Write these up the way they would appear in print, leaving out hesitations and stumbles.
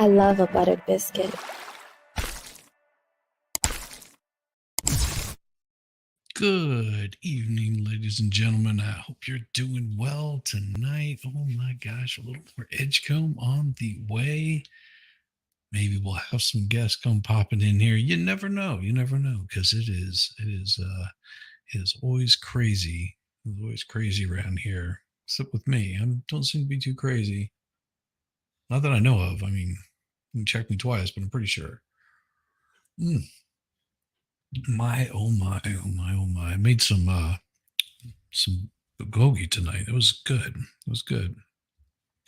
I love a buttered biscuit. Good evening, ladies and gentlemen. I hope you're doing well tonight. Oh my gosh, a little more Edgecomb on the way. Maybe we'll have some guests come popping in here. You never know. You never know, because it is always crazy. It's always crazy around here. Except with me, I don't seem to be too crazy. Not that I know of. I mean, you can check me twice, but I'm pretty sure. Mm. My oh my oh my oh my! I made some bulgogi tonight. It was good. It was good.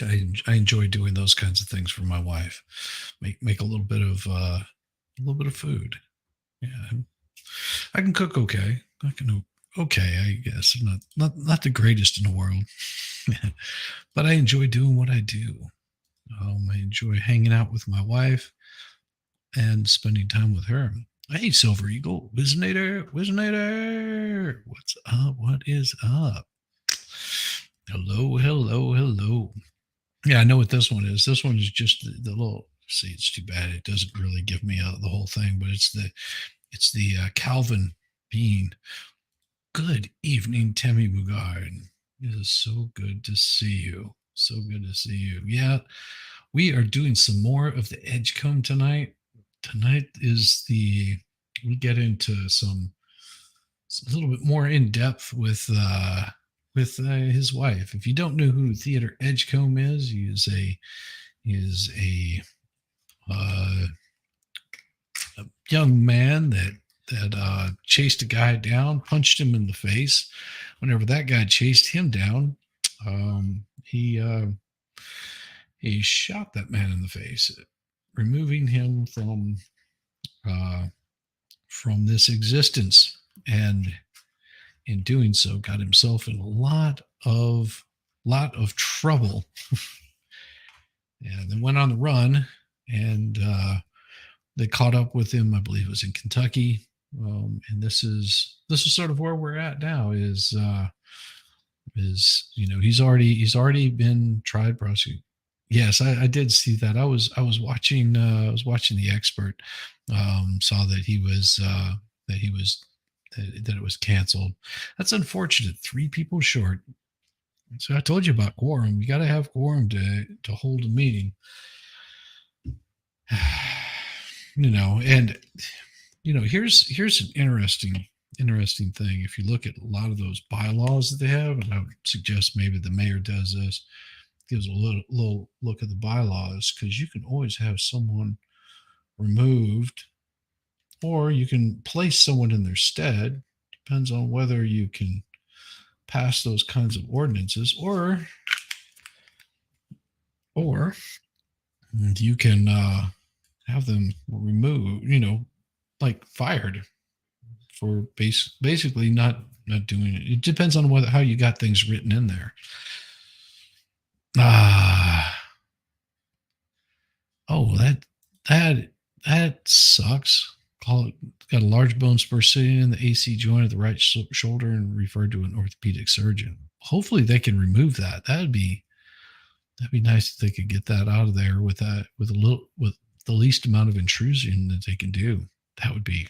I enjoy doing those kinds of things for my wife. Make a little bit of food. Yeah, I can cook okay. I can okay, I guess. I'm not the greatest in the world, but I enjoy doing what I do. I enjoy hanging out with my wife and spending time with her. Hey, Silver Eagle, Wizinator, Wizinator, what's up? What is up? Hello, hello, hello. Yeah, I know what this one is. This one is just the little. See, it's too bad it doesn't really give me the whole thing, but it's the Calvin Bean. Good evening, Temmie Mugard. It is so good to see you. So good to see you. Yeah, we are doing some more of the Edgecomb tonight. Tonight is we get into a little bit more in depth with his wife. If you don't know who Theodore Edgecomb is, he is a young man that chased a guy down, punched him in the face. Whenever that guy chased him down, um, he uh, he shot that man in the face, removing him uh, from this existence, and in doing so, got himself in a lot of trouble. And then went on the run, and they caught up with him. I believe it was in Kentucky, and this is sort of where we're at now. Is he's already been tried, prosecuted. Yes, I did see that. I was watching the expert. Saw that he was that it was canceled. That's unfortunate. 3 people short. So I told you about quorum. You got to have quorum to hold a meeting. And here's an interesting thing. If you look at a lot of those bylaws that they have, and I would suggest maybe the mayor does this, gives a little look at the bylaws, because you can always have someone removed, or you can place someone in their stead. Depends on whether you can pass those kinds of ordinances, or you can have them removed, like fired for basically not doing it. It depends on how you got things written in there. Oh, that sucks. Got a large bone spur sitting in the AC joint of the right shoulder and referred to an orthopedic surgeon. Hopefully they can remove that. That'd be nice if they could get that out of there with the least amount of intrusion that they can do. That would be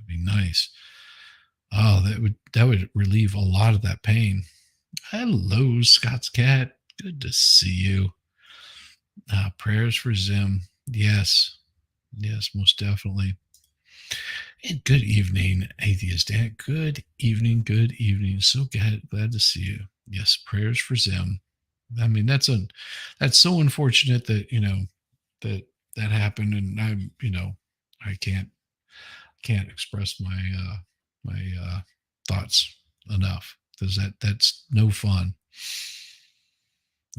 nice. Oh, that would relieve a lot of that pain. Hello, Scott's cat. Good to see you. Prayers for Zim. Yes, most definitely. And good evening, Atheist Dad. Good evening. So glad to see you. Yes, prayers for Zim. I mean, that's so unfortunate that that happened, and I can't express my thoughts enough, because that's no fun.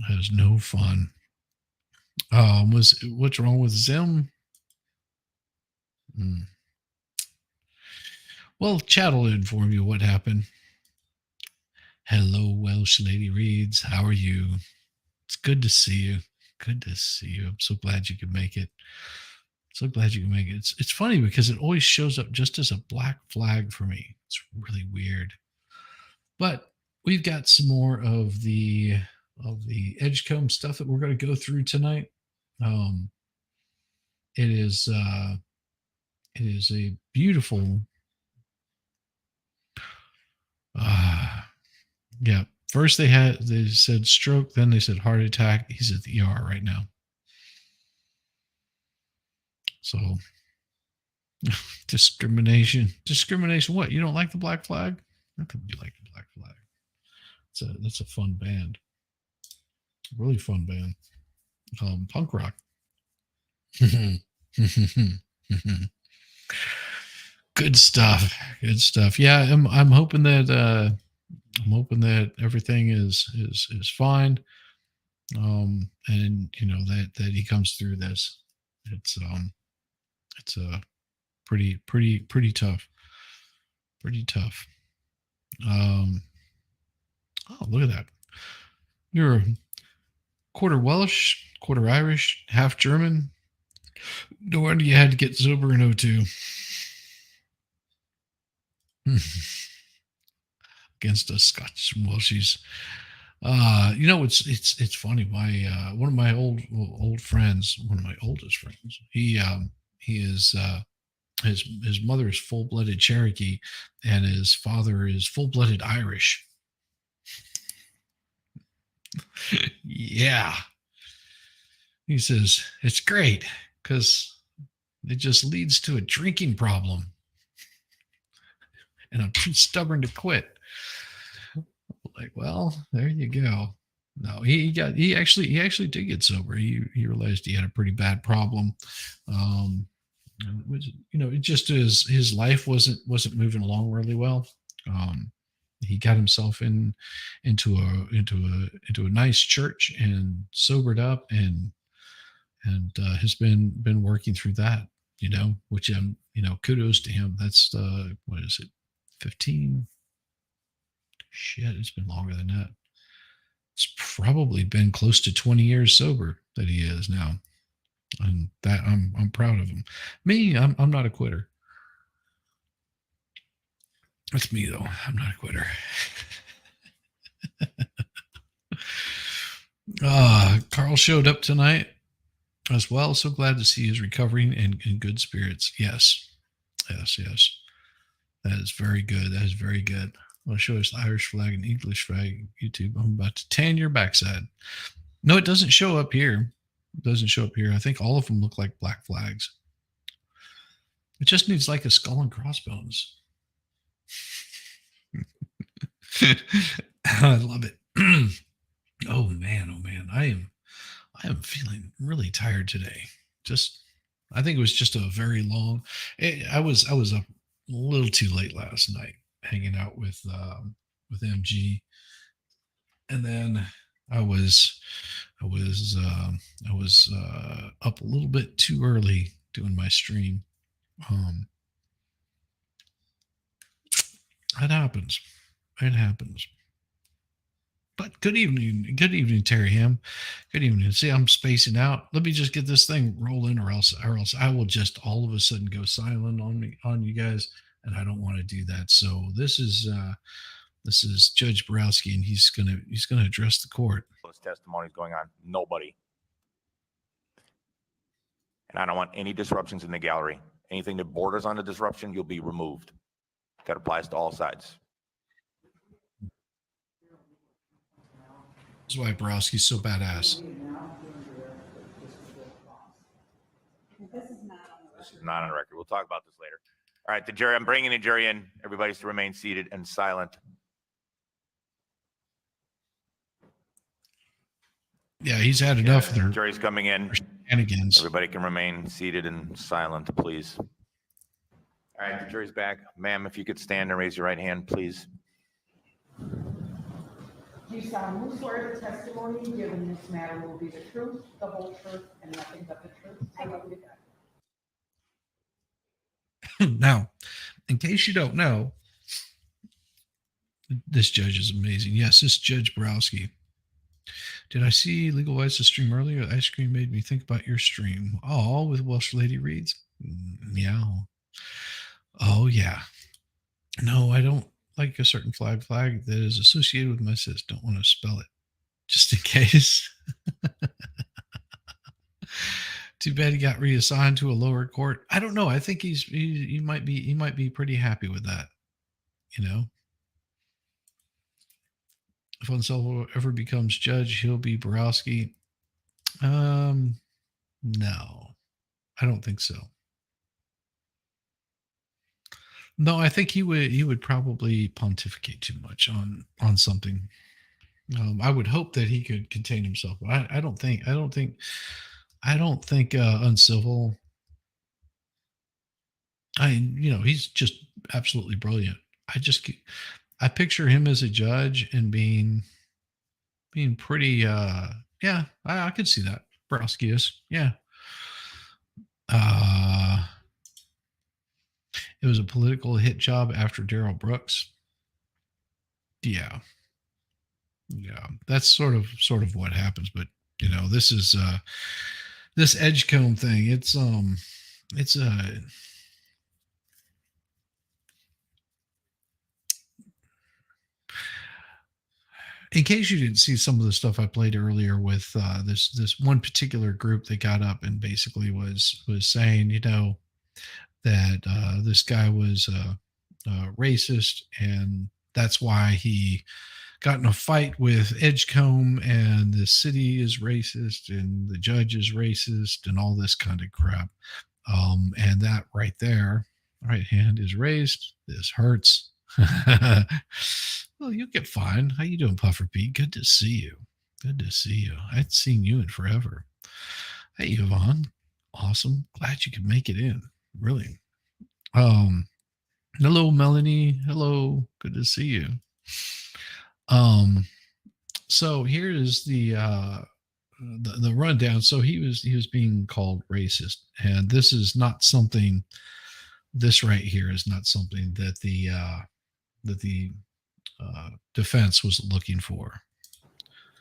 That is no fun. What's wrong with Zim? Well, chat will inform you what happened. Hello, Welsh Lady Reads. How are you? It's good to see you. Good to see you. I'm so glad you could make it. It's funny because it always shows up just as a black flag for me. It's really weird. But we've got some more of the Edgecomb stuff that we're going to go through tonight. it is a beautiful. Yeah. First they said stroke, then they said heart attack. He's at the ER right now. So discrimination. What? You don't like the Black Flag? How come you like the Black Flag? That's a fun band. Really fun band. Punk rock. Good stuff. Good stuff. Yeah, I'm hoping that everything is fine. And you know that he comes through this. It's a pretty tough. Pretty tough. Oh, look at that. You're quarter Welsh, quarter Irish, half German. No wonder you had to get sober in 02. Against us Scotch and Welshies. You know, it's funny. My one of my old friends, one of my oldest friends, he is his mother is full-blooded Cherokee, and his father is full-blooded Irish. Yeah. He says, it's great because it just leads to a drinking problem. And I'm too stubborn to quit. Like, well, there you go. No, he actually did get sober. He realized he had a pretty bad problem. It just his life wasn't moving along really well. He got himself into a nice church and sobered up and has been working through that, which kudos to him. That's what is it, 15? Shit, it's been longer than that. It's probably been close to 20 years sober that he is now, and that I'm proud of him. Me, I'm not a quitter. That's me though. I'm not a quitter. Carl showed up tonight as well. So glad to see he's recovering and in good spirits. Yes. That is very good. I'll show us the Irish flag and English flag. YouTube. I'm about to tan your backside. No, it doesn't show up here. I think all of them look like black flags. It just needs like a skull and crossbones. I love it. Oh man. I am feeling really tired today. I think it was just a very long. I was up a little too late last night, hanging out with MG, and then I was up a little bit too early doing my stream. It happens. But good evening, Terry Ham. Good evening. See, I'm spacing out. Let me just get this thing rolling, or else I will just all of a sudden go silent on you guys, and I don't want to do that. So this is Judge Borowski, and he's gonna address the court. Those testimonies going on, nobody, and I don't want any disruptions in the gallery. Anything that borders on a disruption, you'll be removed. That applies to all sides. That's why Borowski's so badass. This is not on record. We'll talk about this later. All right, the jury. I'm bringing the jury in. Everybody's to remain seated and silent. Yeah, he's had enough. The jury's coming in. Shenanigans. Everybody can remain seated and silent, please. All right, the jury's back. Ma'am, if you could stand and raise your right hand, please. Do you solemnly swear the testimony given in this matter will be the truth, the whole truth, and nothing but the truth? I love you, God. Now, in case you don't know, this judge is amazing. Yes, this Judge Borowski. Did I see Legal Vice's stream earlier? The ice cream made me think about your stream. Oh, with Welsh Lady Reads? Meow. Oh, yeah. No, I don't like a certain flag that is associated with my sis. Don't want to spell it just in case. Too bad he got reassigned to a lower court. I don't know. I think he might be pretty happy with that. You know, if Unself ever becomes judge, he'll be Borowski. No, I don't think so. No, I think he would probably pontificate too much on something. I would hope that he could contain himself. I don't think Uncivil. He's just absolutely brilliant. I picture him as a judge and being pretty. Yeah, I could see that. Borowski is. Yeah. It was a political hit job after Darrell Brooks. Yeah. That's sort of what happens. But this is this Edgecomb thing. It's in case you didn't see some of the stuff I played earlier with this one particular group that got up and basically was saying, that this guy was racist, and that's why he got in a fight with Edgecomb, and the city is racist, and the judge is racist, and all this kind of crap. And that right there, right hand is raised. This hurts. Well, you'll get fine. How you doing, Puffer Pete? Good to see you. Good to see you. I hadn't seen you in forever. Hey, Yvonne. Awesome. Glad you could make it in. Really. Hello, Melanie. Hello. Good to see you. So here is the rundown. So he was being called racist, and this is not something. This right here is not something that the defense was looking for.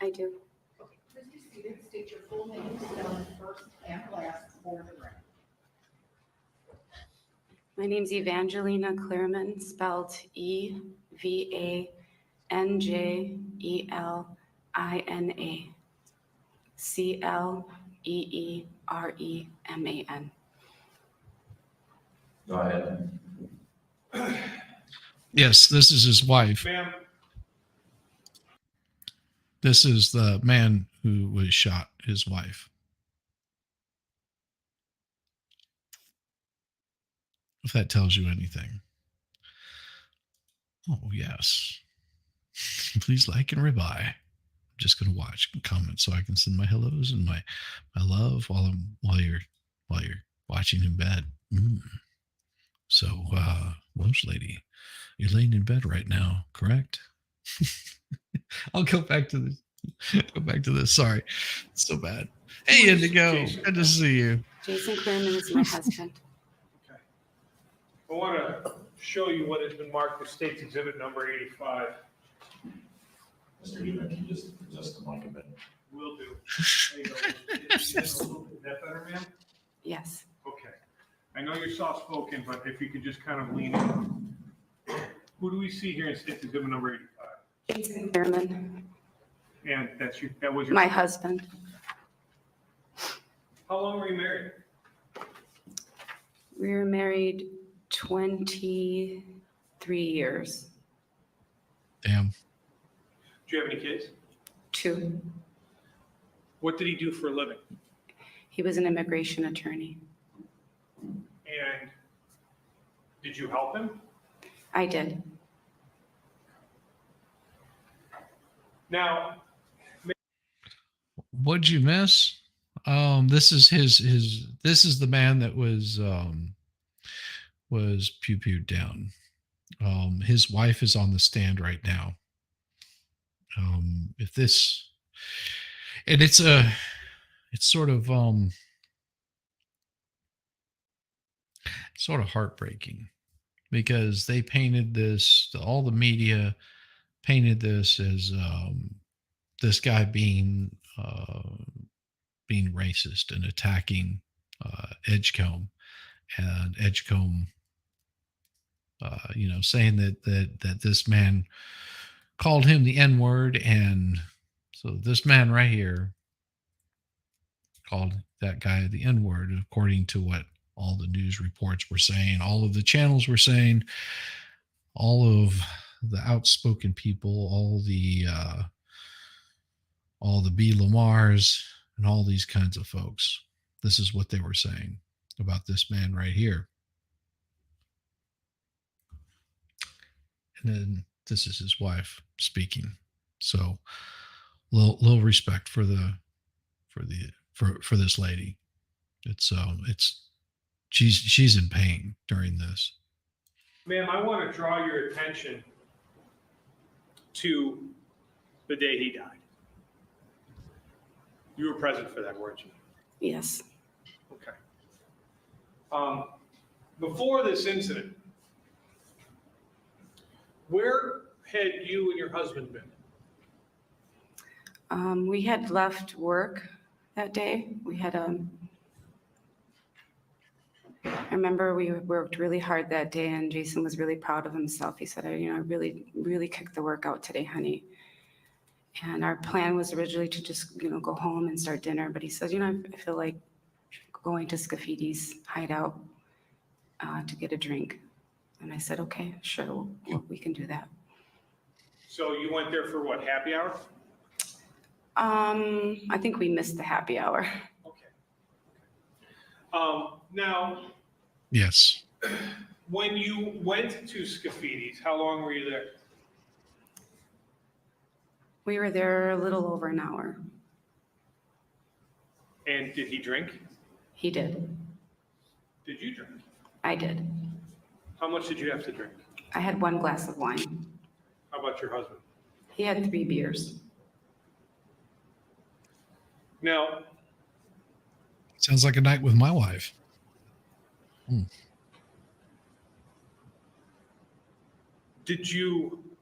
I do. Please be seated. State your full name, spelling first and last for the record. My name's Evangelina Cleereman, spelled Evangelina, Cleereman. Go ahead. Yes, this is his wife. Ma'am, This is the man who was shot, his wife. If that tells you anything. Oh, yes. Please like and rebuy. I'm just going to watch and comment so I can send my hellos and my love while you're watching in bed. So, Welsh lady, you're laying in bed right now, correct? I'll go back to this. Sorry, it's so bad. Hey, Indigo, Jason. good to see you. Jason Cleereman is my husband. okay. I want to show you what has been marked as State's Exhibit number 85. Mr. Human, can you just adjust the mic a bit? Will do. There you go. Is that better, ma'am? Yes. Okay. I know you're soft-spoken, but if you could just kind of lean in. Who do we see here in State's Exhibit number 85? Jason Cleereman, And that was your. my husband. How long were you married? We were married 23 years. Damn. Do you have any kids? 2. What did he do for a living? He was an immigration attorney. And did you help him? I did. Now, What'd you miss? This is this is the man that was pew-pewed down. His wife is on the stand right now. If this, and it's sort of heartbreaking because they painted this, all the media painted this as this guy being racist and attacking Edgecomb, and Edgecomb, saying that this man called him the N-word, and so this man right here called that guy the N-word, according to what all the news reports were saying, all of the channels were saying, all of the outspoken people, all the B. Lamars and all these kinds of folks. This is what they were saying about this man right here. And then this is his wife speaking. So little respect for this lady. She's in pain during this. Ma'am, I want to draw your attention to the day he died. You were present for that, weren't you? Yes. Okay. Before this incident, where had you and your husband been? We had left work that day. I remember we worked really hard that day, and Jason was really proud of himself. He said, I really kicked the work out today, honey. And our plan was originally to just, go home and start dinner. But he said, I feel like going to Scaffidi's hideout to get a drink. And I said, okay, sure, we can do that. So you went there for what, happy hour? I think we missed the happy hour. Okay. Now, Yes. when you went to Scaffidi's, how long were you there? We were there a little over an hour. And did he drink? He did. Did you drink? I did. How much did you have to drink? I had 1 glass of wine. How about your husband? He had 3 beers. Now, Sounds like a night with my wife.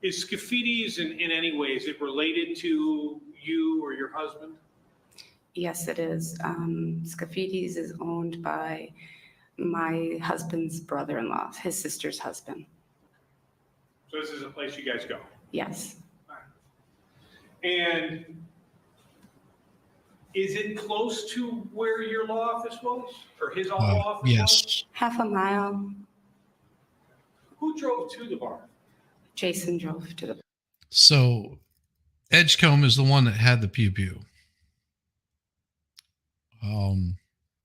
is Scaffidi's in any way, is it related to you or your husband? Yes, it is. Scaffidi's is owned by my husband's brother-in-law, his sister's husband. So this is a place you guys go? Yes. And is it close to where your law office was, or his law office was? Yes. Half a mile. Who drove to the bar? Jason drove to the. So Edgecomb is the one that had the pew-pew.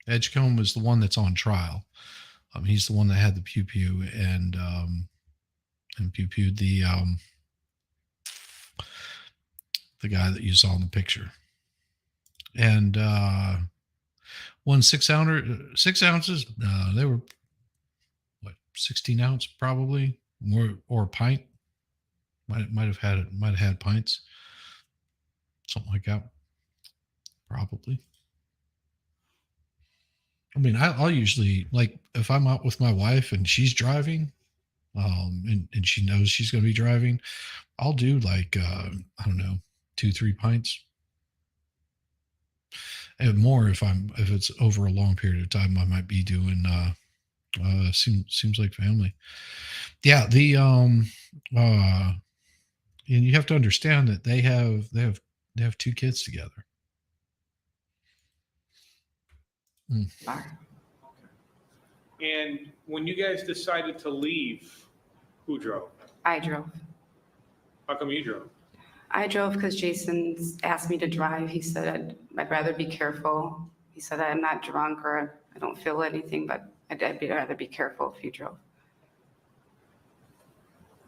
Edgecomb is the one that's on trial. He's the one that had the pew-pew and pew-pewed the guy that you saw in the picture. And 6 ounces, they were what, 16 ounce probably, or a pint. Might have had pints, something like that, probably. I mean, I'll usually, like, if I'm out with my wife and she's driving, and she knows she's going to be driving, I'll do like, I don't know, 2-3 pints. And more if it's over a long period of time, I might be doing, seems like family. Yeah. And you have to understand that they have 2 kids together. Bar. And when you guys decided to leave, who drove? I drove. How come you drove? I drove because Jason asked me to drive. He said I'd rather be careful. He said I'm not drunk or I don't feel anything, but I'd rather be careful if you drove.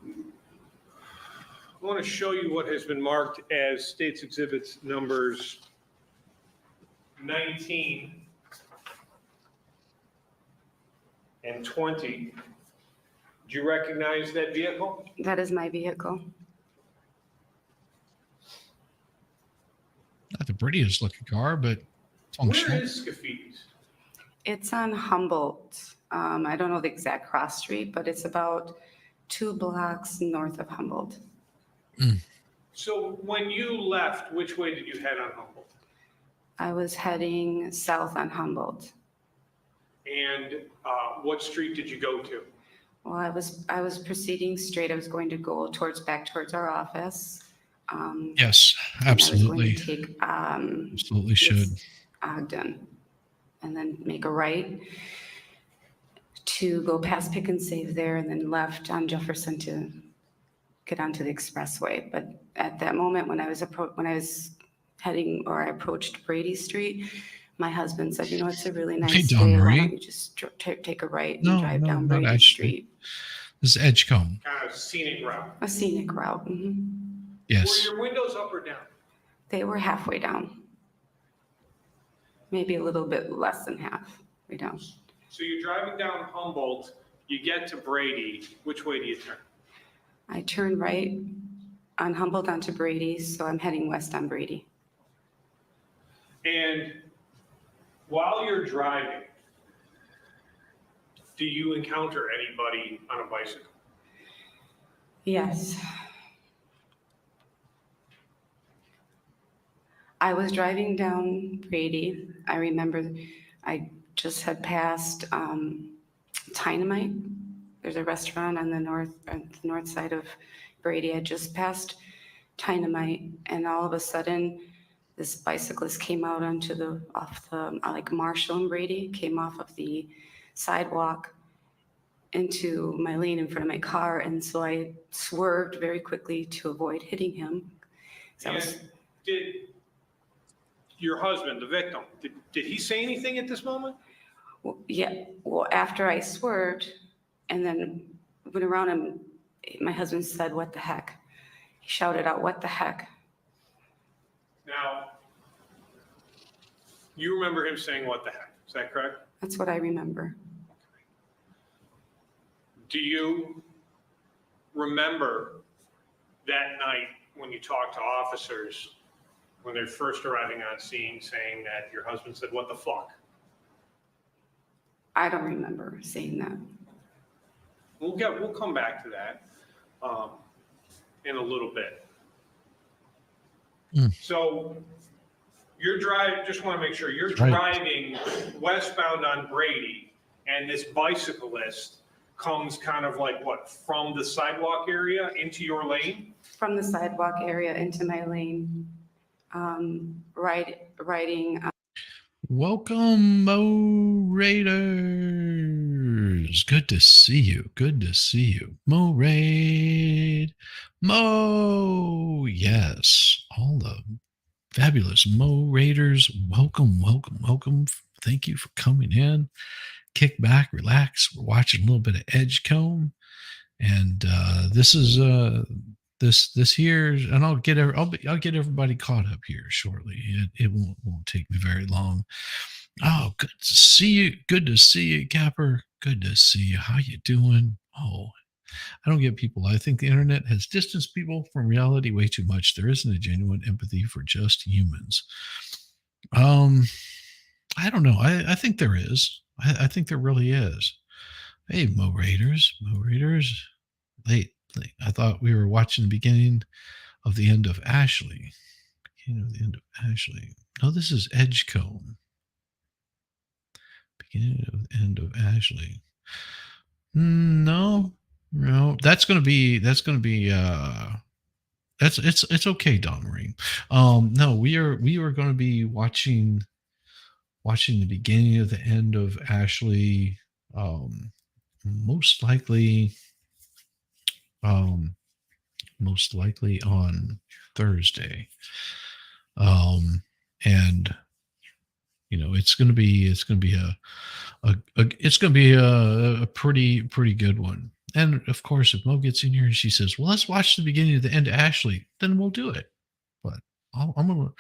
I want to show you what has been marked as State's Exhibits numbers 19 and 20. Do you recognize that vehicle? That is my vehicle. Not the prettiest looking car, but functional. Where is Scaffidi's? It's on Humboldt. I don't know the exact cross street, but it's about 2 blocks north of Humboldt. So when you left, which way did you head on Humboldt? I was heading south on Humboldt. And what street did you go to? Well, I was proceeding straight. I was going to go back towards our office. Yes, absolutely. I was going to take, Absolutely should. Ogden, and then make a right to go past Pick and Save there, and then left on Jefferson to get onto the expressway. But at that moment, when I was heading, or I approached Brady Street, my husband said, it's a really nice day. Why Marie. don't you just take a right and No, drive no, down not Brady Ashley. Street? This is Edgecomb. Kind of scenic route. A scenic route. Yes. Were your windows up or down? They were halfway down. Maybe a little bit less than halfway down. So you're driving down Humboldt, you get to Brady, which way do you turn? I turned right on Humboldt onto Brady, so I'm heading west on Brady. And while you're driving, do you encounter anybody on a bicycle? Yes. I was driving down Brady. I remember I just had passed Dynamite. There's a restaurant on the north side of Brady. I just passed Dynamite, and all of a sudden, this bicyclist came out off the Marshall and Brady, came off of the sidewalk into my lane in front of my car, and so I swerved very quickly to avoid hitting him. And did your husband, the victim, did he say anything at this moment? Well, after I swerved and then went around him, my husband said, "What the heck?" He shouted out, "What the heck?" Now, you remember him saying, "What the heck"? Is that correct? That's what I remember. Do you remember that night when you talked to officers when they're first arriving on scene saying that your husband said, "What the fuck"? I don't remember saying that. We'll come back to that in a little bit. So you're driving, just want to make sure, you're driving westbound on Brady, and this bicyclist comes kind of like what, from the sidewalk area into your lane? From the sidewalk area into my lane, riding. Welcome, Mo Raiders. Good to see you. Good to see you. Mo Raid. Mo. Yes. All the fabulous Mo Raiders. Welcome, welcome, welcome. Thank you for coming in. Kick back, relax. We're watching a little bit of Edgecomb. And this is this here, and I'll get everybody caught up here shortly. It won't take me very long. Oh, good to see you. Good to see you, Capper. Good to see you. How you doing? Oh, I don't get people. I think the internet has distanced people from reality way too much. There isn't a genuine empathy for just humans. I don't know. I think there is. I think there really is. Hey, Mo Raiders. Late. I thought we were watching the beginning of the end of Ashley. Beginning of the end of Ashley. No, this is Edgecomb. Beginning of the end of Ashley. No. That's it's okay, Don Marie. No, we are going to be watching the beginning of the end of Ashley. Most likely on Thursday. And it's going to be a pretty good one. And of course, if Mo gets in here and she says, "Well, let's watch the beginning of the end of Ashley," then we'll do it. But I'm gonna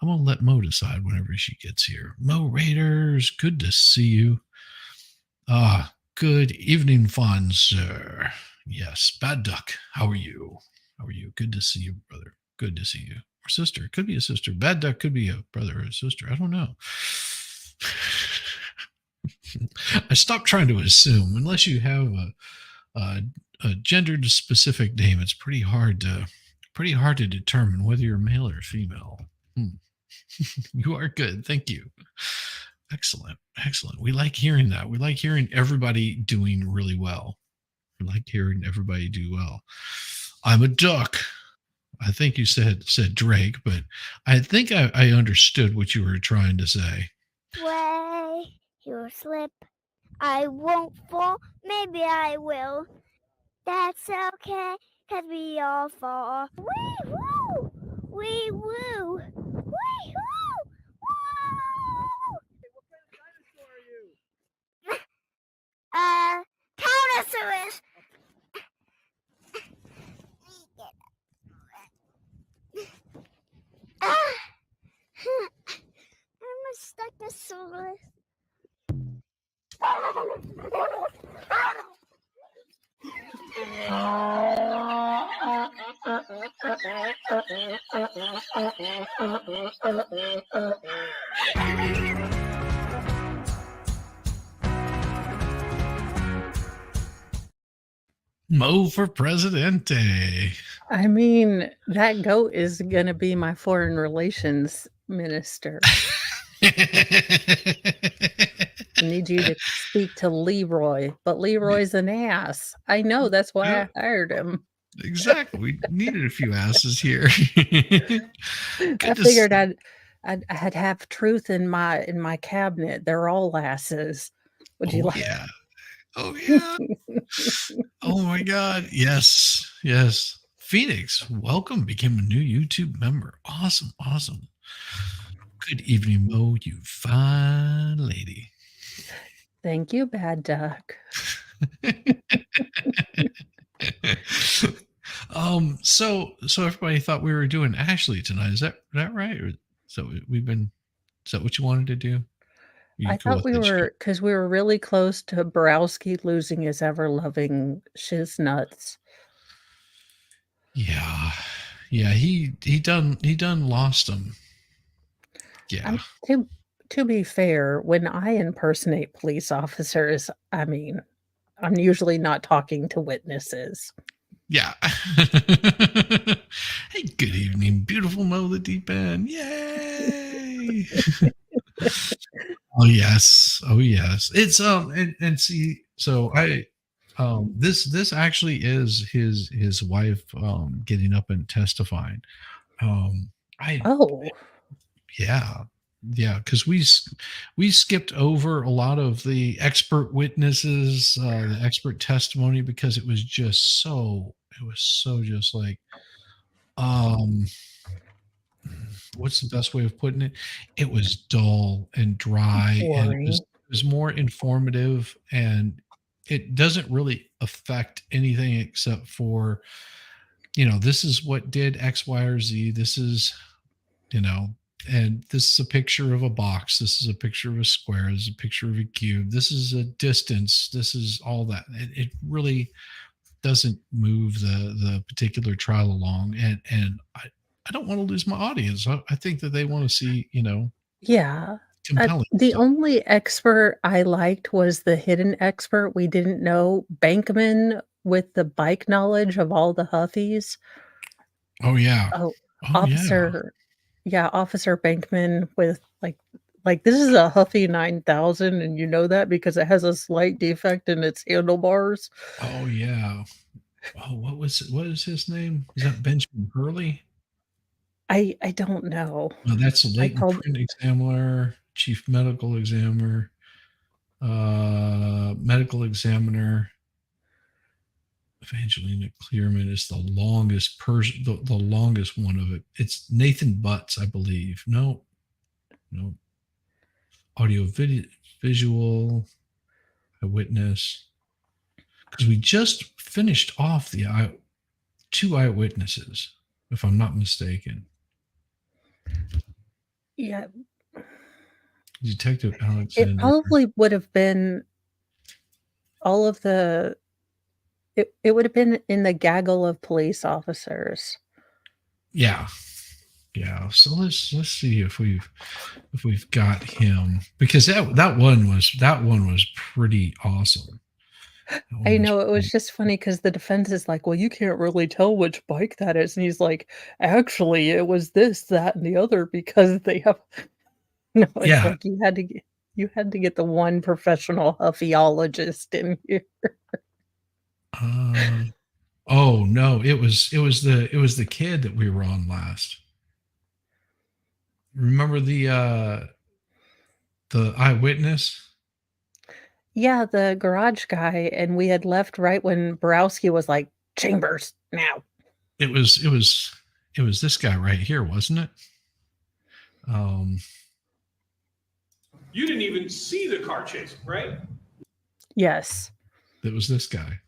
let Mo decide whenever she gets here. Mo Raiders, good to see you. Good evening, fun sir. Yes, Bad Duck. How are you? Good to see you, brother. Good to see you. Or sister. Could be a sister. Bad Duck could be a brother or a sister. I don't know. I stopped trying to assume. Unless you have a gendered specific name, it's pretty hard to determine whether you're male or female. You are good. Thank you. Excellent. We like hearing that. We like hearing everybody doing really well. We like hearing everybody do well. I'm a duck. I think you said Drake, but I think I understood what you were trying to say. Way you slip. I won't fall. Maybe I will. That's okay, 'cause we all fall. Wee woo! Wee woo! Wee woo! Woo! Countersaurus! I'm a Stegosaurus. Mo for Presidente. I mean, that goat is going to be my foreign relations minister. I need you to speak to Leroy, but Leroy's an ass. I know, that's why I hired him. Exactly. We needed a few asses here. I figured I'd have truth in my cabinet. They're all asses. Would you like? Yeah. Oh yeah. Oh my God. Yes. Yes. Phoenix, welcome. Became a new YouTube member. Awesome. Awesome. Good evening, Mo, you fine lady. Thank you, Bad Duck. So everybody thought we were doing Ashley tonight. Is that right? Or is that what you wanted to do? I thought we were, because we were really close to Borowski losing his ever-loving shiz nuts. Yeah. Yeah, he done lost them. Yeah. To be fair, when I impersonate police officers, I mean, I'm usually not talking to witnesses. Yeah. Hey, good evening, beautiful Mo the Deep End. Yay! Oh yes. Oh yes. It's and see, so I this actually is his wife getting up and testifying. Yeah, because we skipped over a lot of the expert witnesses, the expert testimony, because it was so just like, what's the best way of putting it? It was dull and dry, and it was more informative, and it doesn't really affect anything except for, this is what did X, Y, or Z. This is, and this is a picture of a box. This is a picture of a square. This is a picture of a cube. This is a distance. This is all that. It really doesn't move the particular trial along. And I don't want to lose my audience. I think that they want to see, Yeah. compelling The stuff. only expert I liked was the hidden expert we didn't know, Bankman, with the bike knowledge of all the Huffies. Oh yeah. Officer. Yeah, Officer Bankman with like this is a Huffy 9000, and you know that because it has a slight defect in its handlebars. Oh yeah. Oh, what is his name? Is that Benjamin Hurley? I don't know. No, that's a latent print examiner, chief medical examiner, medical examiner. Evangelina Cleereman is the longest person, the longest one of it. It's Nathan Butts, I believe. No. Audio, visual, eyewitness. Because we just finished off the two eyewitnesses, if I'm not mistaken. Yeah. Detective Alexander. It probably would have been all of the. It would have been in the gaggle of police officers. Yeah. So let's see if we've got him, because that one was pretty awesome. I know, it was just funny because the defense is like, well, you can't really tell which bike that is, and he's like, actually, it was this, that, and the other, because they have. No, it's like you had to get the one professional Huffyologist in here. Oh no, it was the kid that we were on last. Remember the eyewitness? Yeah, the garage guy, and we had left right when Borowski was like, "Chambers, now." It was this guy right here, wasn't it? You didn't even see the car chase, right? Yes. It was this guy.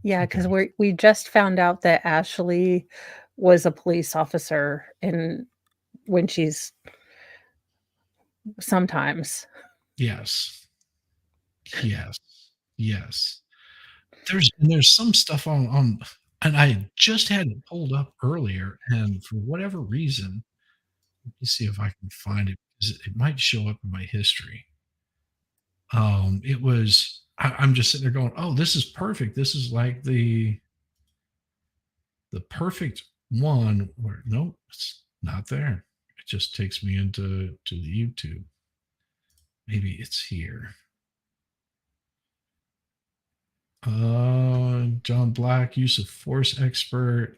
Yeah, because Okay. we just found out that Ashley was a police officer and when she's sometimes. Yes. Yes. Yes. There's some stuff on and I just had it pulled up earlier, and for whatever reason, let me see if I can find it because it might show up in my history. It was I'm just sitting there going, "Oh, this is perfect. This is like the perfect one where nope, it's not there. It just takes me into the YouTube. Maybe it's here. John Black, use of force expert,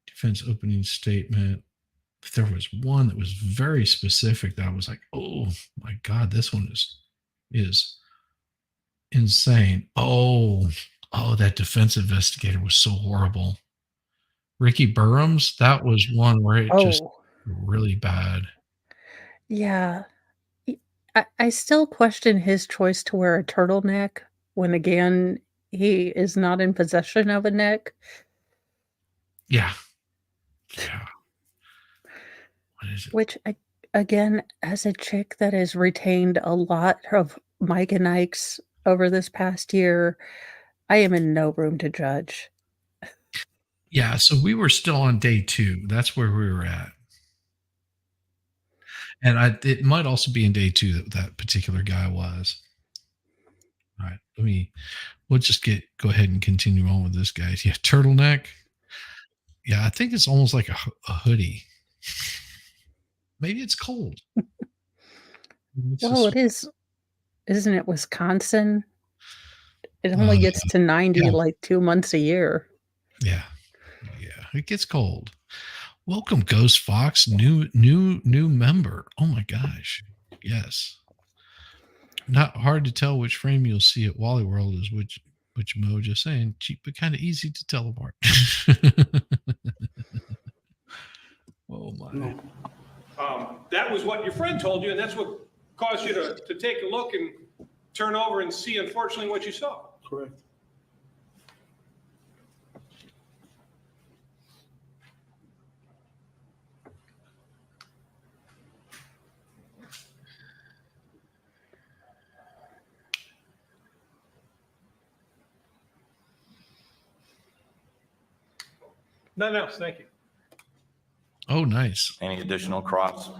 defense opening statement. But there was one that was very specific that I was like, oh my God, this one is insane. Oh, that defense investigator was so horrible. Ricky Burham's, that was one where it just Oh, really bad. yeah. I still question his choice to wear a turtleneck when, again, he is not in possession of a neck. Yeah. Yeah. What is it? Which, again, as a chick that has retained a lot of Mike and Ike's over this past year, I am in no room to judge. Yeah, so we were still on day 2. That's where we were at. And it might also be in day 2 that particular guy was. All right, we'll just go ahead and continue on with this guy. Yeah, turtleneck. Yeah, I think it's almost like a hoodie. Maybe it's cold. Well, it is, isn't it Wisconsin? It only Uh, gets to 90 yeah. like 2 months a year. Yeah, it gets cold. Welcome, Ghost Fox, new member. Oh my gosh, yes. Not hard to tell which frame you'll see at Wally World is which mode. Just saying, cheap but kind of easy to tell apart. Oh my! That was what your friend told you, and that's what caused you to take a look and turn over and see, unfortunately, what you saw. Correct. Nothing else, thank you. Oh, nice. Any additional cross?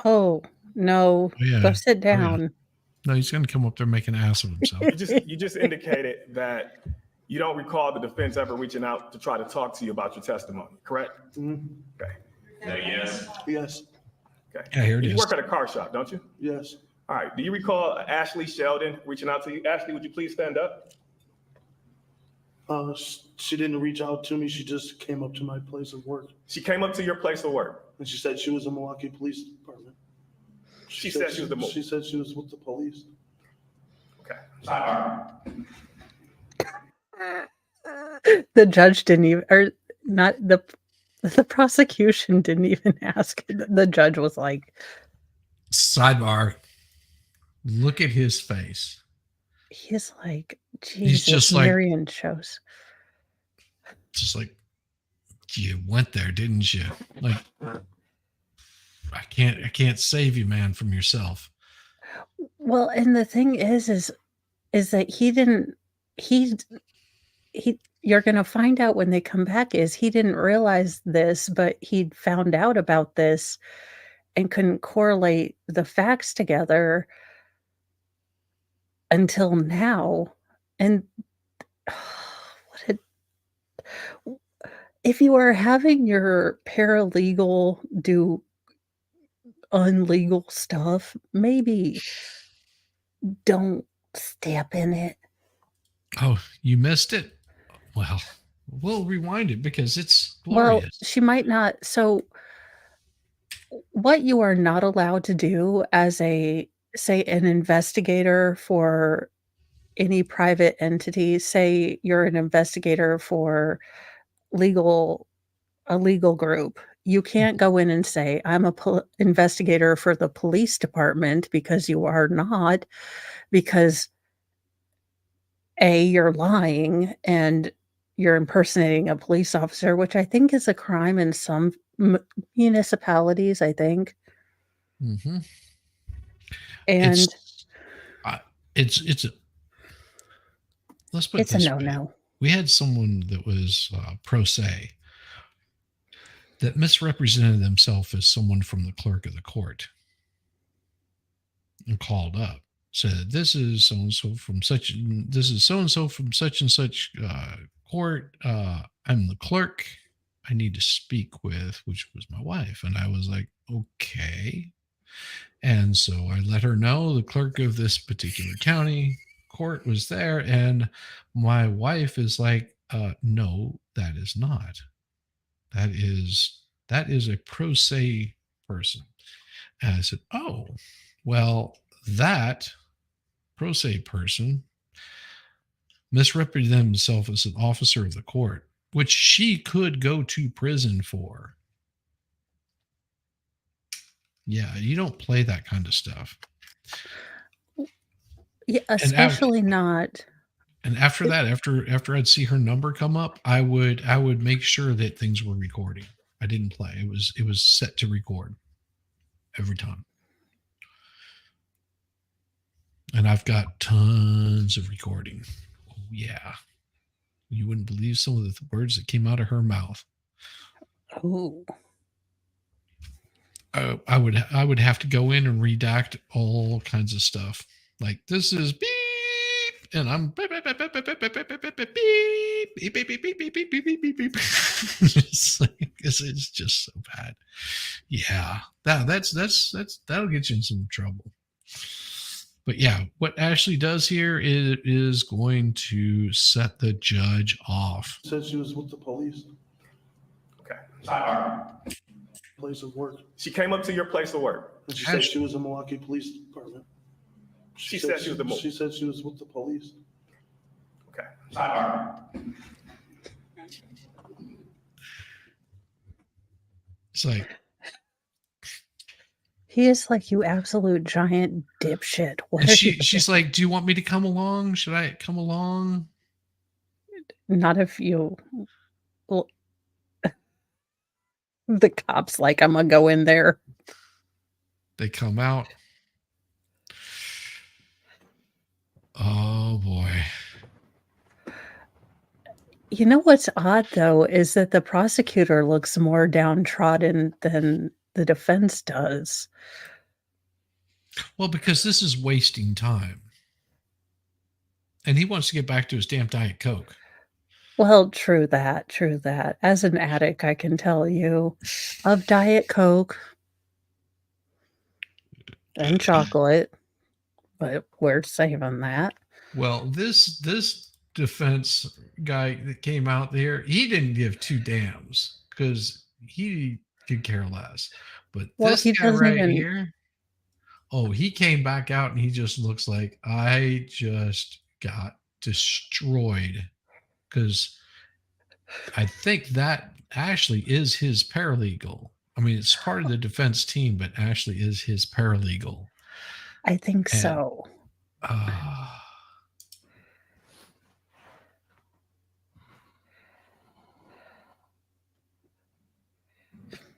Oh, no. Oh, yeah. Go sit Oh, yeah. down. No, he's going to come up there and make an ass of himself. You just indicated that you don't recall the defense ever reaching out to try to talk to you about your testimony, correct? Okay. Yes. Yes. Okay. Yeah, here it You is. work at a car shop, don't you? Yes. All right. Do you recall Ashley Sheldon reaching out to you? Ashley, would you please stand up? She didn't reach out to me. She just came up to my place of work, She came up to your place of work. and she said she was in Milwaukee Police Department. She said she was the She said she was with the police. Okay. The judge didn't even, or not the prosecution didn't even ask. The judge was like, Sidebar. Look at his face. he's like, Jesus, just like- Marion shows. Just like, you went there, didn't you? Like, I can't save you, man, from yourself. Well, and the thing is that you're going to find out when they come back is he didn't realize this, but he'd found out about this and couldn't correlate the facts together until now. And if you are having your paralegal do unlegal stuff, maybe don't step in it. Oh, you missed it? Well, we'll rewind it because it's Well, glorious. she might not. So, what you are not allowed to do as a, say, an investigator for any private entity, say you're an investigator for legal a legal group, you can't go in and say, "I'm a investigator for the police department," because you are not, because A, you're lying and you're impersonating a police officer, which I think is a crime in some municipalities, I think. Mm-hmm. And It's a, let's put it it's a this way. no-no. We had someone that was pro se that misrepresented themselves as someone from the clerk of the court and called up, said, this is so-and-so from such, this is so-and-so from such and such court. I'm the clerk I need to speak with, which was my wife. And I was like, okay. And so I let her know the clerk of this particular county court was there. And my wife is like, no, that is not. That is a pro se person. And I said, oh, well, that pro se person misrepresented himself as an officer of the court, which she could go to prison for. Yeah, you don't play that kind of stuff. Yeah, especially not. And after that, after I'd see her number come up, I would make sure that things were recording. I didn't play. It was set to record every time. And I've got tons of recording. Oh yeah. You wouldn't believe some of the words that came out of her mouth. Oh. I would have to go in and redact all kinds of stuff. Like, this is beep, and I'm beep, beep, beep, beep, beep, beep, beep, beep, beep, beep, beep, beep, beep, beep, beep, beep, beep, beep. It's just so bad. Yeah, that'll get you in some trouble. But yeah, what Ashley does here is going to set the judge off. Said she was with the police. Okay. Place of work. She came up to your place of work. And she said she was in Milwaukee Police Department. She said she was the. She said she was with the police. Okay. It's like, He is like, you absolute giant dipshit. What and she's like, do you want me to come along? Should I come along? Not if you. Well, the cop's like, I'm gonna go in there. They come out. Oh boy. You know what's odd though is that the prosecutor looks more downtrodden than the defense does. Well, because this is wasting time. And he wants to get back to his damn Diet Coke. Well, true that, true that. As an addict, I can tell you of Diet Coke and chocolate, but we're saving that. Well, this defense guy that came out there, he didn't give two damns because he could care less. But Well, this he guy doesn't right even- here, oh, he came back out and he just looks like I just got destroyed. Because I think that Ashley is his paralegal. I mean, it's part of the defense team, but Ashley is his paralegal. I think And- so.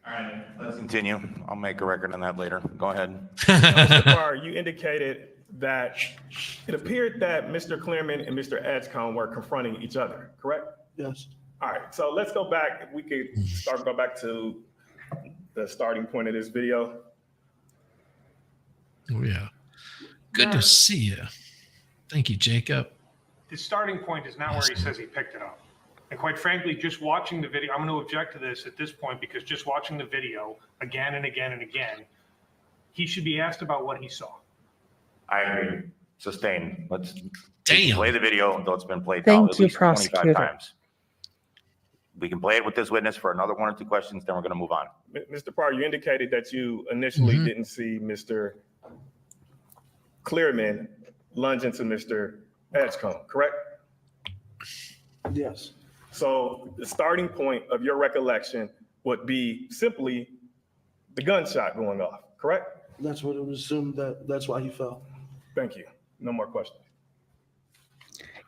All right, let's continue. I'll make a record on that later. Go ahead. Now, Mr. Barr, you indicated that it appeared that Mr. Cleereman and Mr. Edgecomb were confronting each other, correct? Yes. All right, so let's go back. If we could go back to the starting point of this video. Oh, yeah. Good to see you. Thank you, Jacob. The starting point is not where he says he picked it up. And quite frankly, just watching the video, I'm going to object to this at this point because just watching the video again and again and again, he should be asked about what he saw. I agree. sustain. Let's Damn. play the video, though it's been played now Thank at you, least 25 prosecutor. times. We can play it with this witness for another 1 or 2 questions, then we're going to move on. Mr. Parr, you indicated that you initially Mhm. didn't see Mr. Cleereman lunge into Mr. Edgecomb, correct? Yes. So the starting point of your recollection would be simply the gunshot going off, correct? That's what it was assumed that's why he fell. Thank you. No more questions.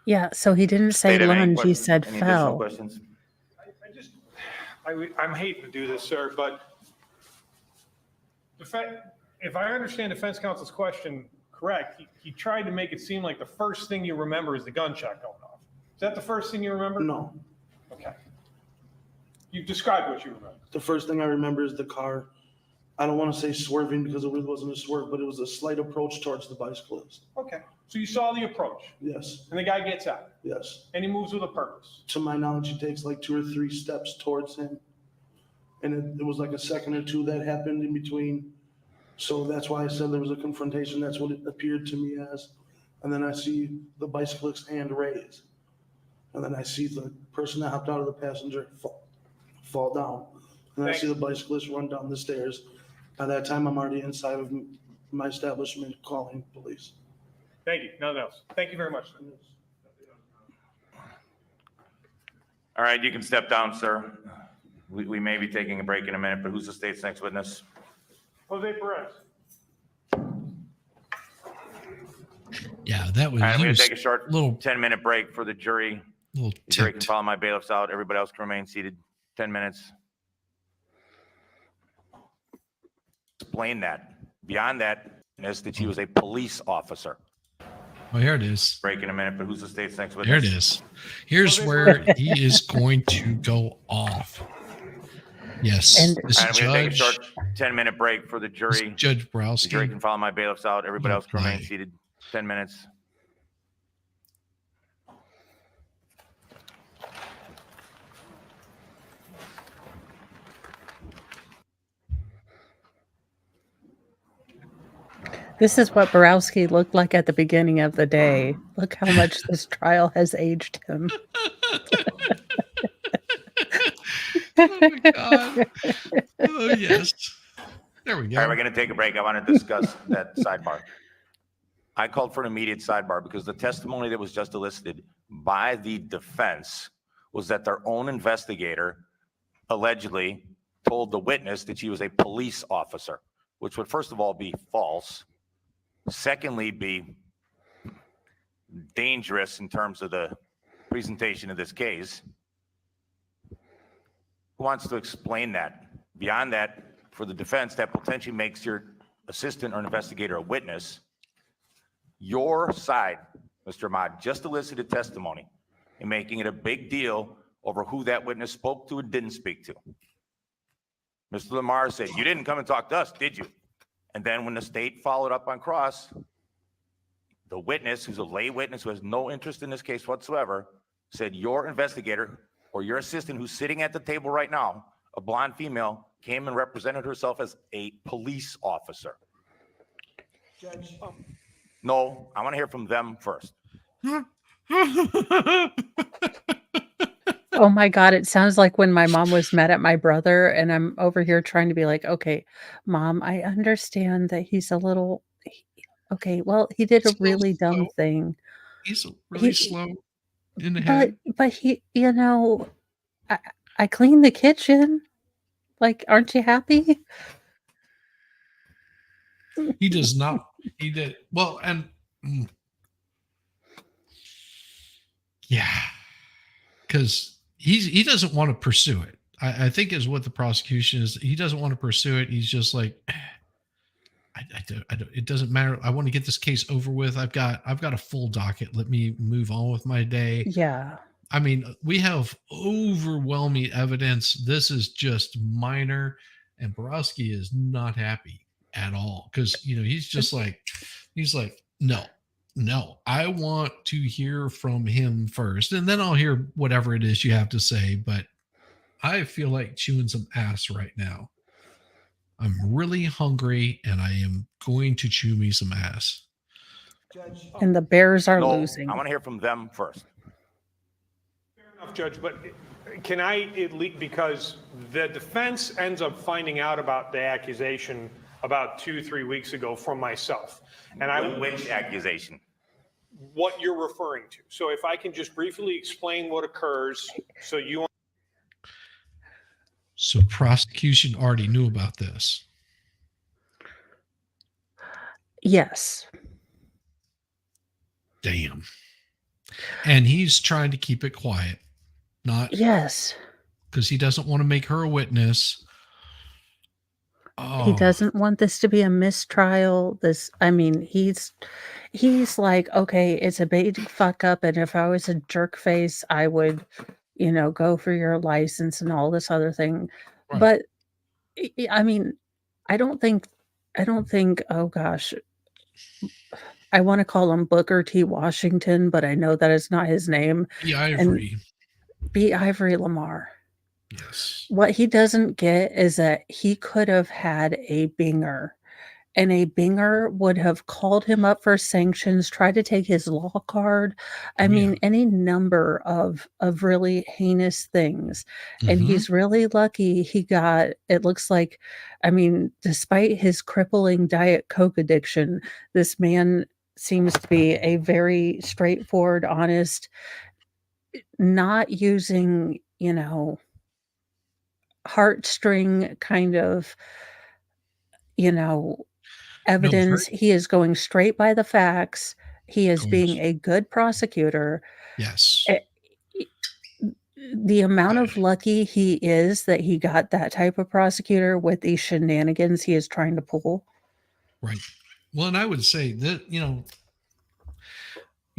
Yeah, so he didn't say State, have any lunge, he questions? said Any additional fell. questions? I'm hating to do this, sir, but if I understand defense counsel's question correct, he tried to make it seem like the first thing you remember is the gunshot going off. Is that the first thing you remember? No. Okay. You've described what you remember. The first thing I remember is the car. I don't want to say swerving because it really wasn't a swerve, but it was a slight approach towards the bicyclist. Okay. So you saw the approach Yes. and the guy gets out Yes. and he moves with a purpose. To my knowledge, he takes like 2 or 3 steps towards him. And it was like a second or 2 that happened in between. So that's why I said there was a confrontation. That's what it appeared to me as. And then I see the bicyclist's hand raised. And then I see the person that hopped out of the passenger fall down. And I see the bicyclist run down the stairs. By that time, I'm already inside of my establishment calling police. Thank you. Nothing else. Thank you very much. All right, you can step down, sir. We may be taking a break in a minute, but who's the state's next witness? Jose Perez. Yeah, that was, All right, I'm he going was to take a short little 10-minute break for the jury. little The jury can ticked. follow my bailiffs out. Everybody else can remain seated. 10 minutes. Explain that. Beyond that, is that she was a police officer. Oh, here it is. Break in a minute, but who's the state's next There witness? it is. Here's where he is going to go off. Yes, And- this All right, I'm going to take a judge, short 10-minute break for the this jury. Judge The jury Browski. can follow my bailiffs out. Everybody else can remain Play. seated. 10 minutes. This is what Borowski looked like at the beginning of the day. Look how much this trial has aged him. Oh my God. Oh yes. There we All right, go. we're going to take a break. I want to discuss that sidebar. I called for an immediate sidebar because the testimony that was just elicited by the defense was that their own investigator allegedly told the witness that she was a police officer, which would first of all be false. Secondly, be dangerous in terms of the presentation of this case. Who wants to explain that? Beyond that, for the defense, that potentially makes your assistant or investigator a witness. Your side, Mr. Ahmad, just elicited testimony in making it a big deal over who that witness spoke to and didn't speak to. Mr. Lamar said, you didn't come and talk to us, did you? And then when the state followed up on cross, the witness, who's a lay witness who has no interest in this case whatsoever, said your investigator or your assistant who's sitting at the table right now, a blonde female, came and represented herself as a police officer. Judge, No, I want to hear from them first. Oh my God, it sounds like when my mom was mad at my brother, and I'm over here trying to be like, okay, Mom, I understand that he's a little, okay, well, he did a Slow, really dumb slow. thing. He's really He- slow in the head. But he, I cleaned the kitchen. Like, aren't you happy? He does not. He did well, and yeah, because he doesn't want to pursue it. I think is what the prosecution is. He doesn't want to pursue it. He's just like, I don't, it doesn't matter. I want to get this case over with. I've got a full docket. Let me move on with my day. Yeah. I mean, we have overwhelming evidence. This is just minor, and Borowski is not happy at all because he's just like, no, I want to hear from him first, and then I'll hear whatever it is you have to say. But I feel like chewing some ass right now. I'm really hungry, and I am going to chew me some ass. and the Bears are No, losing. I want to hear from them first. Fair enough, Judge, but can I at least, because the defense ends up finding out about the accusation about 2-3 weeks ago from myself. And Which accusation? what you're referring to. So if I can just briefly explain what occurs, so you. So prosecution already knew about this. Yes. Damn. And he's trying to keep it quiet, not Yes. because he doesn't want to make her a witness. He Oh, doesn't want this to be a mistrial. He's like, okay, it's a big fuck up, and if I was a jerk face, I would, go for your license and all this other thing. right. But I mean, I don't think, oh gosh, I want to call him Booker T. Washington, but I know that is not his name. B. Ivory. B. Ivory Lamar. Yes. What he doesn't get is that he could have had a binger, and a binger would have called him up for sanctions, tried to take his law card. I Yeah. mean, any number of really heinous things. And Mhm. he's really lucky he got, it looks like, I mean, despite his crippling Diet Coke addiction, this man seems to be a very straightforward, honest, not using, heartstring kind of, evidence. He is going straight by the facts. He is being course. a good prosecutor. Yes. Eh, The amount of lucky he is that he got that type of prosecutor with these shenanigans he is trying to pull. Right. Well, and I would say that,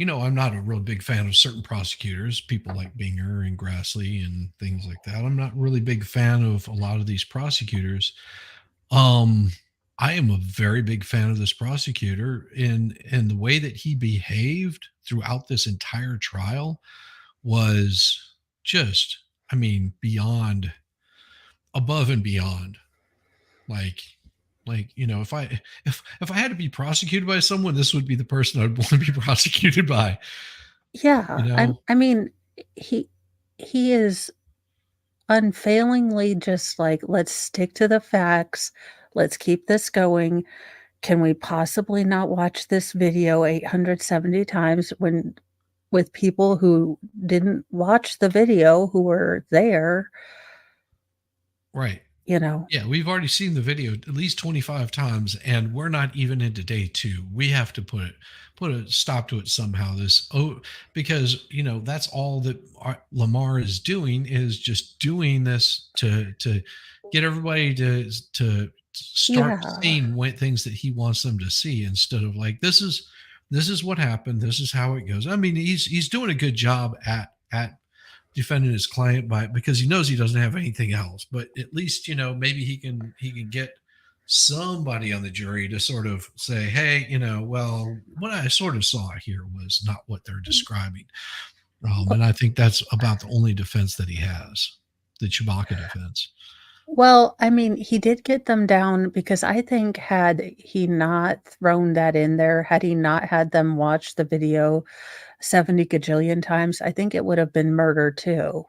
I'm not a real big fan of certain prosecutors, people like Binger and Grassley and things like that. I'm not really big fan of a lot of these prosecutors. I am a very big fan of this prosecutor, and the way that he behaved throughout this entire trial was just, beyond, above and beyond. Like, if I had to be prosecuted by someone, this would be the person I'd want to be prosecuted by. Yeah, I mean, he is unfailingly just like, let's stick to the facts. Let's keep this going. Can we possibly not watch this video 870 times with people who didn't watch the video, who were there? Right. Yeah, we've already seen the video at least 25 times, and we're not even into day 2. We have to put a stop to it somehow. Because that's all that Lamar is doing, is just doing this to get everybody to start seeing things that he wants them to see, instead of like, this is what happened, this is how it goes. I mean, he's doing a good job at defending his client because he knows he doesn't have anything else, but at least, maybe he can get somebody on the jury to sort of say, hey, well, what I sort of saw here was not what they're describing. And I think that's about the only defense that he has, the Chewbacca defense. Well, I mean, he did get them down, because I think had he not thrown that in there, had he not had them watch the video 70 gajillion times, I think it would have been murder too.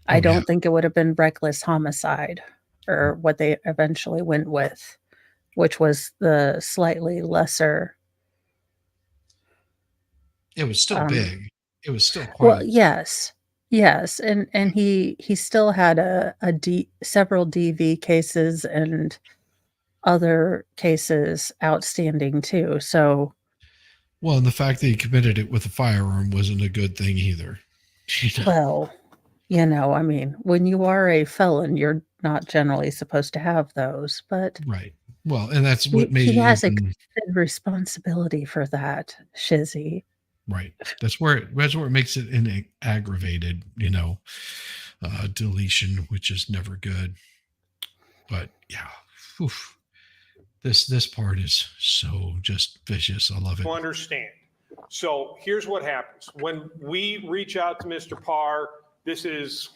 I don't think it would have been reckless homicide, or what they eventually went with, which was the slightly lesser. It was still big. It was still quite. Well, yes, and he still had several DV cases and other cases outstanding too. So, well, and the fact that he committed it with a firearm wasn't a good thing either. Well, I mean, when you are a felon, you're not generally supposed to have those, but right. Well, and that's what made he has a good responsibility for that, Shizzy. Right. That's where it makes it an aggravated, deletion, which is never good. But yeah, oof. This part is so just vicious. I love it. To understand. So here's what happens when we reach out to Mr. Parr. This is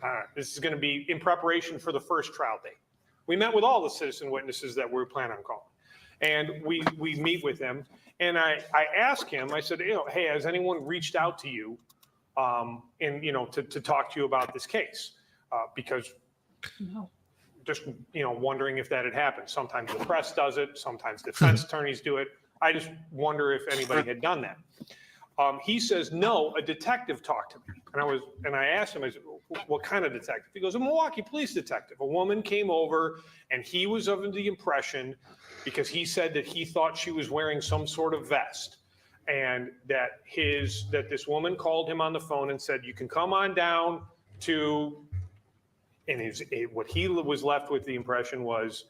going to be in preparation for the first trial date. We met with all the citizen witnesses that we plan on calling. And we meet with him, and I asked him, I said, hey, has anyone reached out to you to talk to you about this case? Because No. just, wondering if that had happened. Sometimes the press does it, sometimes defense attorneys do it. I just wonder if anybody had done that. He says, no, a detective talked to me. And I asked him, I said, what kind of detective? He goes, a Milwaukee police detective. A woman came over, and he was of the impression, because he said that he thought she was wearing some sort of vest, and that this woman called him on the phone and said, you can come on down to, and what he was left with the impression was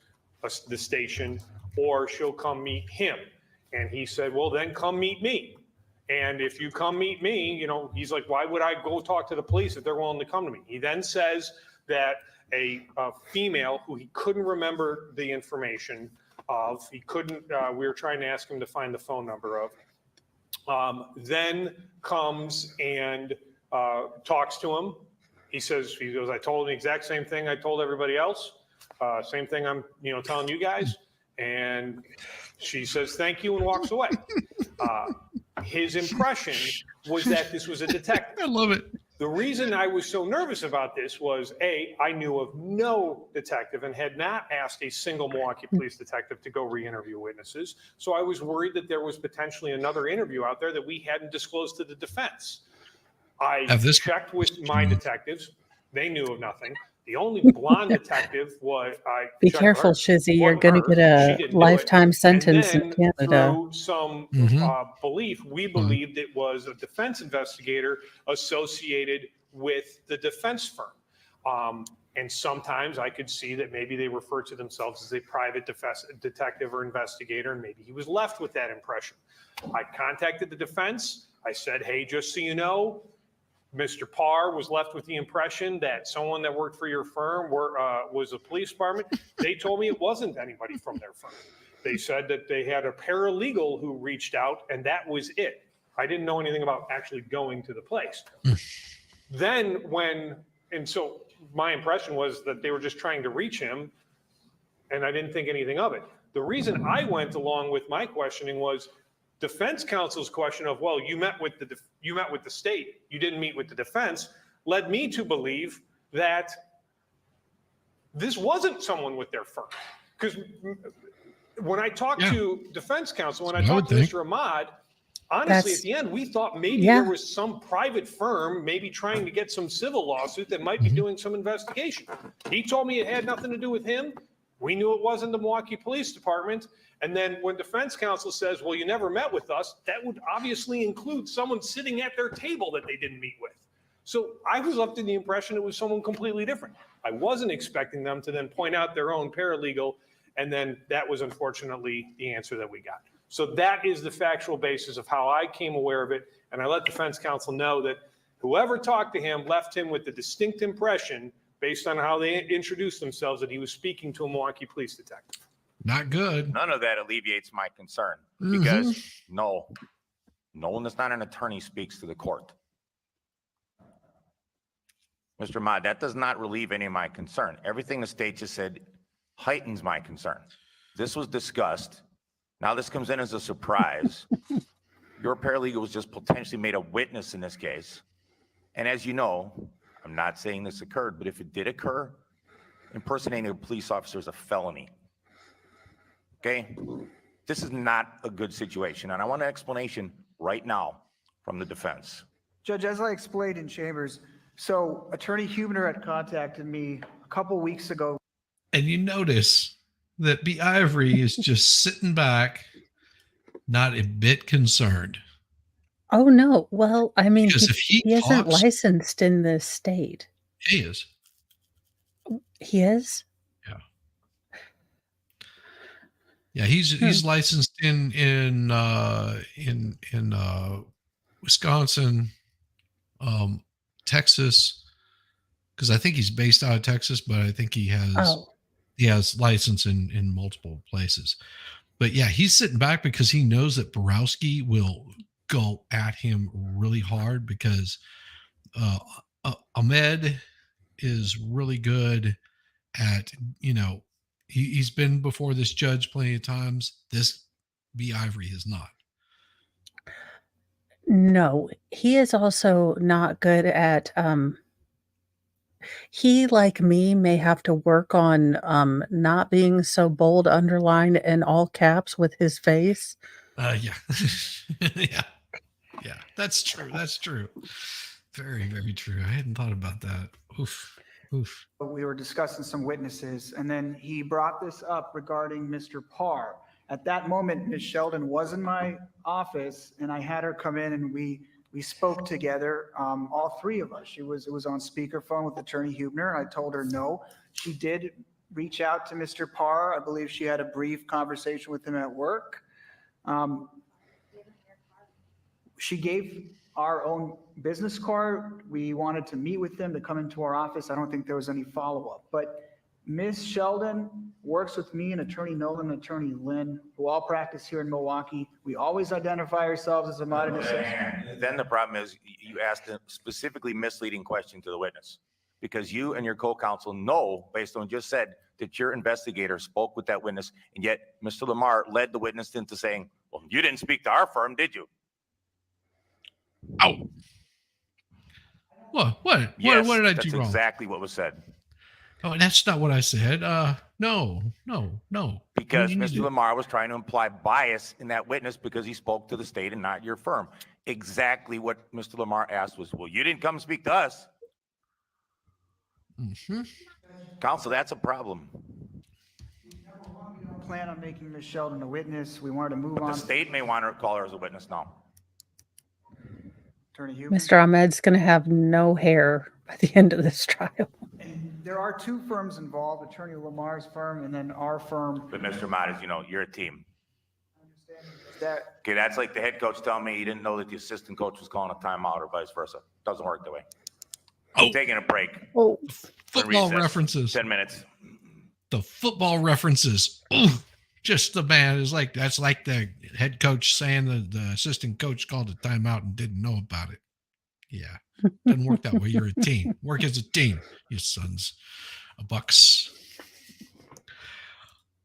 the station, or she'll come meet him. And he said, well, then come meet me. And if you come meet me, he's like, why would I go talk to the police if they're willing to come to me? He then says that a female who he couldn't remember the information of, we were trying to ask him to find the phone number of, then comes and talks to him. He goes, I told him the exact same thing I told everybody else. Same thing I'm, telling you guys. And she says, thank you, and walks away. His impression was that this was a detective. I love it. The reason I was so nervous about this was, I knew of no detective and had not asked a single Milwaukee police detective to go re-interview witnesses. So I was worried that there was potentially another interview out there that we hadn't disclosed to the defense. I checked with my detectives. They knew of nothing. The only blonde detective was Be careful, Shizzy. You're going to get a lifetime sentence in Canada. Through some belief, we believed it was a defense investigator associated with the defense firm. And sometimes I could see that maybe they refer to themselves as a private detective or investigator, and maybe he was left with that impression. I contacted the defense. I said, hey, just so you know, Mr. Parr was left with the impression that someone that worked for your firm was a police department. They told me it wasn't anybody from their firm. They said that they had a paralegal who reached out, and that was it. I didn't know anything about actually going to the place. So my impression was that they were just trying to reach him, and I didn't think anything of it. The reason I went along with my questioning was defense counsel's question of, well, you met with the state, you didn't meet with the defense, led me to believe that this wasn't someone with their firm. Because when I talked to defense counsel, when I talked to Mr. Ahmad, honestly, at the end, we thought maybe there was some private firm, maybe trying to get some civil lawsuit that might be doing some investigation. He told me it had nothing to do with him. We knew it wasn't the Milwaukee Police Department. And then when defense counsel says, well, you never met with us, that would obviously include someone sitting at their table that they didn't meet with. So I was left in the impression it was someone completely different. I wasn't expecting them to then point out their own paralegal. And then that was unfortunately the answer that we got. So that is the factual basis of how I came aware of it. And I let defense counsel know that whoever talked to him left him with the distinct impression, based on how they introduced themselves, that he was speaking to a Milwaukee police detective. Not good. None of that alleviates my concern, because no one that's not an attorney speaks to the court. Mr. Ahmad, that does not relieve any of my concern. Everything the state just said heightens my concern. This was discussed. Now this comes in as a surprise. Your paralegal was just potentially made a witness in this case. And as you know, I'm not saying this occurred, but if it did occur, impersonating a police officer is a felony. Okay? This is not a good situation. And I want an explanation right now from the defense. Judge, as I explained in chambers, so Attorney Huebner had contacted me a couple weeks ago. And you notice that B. Ivory is just sitting back, not a bit concerned. Oh, no. Well, I mean, Because if he isn't licensed in this state. He is. He is? Yeah, he's licensed in Wisconsin, Texas, because I think he's based out of Texas, but I think he has license in multiple places. But yeah, he's sitting back because he knows that Borowski will go at him really hard, because Ahmed is really good at, He's been before this judge plenty of times. This B. Ivory has not. No, he is also not good at, he, like me, may have to work on, not being so bold, underlined, and all caps with his face. Yeah. Yeah. Yeah. That's true. That's true. Very, very true. I hadn't thought about that. Oof. Oof. We were discussing some witnesses, and then he brought this up regarding Mr. Parr. At that moment, Ms. Sheldon was in my office, and I had her come in, and we spoke together, all three of us. It was on speakerphone with Attorney Hubner, and I told her no. She did reach out to Mr. Parr. I believe she had a brief conversation with him at work. She gave our own business card. We wanted to meet with them to come into our office. I don't think there was any follow-up, but Ms. Sheldon works with me and Attorney Nolan and Attorney Lynn, who all practice here in Milwaukee. We always identify ourselves as a modern assessment. Then the problem is you asked a specifically misleading question to the witness because you and your co-counsel know, based on what you just said, that your investigator spoke with that witness, and yet Mr. Lamar led the witness into saying, well, you didn't speak to our firm, did you? Oh. What? Yes, What did I do that's wrong? exactly what was said. Oh, that's not what I said. No. Because You need Mr. to- Lamar was trying to imply bias in that witness because he spoke to the state and not your firm. Exactly what Mr. Lamar asked was, well, you didn't come speak to us. Mhm. Counsel, that's a problem. Plan on making Ms. Sheldon a witness. We wanted to move But on. the state may want to call her as a witness now. Attorney Hubner. Mr. Ahmed's going to have no hair by the end of this trial. And there are two firms involved, Attorney Lamar's firm and then our firm. But Mr. Ahmad, as you know, you're a team. That Okay, that's like the head coach telling me he didn't know that the assistant coach was calling a timeout or vice versa. Doesn't work that way. Oh. Taking a break. Oh, Football Recess. references. 10 minutes. The football references. Ooh, just the man is like, that's like the head coach saying the assistant coach called a timeout and didn't know about it. Yeah. Doesn't work that way. You're a team. Work as a team, you sons of bucks.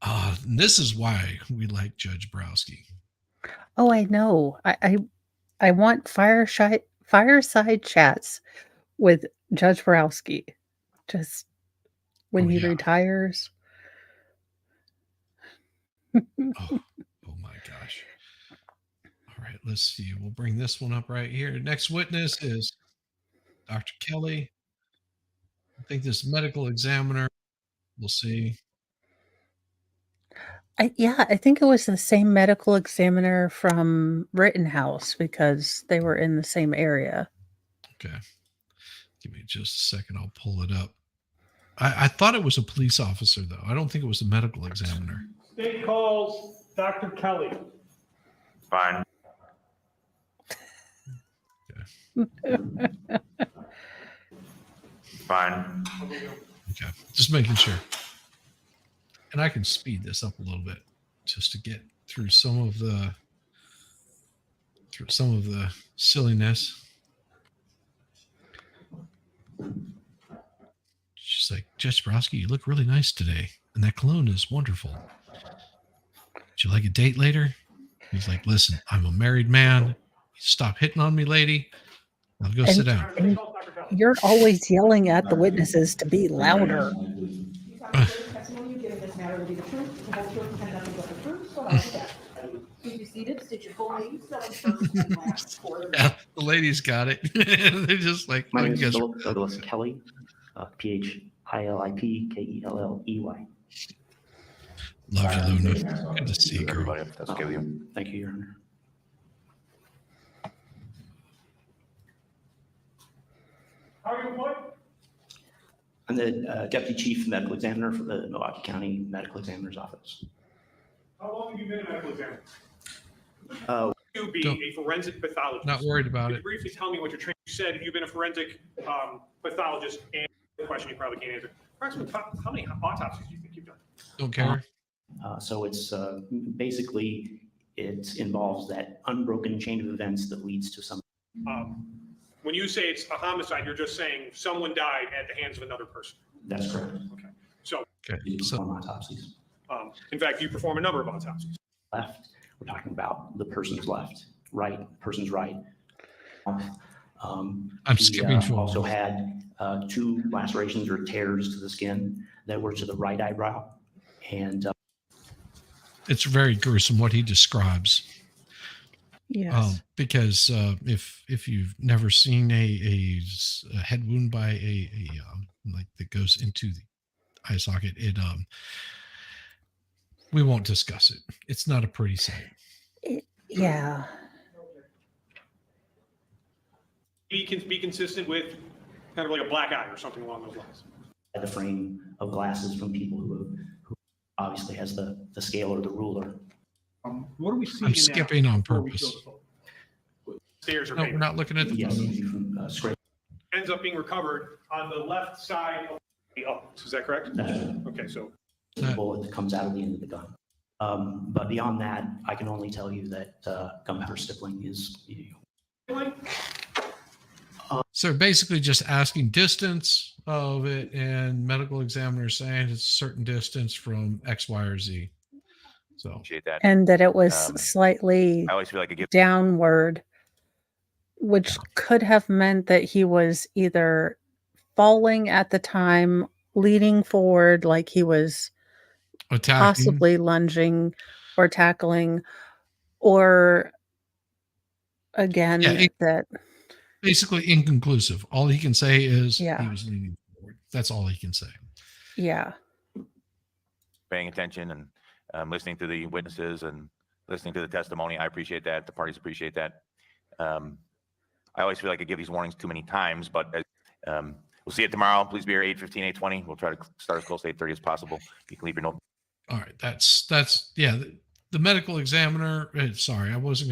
And this is why we like Judge Browski. oh, I know. I want fireside chats with Judge Borowski. Just when Oh, he yeah. retires. Oh my gosh. All right, let's see. We'll bring this one up right here. Next witness is Dr. Kelly. I think this medical examiner. We'll see. I think it was the same medical examiner from Rittenhouse because they were in the same area. Okay. Give me just a second. I'll pull it up. I thought it was a police officer, though. I don't think it was a medical examiner. State calls Dr. Kelly. Fine. Fine. Okay. Just making sure. And I can speed this up a little bit just to get through some of the silliness. She's like, Judge Browski, you look really nice today. And that cologne is wonderful. Would you like a date later? He's like, listen, I'm a married man. Stop hitting on me, lady. I'll go sit down. And you're always yelling at the witnesses to be louder. Testimony you give in this matter will be the truth, the whole truth, and nothing but the truth, so help you God. Please be seated, state your full name, spelling first and last for the Yeah, the ladies got it. They're just like, My oh, name you is guys Philip Douglas Kelly, PHILIPKELLEY. love you, Luna. Good to see you, girl. Everybody, if that's okay with you. Thank you, Your Honor. How are you employed? I'm the Deputy Chief Medical Examiner for the Milwaukee County Medical Examiner's Office. How long have you been a medical examiner? To be Don't- a forensic pathologist. Not worried about Could you it. briefly tell me what your training, you said you've been a forensic pathologist, and the question you probably can't answer. Approximately how many autopsies do you think you've done? Don't care. So it's basically, it involves that unbroken chain of events that leads to some. When you say it's a homicide, you're just saying someone died at the hands of another person. That's correct. Okay. So Okay. You So perform autopsies. In fact, you perform a number of autopsies. Left, we're talking about the person's left, right, person's right. I'm skipping forward. Also had 2 lacerations or tears to the skin that were to the right eyebrow. And it's very gruesome what he describes. Yes. Because if you've never seen a head wound by a like that goes into the eye socket, we won't discuss it. It's not a pretty sight. Yeah. He can be consistent with kind of like a black eye or something along those lines. the frame of glasses from people who obviously has the scale or the ruler. What do we see? I'm skipping on purpose. Stairs or No, we're pavement. not looking at the Yes, photo. scrape. Ends up being recovered on the left side of the up. Is that correct? Okay, so The bullet that comes out of the end of the gun. But beyond that, I can only tell you that gunpowder stippling is. So basically just asking distance of it, and medical examiner saying it's a certain distance from X, Y, or Z. So Appreciate that. And that it was Um, slightly I always feel like it gives downward, which could have meant that he was either falling at the time, leaning forward like he was attacking. possibly lunging or tackling, or again, Yeah, that basically inconclusive. All he can say is Yeah. he was leaning forward. That's all he can say. yeah. paying attention and listening to the witnesses and listening to the testimony. I appreciate that. The parties appreciate that. I always feel like I give these warnings too many times, but we'll see it tomorrow. Please be here 8:15, 8:20. We'll try to start as close to 8:30 as possible. You can leave your note. All right. That's yeah. The medical examiner. Sorry, I wasn't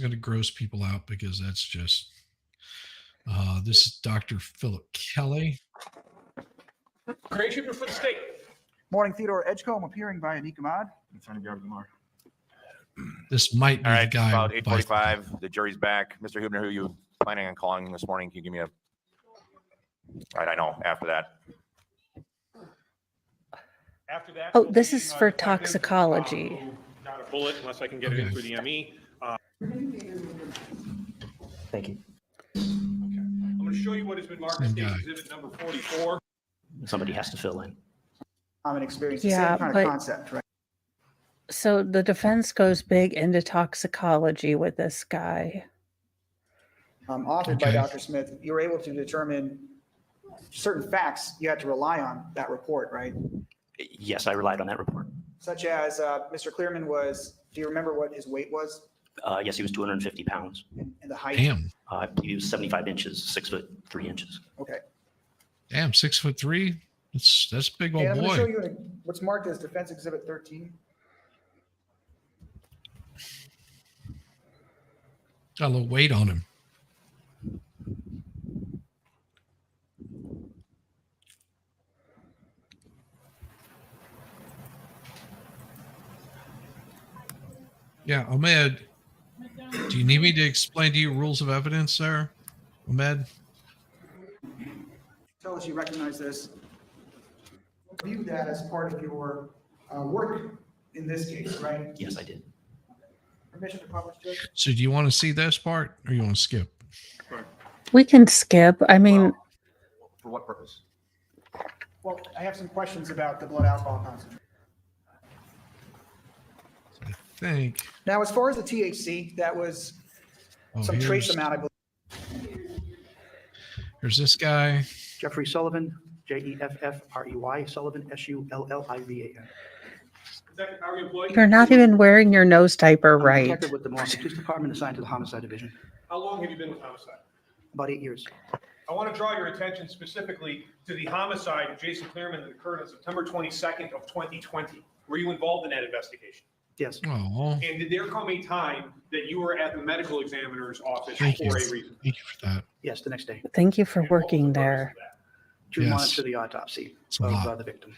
gonna gross people out because that's just. This is Dr. Philip Kelly. creation for the state. Morning, Theodore Edgecomb, appearing by Anik Ahmad. Attorney Garrett Lamar. This might be All the right, guy. about with 8:45. The jury's back. Mr. Hubner, who are you planning on calling this morning? Can you give me a? All right, I know. After that. After that. Oh, will this be, is for detective, toxicology. who got a bullet, unless I can get it in Okay. through the ME. Thank you. I'm going to show you what has been marked as Same guy. exhibit number 44. Somebody has to fill in. Common experience, Yeah, same kind but- of concept, right? So the defense goes big into toxicology with this guy. Authored by Okay. Dr. Smith, you were able to determine certain facts you had to rely on that report, right? Yes, I relied on that report. Such as Mr. Cleereman was, do you remember what his weight was Yes, he was 250 pounds. and the height? Damn. I believe he was 75 inches, 6'3". Okay. Damn. 6'3". That's a big And old I'm going to show boy. you what's marked as Defense Exhibit 13. Got a little weight on him. Yeah, Ahmed, do you need me to explain to you rules of evidence there, Ahmed? Tell us you recognize this. View that as part of your work in this case, right? Yes, I did. Permission to publish, Judge? So do you want to see this part or you want to skip? We can skip. I mean, For what purpose? Well, I have some questions about the blood alcohol concentration. I think. Now, as far as the THC, that was Oh, some trace here's, amount, I believe. here's this guy. Jeffrey Sullivan, Jeffrey Sullivan, Sullivan. Detective, how are you employed? you're not even wearing your nose diaper I'm a right. detective with the Milwaukee Police Department assigned to the Homicide Division, How long have you been with homicide? about 8 years. I want to draw your attention specifically to the homicide of Jason Cleereman that occurred on September 22nd of 2020. Were you involved in that investigation? Yes, Oh, And did there come a time that you were at the medical examiner's office Thank for you. a reason? thank you for that. yes, the next day, Thank you for And what was the working purpose there. of that? to Yes. monitor the autopsy It's a of lot. the victim,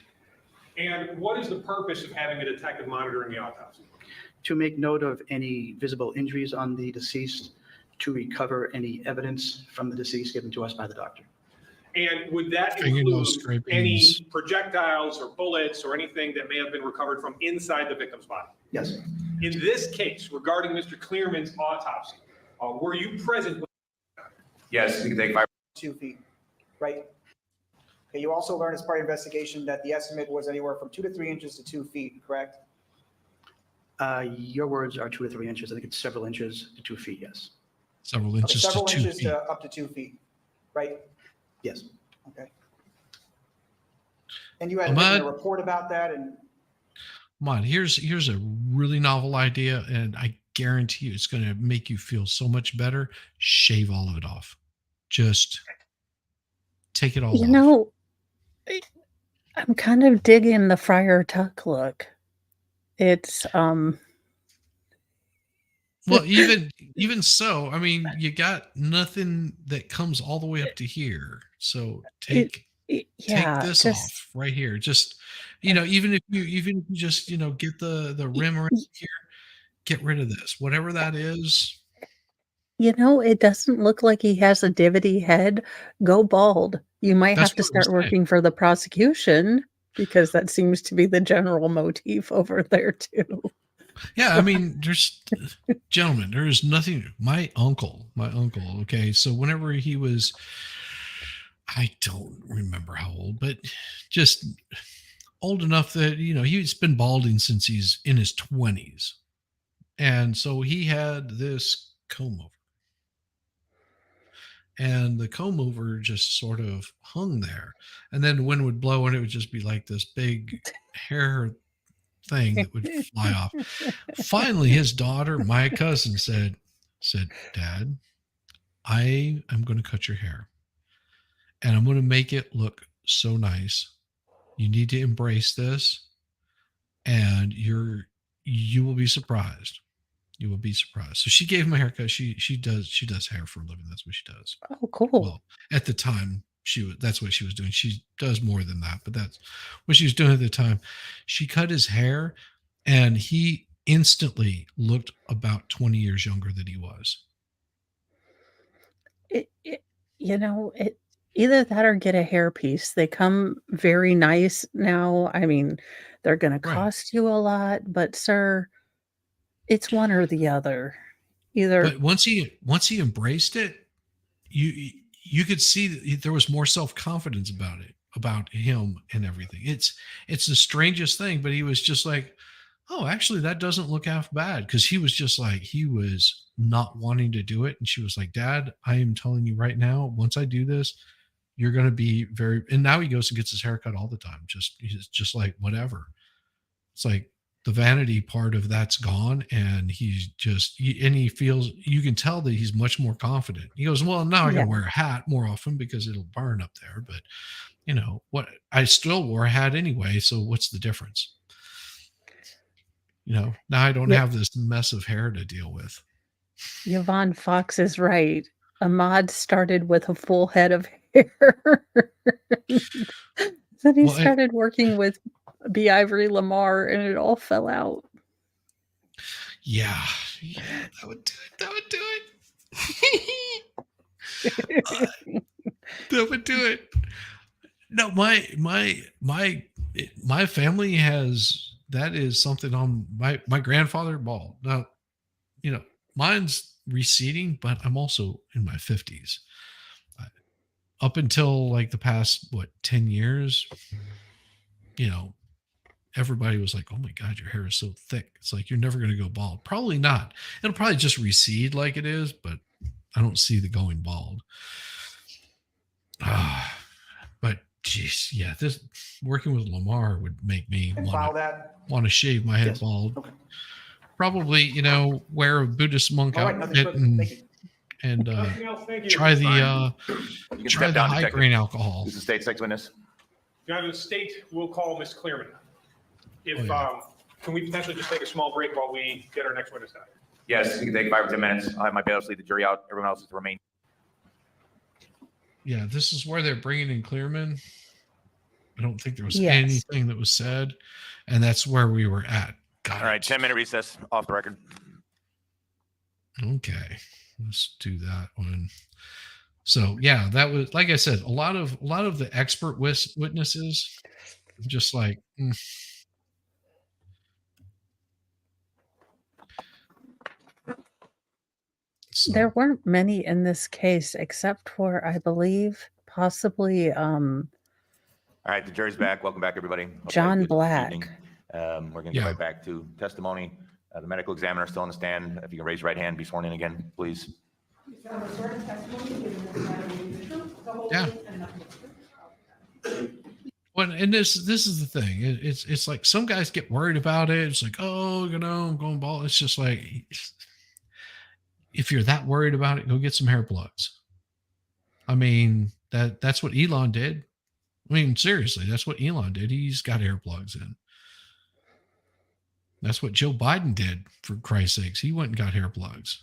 And what is the purpose of having a detective monitoring the autopsy? to make note of any visible injuries on the deceased, to recover any evidence from the deceased given to us by the doctor. And would that Fingernail include scrapings. any projectiles or bullets or anything that may have been recovered from inside the victim's body? Yes. In this case, regarding Mr. Cleereman's autopsy, were you present? Yes, you can take 5. 2 feet, right? Okay, you also learned as part of the investigation that the estimate was anywhere from 2 to 3 inches to 2 feet, correct? Your words are 2 to 3 inches. I think it's several inches to 2 feet, yes. Several Okay, inches several to 2 inches feet. to up to 2 feet, right? Yes. Okay. And you had written Ahmad? a report about that, and Ahmad, here's a really novel idea, and I guarantee you it's going to make you feel so much better. Shave all of it off. Just take it all You off. know, I'm kind of digging the Friar Tuck look. It's Well, even so, I mean, you got nothing that comes all the way up to here. So take yeah, this just off right here. Just even if you just get the rim right here, get rid of this. Whatever that is. it doesn't look like he has a divotty head. Go bald. You might That's have to what I'm start saying. working for the prosecution because that seems to be the general motif over there too. Yeah, I mean, gentlemen, there is nothing. My uncle, okay, so whenever he was, I don't remember how old, but just old enough that, he's been balding since he's in his 20s. And so he had this comb over. And the comb over just sort of hung there. And then the wind would blow and it would just be like this big hair thing that would fly off. Finally, his daughter, my cousin, said, Dad, I am going to cut your hair and I'm going to make it look so nice. You need to embrace this and you will be surprised. You will be surprised. So she gave him a haircut. She does hair for a living. That's what she does. Oh, cool. Well, at the time that's what she was doing. She does more than that, but that's what she was doing at the time. She cut his hair and he instantly looked about 20 years younger than he was. Either that or get a hairpiece. They come very nice now. I mean, they're going to cost you a lot, but sir, it's one or the other. Either. But once he embraced it, you could see that there was more self-confidence about him and everything. It's the strangest thing, but he was just like, oh, actually that doesn't look half bad. Cause he was just like, he was not wanting to do it. And she was like, Dad, I am telling you right now, once I do this, you're going to be and now he goes and gets his haircut all the time. He's just like, whatever. It's like the vanity part of that's gone. And he feels, you can tell that he's much more confident. He goes, well, now I got to wear a hat more often because it'll burn up there. But what, I still wore a hat anyway. So what's the difference? Now I don't have this mess of hair to deal with. Yvonne Fox is right. Ahmad started with a full head of hair. Then he started working with B. Ivory Lamar and it all fell out. Yeah, that would do it. That would do it. No, my family has, that is something on my grandfather bald. Now, mine's receding, but I'm also in my 50s. Up until like the past, 10 years, everybody was like, oh my God, your hair is so thick. It's like, you're never going to go bald. Probably not. It'll probably just recede like it is, but I don't see the going bald. But geez, yeah, this working with Lamar would make me want to shave my head bald. Okay. Probably, wear a Buddhist monk outfit and try the high grain alcohol. This is state sex witness. Now, the state will call Ms. Cleereman. Can we potentially just take a small break while we get our next witness out? Yes, you can take 5 or 10 minutes. I'll have my bailiffs lead the jury out. Everyone else is to remain. Yeah, this is where they're bringing in Cleereman. I don't think there was anything that was said, and that's where we were at. All right, 10-minute recess off the record. Okay, let's do that one. So yeah, that was, like I said, a lot of the expert witnesses just like, So, There weren't many in this case, except for, I believe, possibly All right, the jury's back. Welcome back, everybody. Hope you had a John good Black. evening. We're going to Yeah. get right back to testimony. The medical examiner still on the stand. If you can raise your right hand, be sworn in again, please. You shall have sworn testimony giving this matter will be the truth, the whole Yeah. truth, and nothing but the truth. well, and this is the thing. It's like some guys get worried about it. It's like, oh, I'm going bald. It's just like, if you're that worried about it, go get some hair plugs. I mean, that's what Elon did. I mean, seriously, that's what Elon did. He's got hair plugs in. That's what Joe Biden did, for Christ's sakes. He went and got hair plugs.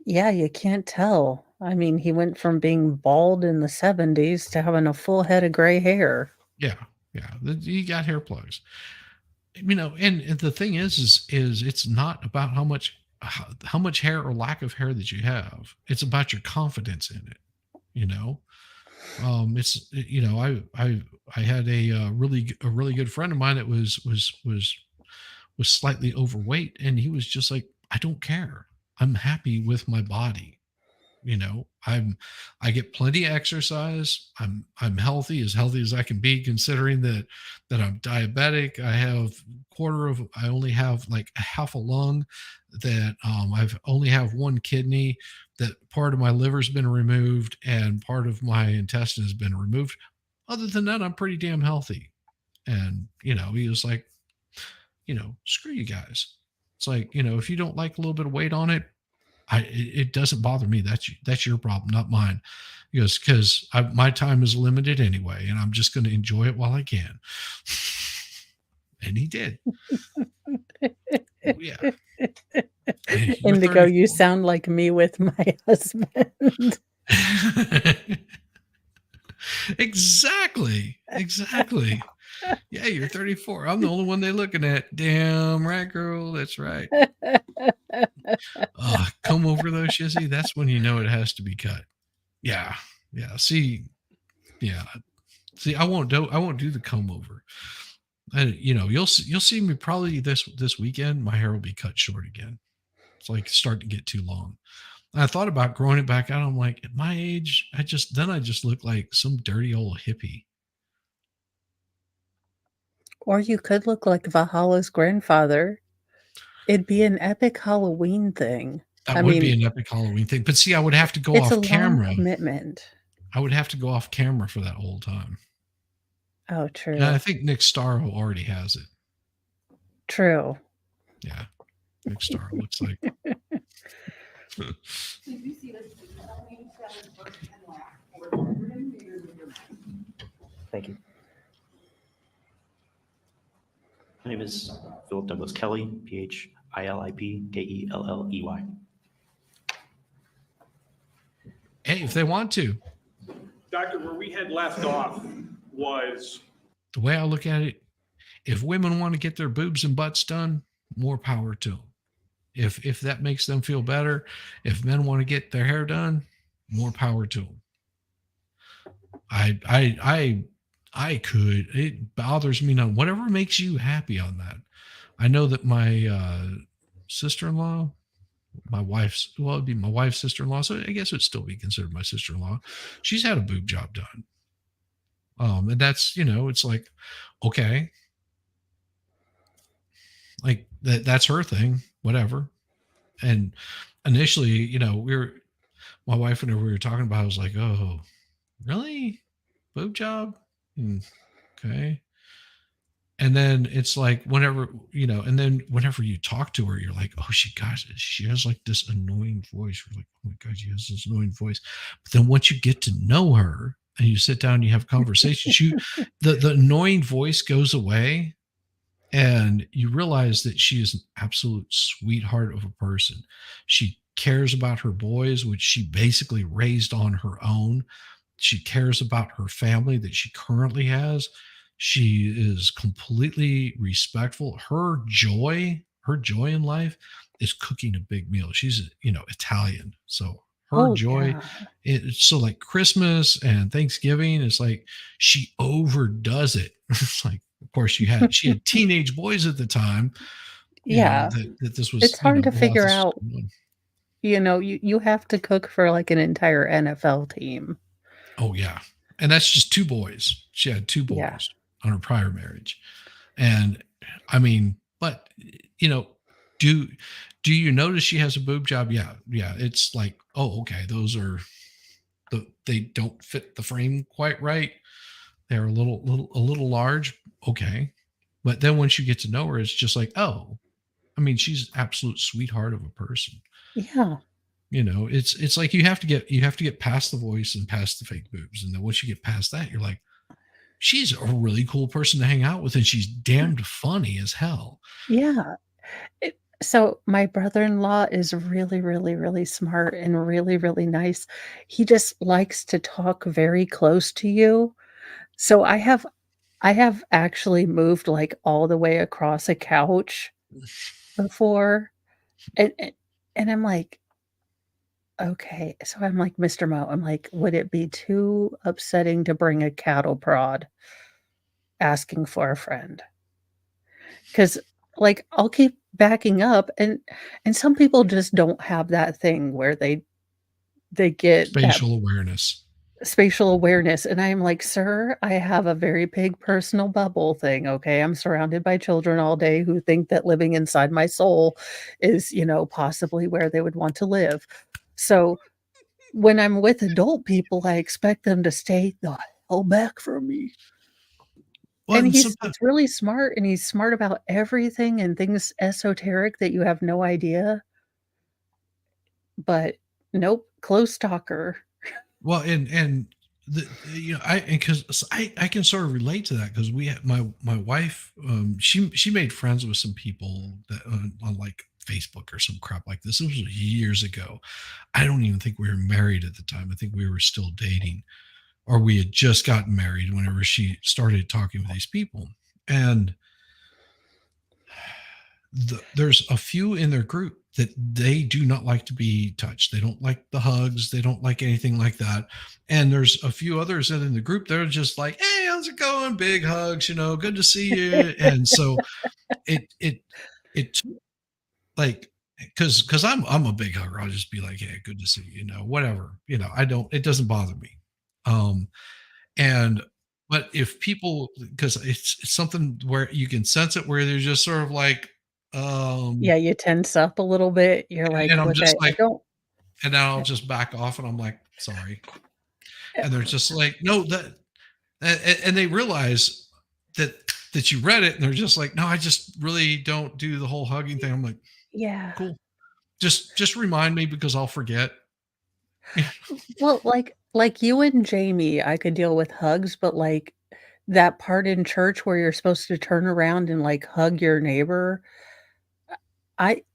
Yeah, you can't tell. I mean, he went from being bald in the 70s to having a full head of gray hair. Yeah. He got hair plugs. And the thing is it's not about how much hair or lack of hair that you have. It's about your confidence in it. I had a really good friend of mine that was slightly overweight, and he was just like, I don't care. I'm happy with my body. I get plenty of exercise. I'm healthy as I can be, considering that I'm diabetic. I only have like a half a lung, that I've only have one kidney, that part of my liver's been removed and part of my intestine has been removed. Other than that, I'm pretty damn healthy. And, he was like, screw you guys. It's like, if you don't like a little bit of weight on it, it doesn't bother me. That's your problem, not mine. He goes, because my time is limited anyway, and I'm just going to enjoy it while I can. And he did. Yeah. Hey, Indigo, you sound like me with my husband. Exactly. Yeah, you're 34. I'm the only one they're looking at. Damn right, girl. That's right. Comb over though, Shizzy. That's when you know it has to be cut. Yeah. See, I won't do the comb over. And you'll see me probably this weekend. My hair will be cut short again. It's like starting to get too long. I thought about growing it back out. I'm like, at my age, I just look like some dirty old hippie. Or you could look like Valhalla's grandfather. It'd be an epic Halloween thing. That would be an epic Halloween thing. But see, I would have to go off camera. Long commitment. I would have to go off camera for that whole time. Oh, true. And I think Nick Starro already has it. True. Yeah. Nick Starro looks like. Did you see this? First and last for the record and figures of your mouth. Thank you. My name is Philip Douglas Kelly, PHILIPKELLEY. Hey, if they want to. Doctor, where we had left off was, The way I look at it, if women want to get their boobs and butts done, more power to them. If that makes them feel better, if men want to get their hair done, more power to them. It bothers me not. Whatever makes you happy on that. I know that my sister-in-law, it'd be my wife's sister-in-law, so I guess it'd still be considered my sister-in-law. She's had a boob job done. And that's, it's like, okay. Like that's her thing, whatever. And initially, my wife, whenever we were talking about it, I was like, oh, really? Boob job? Okay. And then it's like whenever you talk to her, you're like, oh, she has like this annoying voice. You're like, oh my God, she has this annoying voice. But then once you get to know her and you sit down and you have conversations, the annoying voice goes away and you realize that she is an absolute sweetheart of a person. She cares about her boys, which she basically raised on her own. She cares about her family that she currently has. She is completely respectful. Her joy in life is cooking a big meal. She's, Italian. So her Oh, joy. yeah. So like Christmas and Thanksgiving, it's like she overdoes it. It's like, of course, she had teenage boys at the time, Yeah. that this was, It's hard to a lot of figure this was out, going on. you have to cook for, like, an entire NFL team. Oh yeah. And that's just 2 boys. She had 2 Yeah. boys on her prior marriage. And I mean, but do you notice she has a boob job? Yeah. Yeah. It's like, oh, okay. Those are they don't fit the frame quite right. They're a little large. Okay. But then once you get to know her, it's just like, oh, I mean, she's an absolute sweetheart of a person. Yeah. It's like you have to get past the voice and past the fake boobs. And then once you get past that, you're like, she's a really cool person to hang out with, and she's damned funny as hell. Yeah. So my brother-in-law is really, really, really smart and really, really nice. He just likes to talk very close to you. So I have actually moved, like, all the way across a couch before, and and and I'm like, "Okay." So I'm like, "Mr. Mo," I'm like, "Would it be too upsetting to bring a cattle prod asking for a friend?" 'Cause, like, I'll keep backing up, and some people just don't have that thing where they get that Spatial awareness. spatial awareness, and I'm like, "Sir, I have a very big personal bubble thing, okay? I'm surrounded by children all day who think that living inside my soul is, possibly where they would want to live." So, when I'm with adult people, I expect them to stay the hell back from me. Well, And and he's really smart, and he's smart about everything and things esoteric that you have no idea, but nope, close talker. well, and because I can sort of relate to that because we had my wife, she made friends with some people that on like Facebook or some crap like this. This was years ago. I don't even think we were married at the time. I think we were still dating, or we had just gotten married whenever she started talking with these people. And there's a few in their group that they do not like to be touched. They don't like the hugs. They don't like anything like that. And there's a few others that in the group, they're just like, hey, how's it going? Big hugs, good to see you. And so it like, cause I'm a big hugger. I'll just be like, hey, good to see you, whatever, it doesn't bother me. Um, and, but if people, cause it's something where you can sense it, where they're just sort of like, Yeah, you tense up a little bit. You're like, and I'm "Look, just I like, don't." and then I'll just back off and I'm like, sorry. And they're just like, no, and they realize that you read it and they're just like, no, I just really don't do the whole hugging thing. I'm like, Yeah. cool. Just remind me because I'll forget. Well, like you and Jamie, I could deal with hugs, but, like, that part in church where you're supposed to turn around and, like, hug your neighbor,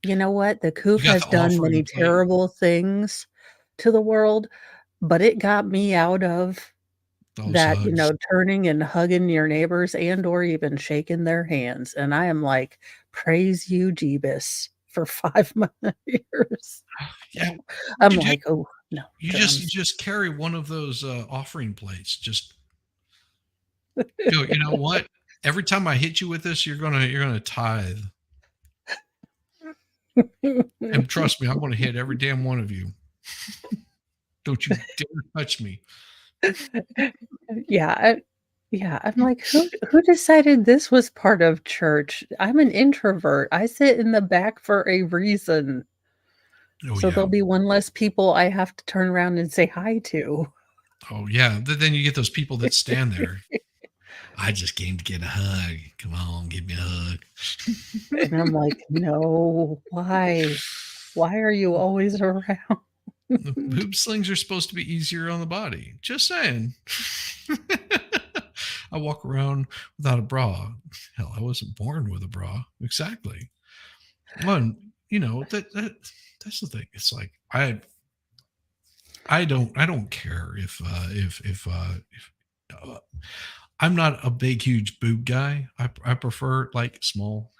you know what? The You coof got has the done offering many plate. terrible things to the world, but it got me out of Those that, hugs. turning and hugging your neighbors and or even shaking their hands, and I am like, "Praise you, Jeebus," for 5 years. Yeah. I'm You do. like, "Oh, no, You germs." just carry one of those offering plates. Just go, you know what? Every time I hit you with this, you're gonna tithe. And trust me, I'm gonna hit every damn one of you. Don't you dare touch me. Yeah, I'm like, "Who decided this was part of church? I'm an introvert. I sit in the back for a reason, Oh so yeah. there'll be one less people I have to turn around and say hi to." Oh yeah. Then you get those people that stand there. I just came to get a hug. Come on, give me a hug. And I'm like, "No, why? Why are you always around?" The boob slings are supposed to be easier on the body. Just saying. I walk around without a bra. Hell, I wasn't born with a bra. Exactly. One, that's the thing. It's like I don't care if I'm not a big huge boob guy. I prefer like small,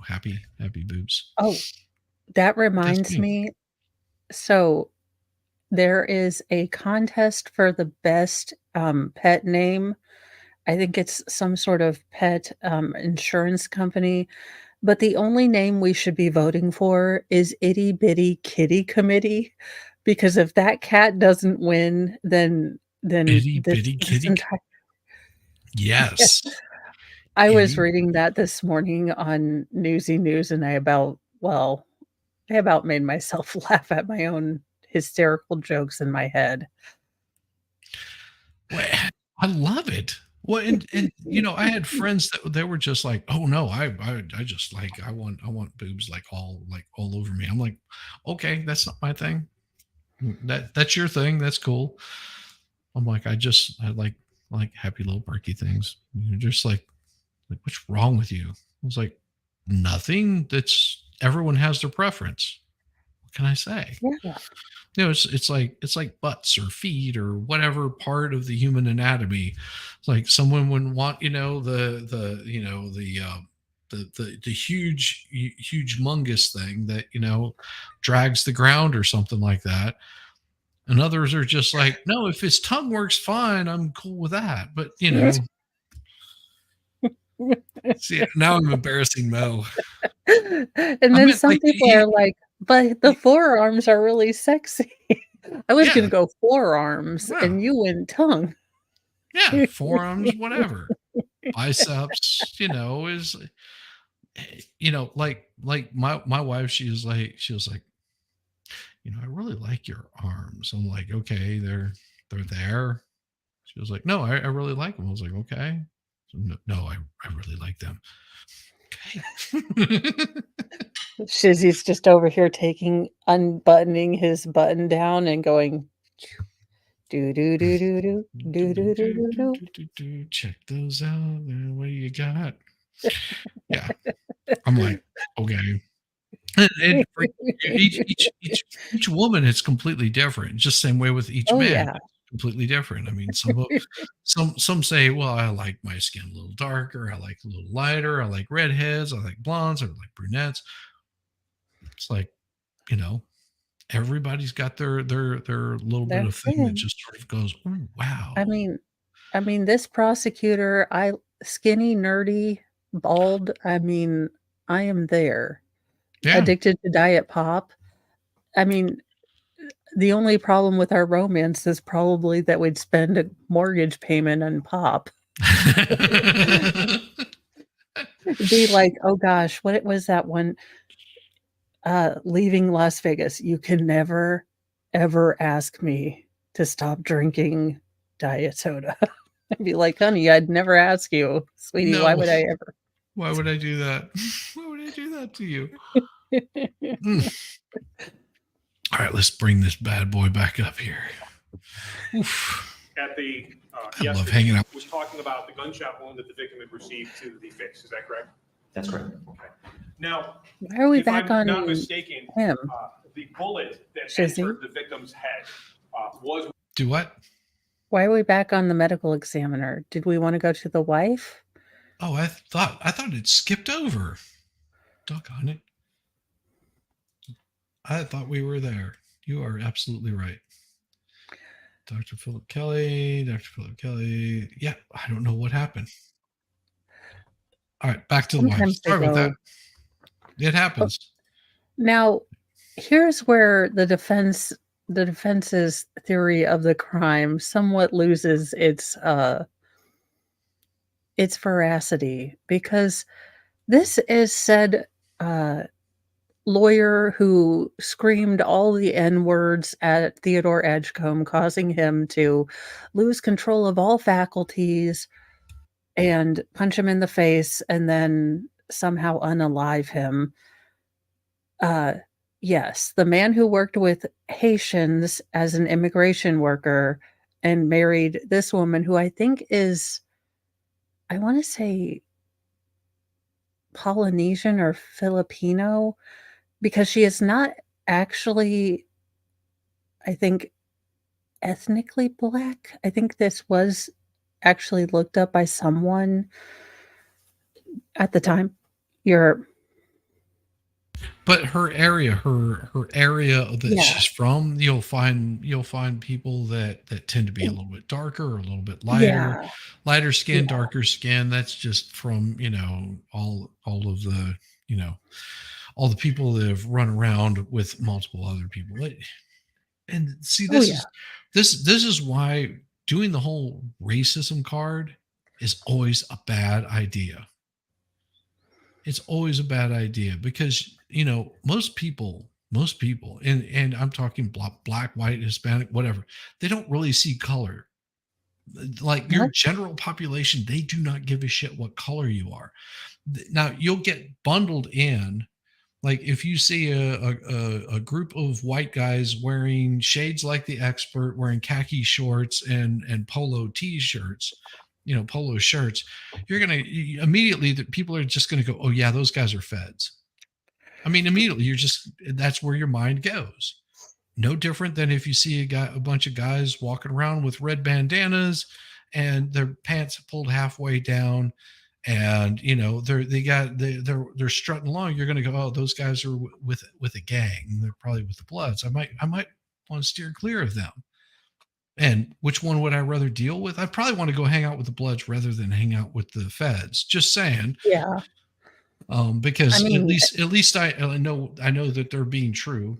happy boobs. Oh, that That's reminds me. me, so there is a contest for the best pet name. I think it's some sort of pet insurance company. But the only name we should be voting for is Itty Bitty Kitty Committee, because if that cat doesn't win, then Itty this bitty this kitty. entire yeah. Yes. I was Itty- reading that this morning on Newsy News, and I about made myself laugh at my own hysterical jokes in my head. Well, I love it. Well, and you know, I had friends that they were just like, "Oh no, I just like I want boobs like all over me." I'm like, "Okay, that's not my thing. That's your thing. That's cool." I'm like, I like happy little perky things. You're just like what's wrong with you? I was like, nothing. That's everyone has their preference. What can I say? Yeah. You know, it's like butts or feet or whatever part of the human anatomy. It's like someone wouldn't want, you know, the you know the huge mungus thing that, you know, drags the ground or something like that. And others are just like, no, if his tongue works fine, I'm cool with that. But you know, see, now I'm embarrassing Mo. And I then meant some like people are like, but the forearms are really sexy. I was yeah, gonna go forearms, yeah, and you went tongue. yeah, forearms, whatever, biceps, you know, is you know, like my wife, she was like, you know, I really like your arms. I'm like, okay, they're there. She was like, no, I really like them. I was like, okay. So, no, I really like them. Okay. Shizzy's just over here unbuttoning his button down and going, do do do do do do do do do do. Check those out. What do you got? Yeah. I'm like, okay. And for each woman is completely different. Just same way with each Oh man, yeah. it's completely different. I mean, some say, well, I like my skin a little darker, I like a little lighter, I like redheads, I like blondes, I like brunettes. It's like, you know, everybody's got their little bit of That's thing that it. just sort of goes, oh wow. I mean, this prosecutor, skinny, nerdy, bald. I mean, I am there. Yeah. Addicted to diet pop. I mean, the only problem with our romance is probably that we'd spend a mortgage payment on pop. Be like, oh gosh, what was that one? Leaving Las Vegas. You can never, ever ask me to stop drinking diet soda. I'd be like, honey, I'd never ask you, sweetie. Why No. would I ever? Why would I do that? Why would I do that to you? All right, let's bring this bad boy back up here. Oof. At the, I love yesterday, hanging out. was talking about the gunshot wound that the victim had received to the fix. Is that correct? That's correct. Okay. Now, Why are we if back I'm on not mistaken, him? The bullet that Shizzy? entered the victim's head was. Do what? Why are we back on the medical examiner? Did we want to go to the wife? Oh, I thought it skipped over. Doggone it. I thought we were there. You are absolutely right. Dr. Philip Kelly. Yeah, I don't know what happened. All right, back to the wife. Sometimes they Sorry about that. go- It happens. Now, here's where the defense's theory of the crime somewhat loses its veracity, because this is said lawyer who screamed all the N-words at Theodore Edgecomb, causing him to lose control of all faculties and punch him in the face and then somehow unalive him. Yes, the man who worked with Haitians as an immigration worker and married this woman who I think is, I want to say, Polynesian or Filipino, because she is not actually, I think, ethnically black. I think this was actually looked up by someone at the time. But her area that Yeah. she's from, you'll find people that tend to be a little bit darker or a little bit Yeah. lighter skin, Yeah. darker skin. That's just from, all of the, all the people that have run around with multiple other people. And see, Oh, yeah. this is why doing the whole racism card is always a bad idea. It's always a bad idea because most people, and I'm talking black, white, Hispanic, whatever, they don't really see color. Like your What? general population, they do not give a shit what color you are. Now you'll get bundled in. Like if you see a group of white guys wearing shades like the expert, wearing khaki shorts and polo t-shirts, polo shirts, you're gonna immediately that people are just gonna go, oh yeah, those guys are feds. I mean, immediately that's where your mind goes. No different than if you see a bunch of guys walking around with red bandanas and their pants pulled halfway down, and they're strutting along. You're going to go, oh, those guys are with a gang. They're probably with the Bloods. I might want to steer clear of them. And which one would I rather deal with? I probably want to go hang out with the Bloods rather than hang out with the feds. Just saying. Yeah. Because I mean, at least I know that they're being true.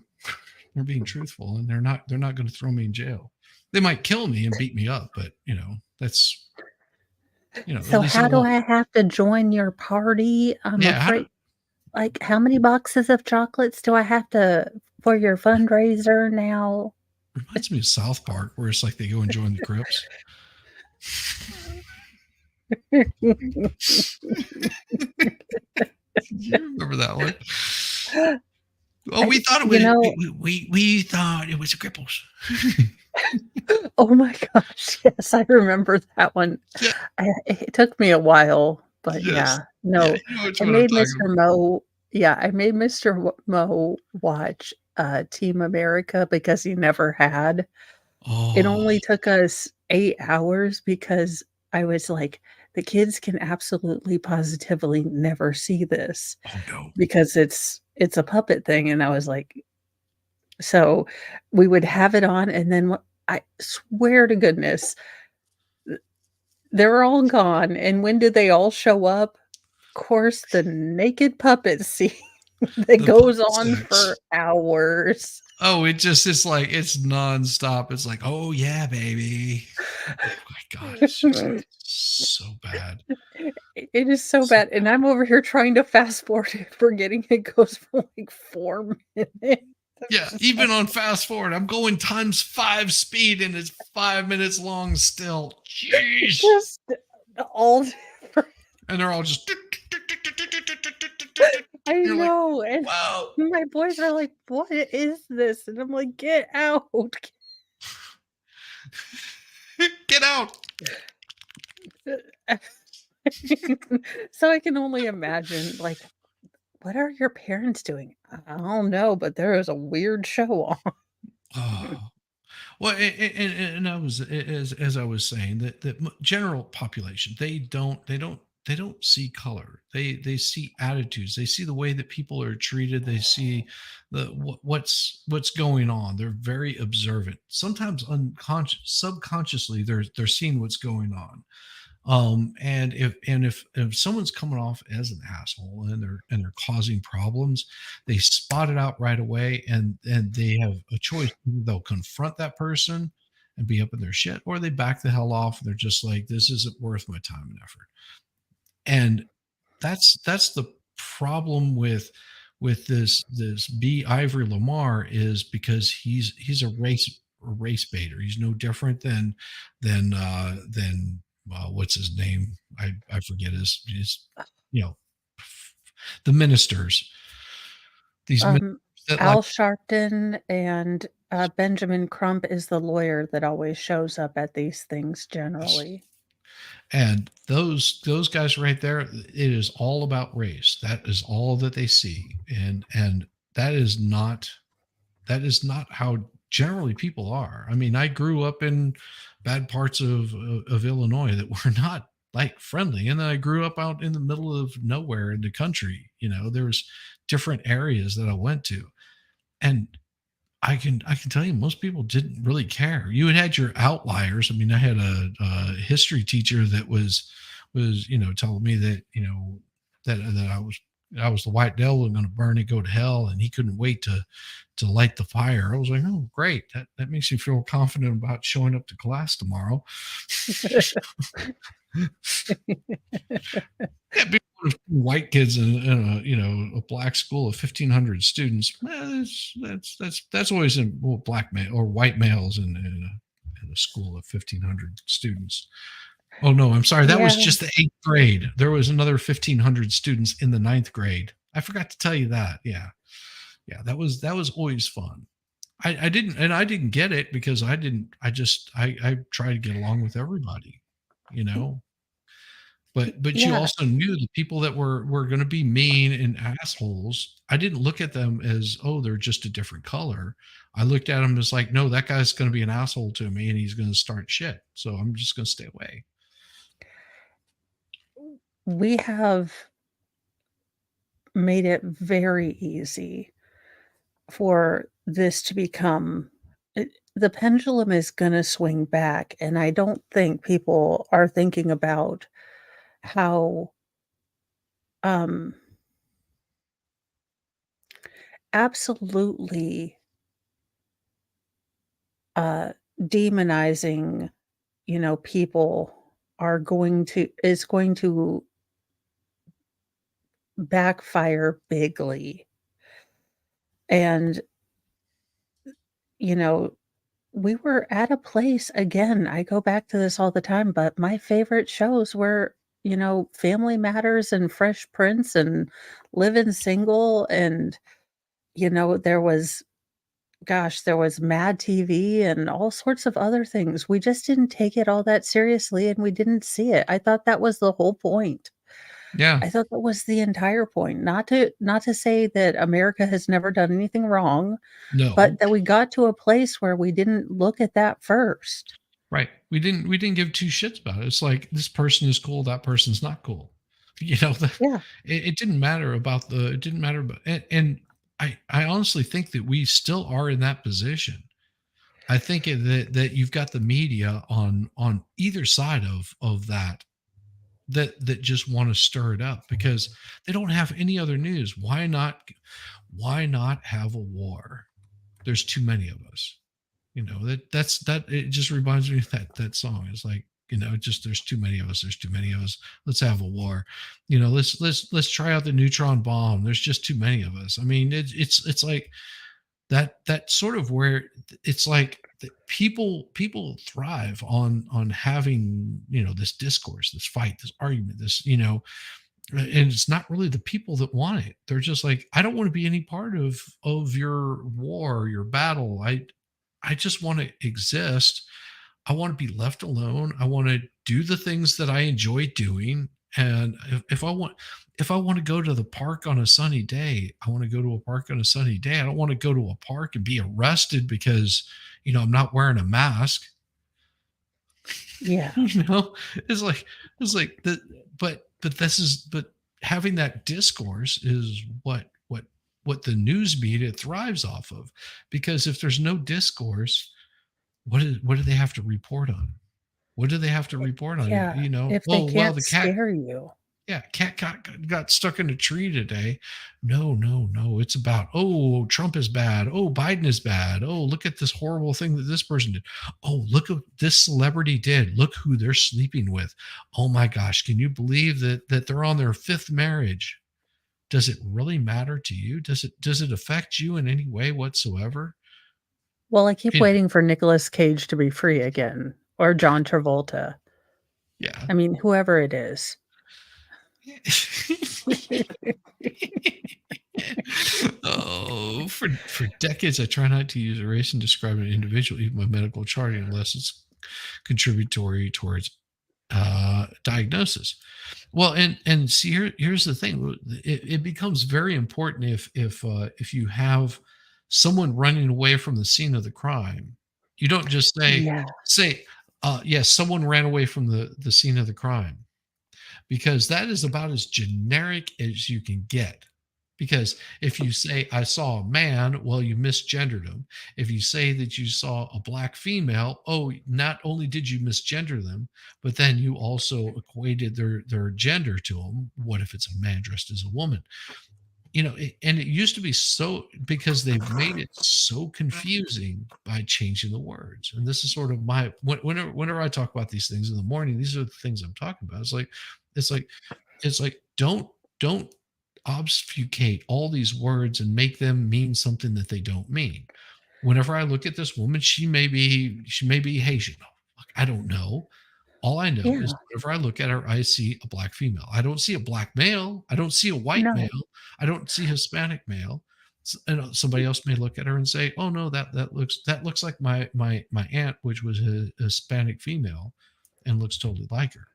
They're being truthful, and they're not going to throw me in jail. They might kill me and beat me up, but that's so how do I have to join your party? I'm afraid. Like, how many boxes of chocolates do I have to for your fundraiser now? Reminds me of South Park, where it's like they go and join the Crips. You remember that one? Oh, we thought it was. We thought it was the cripples. Oh my gosh! Yes, I remember that one. Yeah. It took me a while, but Yes. no. I made Mr. Mo. Yeah, I made Mr. Mo watch Team America because he never had. It only took us 8 hours because I was like, the kids can absolutely positively never see this. Oh no. Because it's a puppet thing, and I was like, so we would have it on, and then I swear to goodness, they're all gone, and when did they all show up? Of course, the naked puppet scene that goes on for hours. Oh, it's like it's nonstop. It's like, oh yeah, baby. Oh my God, it's just so bad. It is so bad, and I'm over here trying to fast forward it, forgetting it goes for like 4 minutes. Yeah, even on fast forward, I'm going ×5 speed, and it's 5 minutes long still. Jeez. Just all different. And they're all just. I know, like, and wow. My boys are like, "What is this?" And I'm like, "Get out! Get out!" So I can only imagine, like, what are your parents doing? I don't know, but there is a weird show on. Oh. Well, and I was as I was saying that general population, they don't see color. They see attitudes. They see the way that people are treated. They see what's going on. They're very observant. Sometimes subconsciously, they're seeing what's going on. And if someone's coming off as an asshole and they're causing problems, they spot it out right away, and they have a choice. They'll confront that person and be up in their shit, or they back the hell off and they're just like, this isn't worth my time and effort. And that's the problem with this B. Ivory Lamar, is because he's a race baiter. He's no different than what's his name? I forget his the ministers. These ministers that Al Sharpton and Benjamin Crump is the lawyer that always shows up at these things generally. And those guys right there, it is all about race. That is all that they see. And that is not how generally people are. I mean, I grew up in bad parts of Illinois that were not like friendly. And then I grew up out in the middle of nowhere in the country. There was different areas that I went to, and I can tell you most people didn't really care. You had your outliers. I mean, I had a history teacher that was telling me that that I was the white devil and going to burn and go to hell, and he couldn't wait to light the fire. I was like, oh, great. That makes you feel confident about showing up to class tomorrow. Yeah, white kids in a black school of 1,500 students. That's always in black male or white males in a school of 1,500 students. Oh no, I'm sorry. That was just the 8th grade. There was another 1,500 students in the 9th grade. I forgot to tell you that. Yeah. That was always fun. I didn't get it because I tried to get along with everybody, But you also knew the people that were going to be mean and assholes. I didn't look at them as, oh, they're just a different color. I looked at them as like, no, that guy's going to be an asshole to me and he's going to start shit. So I'm just going to stay away. We have made it very easy for this to become the pendulum is going to swing back. And I don't think people are thinking about how absolutely demonizing, people is going to backfire bigly. And, we were at a place, again, I go back to this all the time, but my favorite shows were, Family Matters and Fresh Prince and Living Single. And, there was Mad TV and all sorts of other things. We just didn't take it all that seriously and we didn't see it. I thought that was the whole point. Yeah. I thought that was the entire point. Not to say that America has never done anything wrong, No. but that we got to a place where we didn't look at that first. Right. We didn't give two shits about it. It's like this person is cool, that person's not cool. Yeah. It didn't matter about and I honestly think that we still are in that position. I think that you've got the media on either side of that just want to stir it up because they don't have any other news. Why not have a war? There's too many of us. It just reminds me of that song. It's like, just there's too many of us. There's too many of us. Let's have a war. Let's try out the neutron bomb. There's just too many of us. I mean, it's like that sort of where it's like people thrive on having, this discourse, this fight, this argument, this, and it's not really the people that want it. They're just like, I don't want to be any part of your war, your battle. I just want to exist. I want to be left alone. I want to do the things that I enjoy doing. And if I want to go to the park on a sunny day, I want to go to a park on a sunny day. I don't want to go to a park and be arrested because, I'm not wearing a mask. Yeah. It's like that. But having that discourse is what the news media thrives off of, because if there's no discourse, what do they have to report on? What do they have to report on? Yeah. If they can't the cat scare you. Yeah, cat got stuck in a tree today. No. It's about, oh, Trump is bad. Oh, Biden is bad. Oh, look at this horrible thing that this person did. Oh, look at this celebrity did. Look who they're sleeping with. Oh my gosh, can you believe that they're on their 5th marriage? Does it really matter to you? Does it affect you in any way whatsoever? Well, I keep waiting for Nicolas Cage to be free again, or John Travolta. Yeah. I mean, whoever it is. Oh, for decades, I try not to use a race and describe an individual, even my medical charting, unless it's contributory towards diagnosis. Well, and see, here's the thing: it becomes very important if you have someone running away from the scene of the crime. You don't just say, yes, someone ran away from the scene of the crime. because that is about as generic as you can get. Because if you say, I saw a man, well, you misgendered him. If you say that you saw a black female, oh, not only did you misgender them, but then you also equated their gender to them. What if it's a man dressed as a woman? And it used to be so, because they've made it so confusing by changing the words. And this is sort of whenever I talk about these things in the morning, these are the things I'm talking about. It's like, don't obfuscate all these words and make them mean something that they don't mean. Whenever I look at this woman, she may be Haitian. I don't know. All I know is whenever I look at her, I see a black female. I don't see a black male. I don't see a white No. male. I don't see Hispanic male. And somebody else may look at her and say, "Oh no, that looks like my aunt, which was a Hispanic female, and looks totally like her."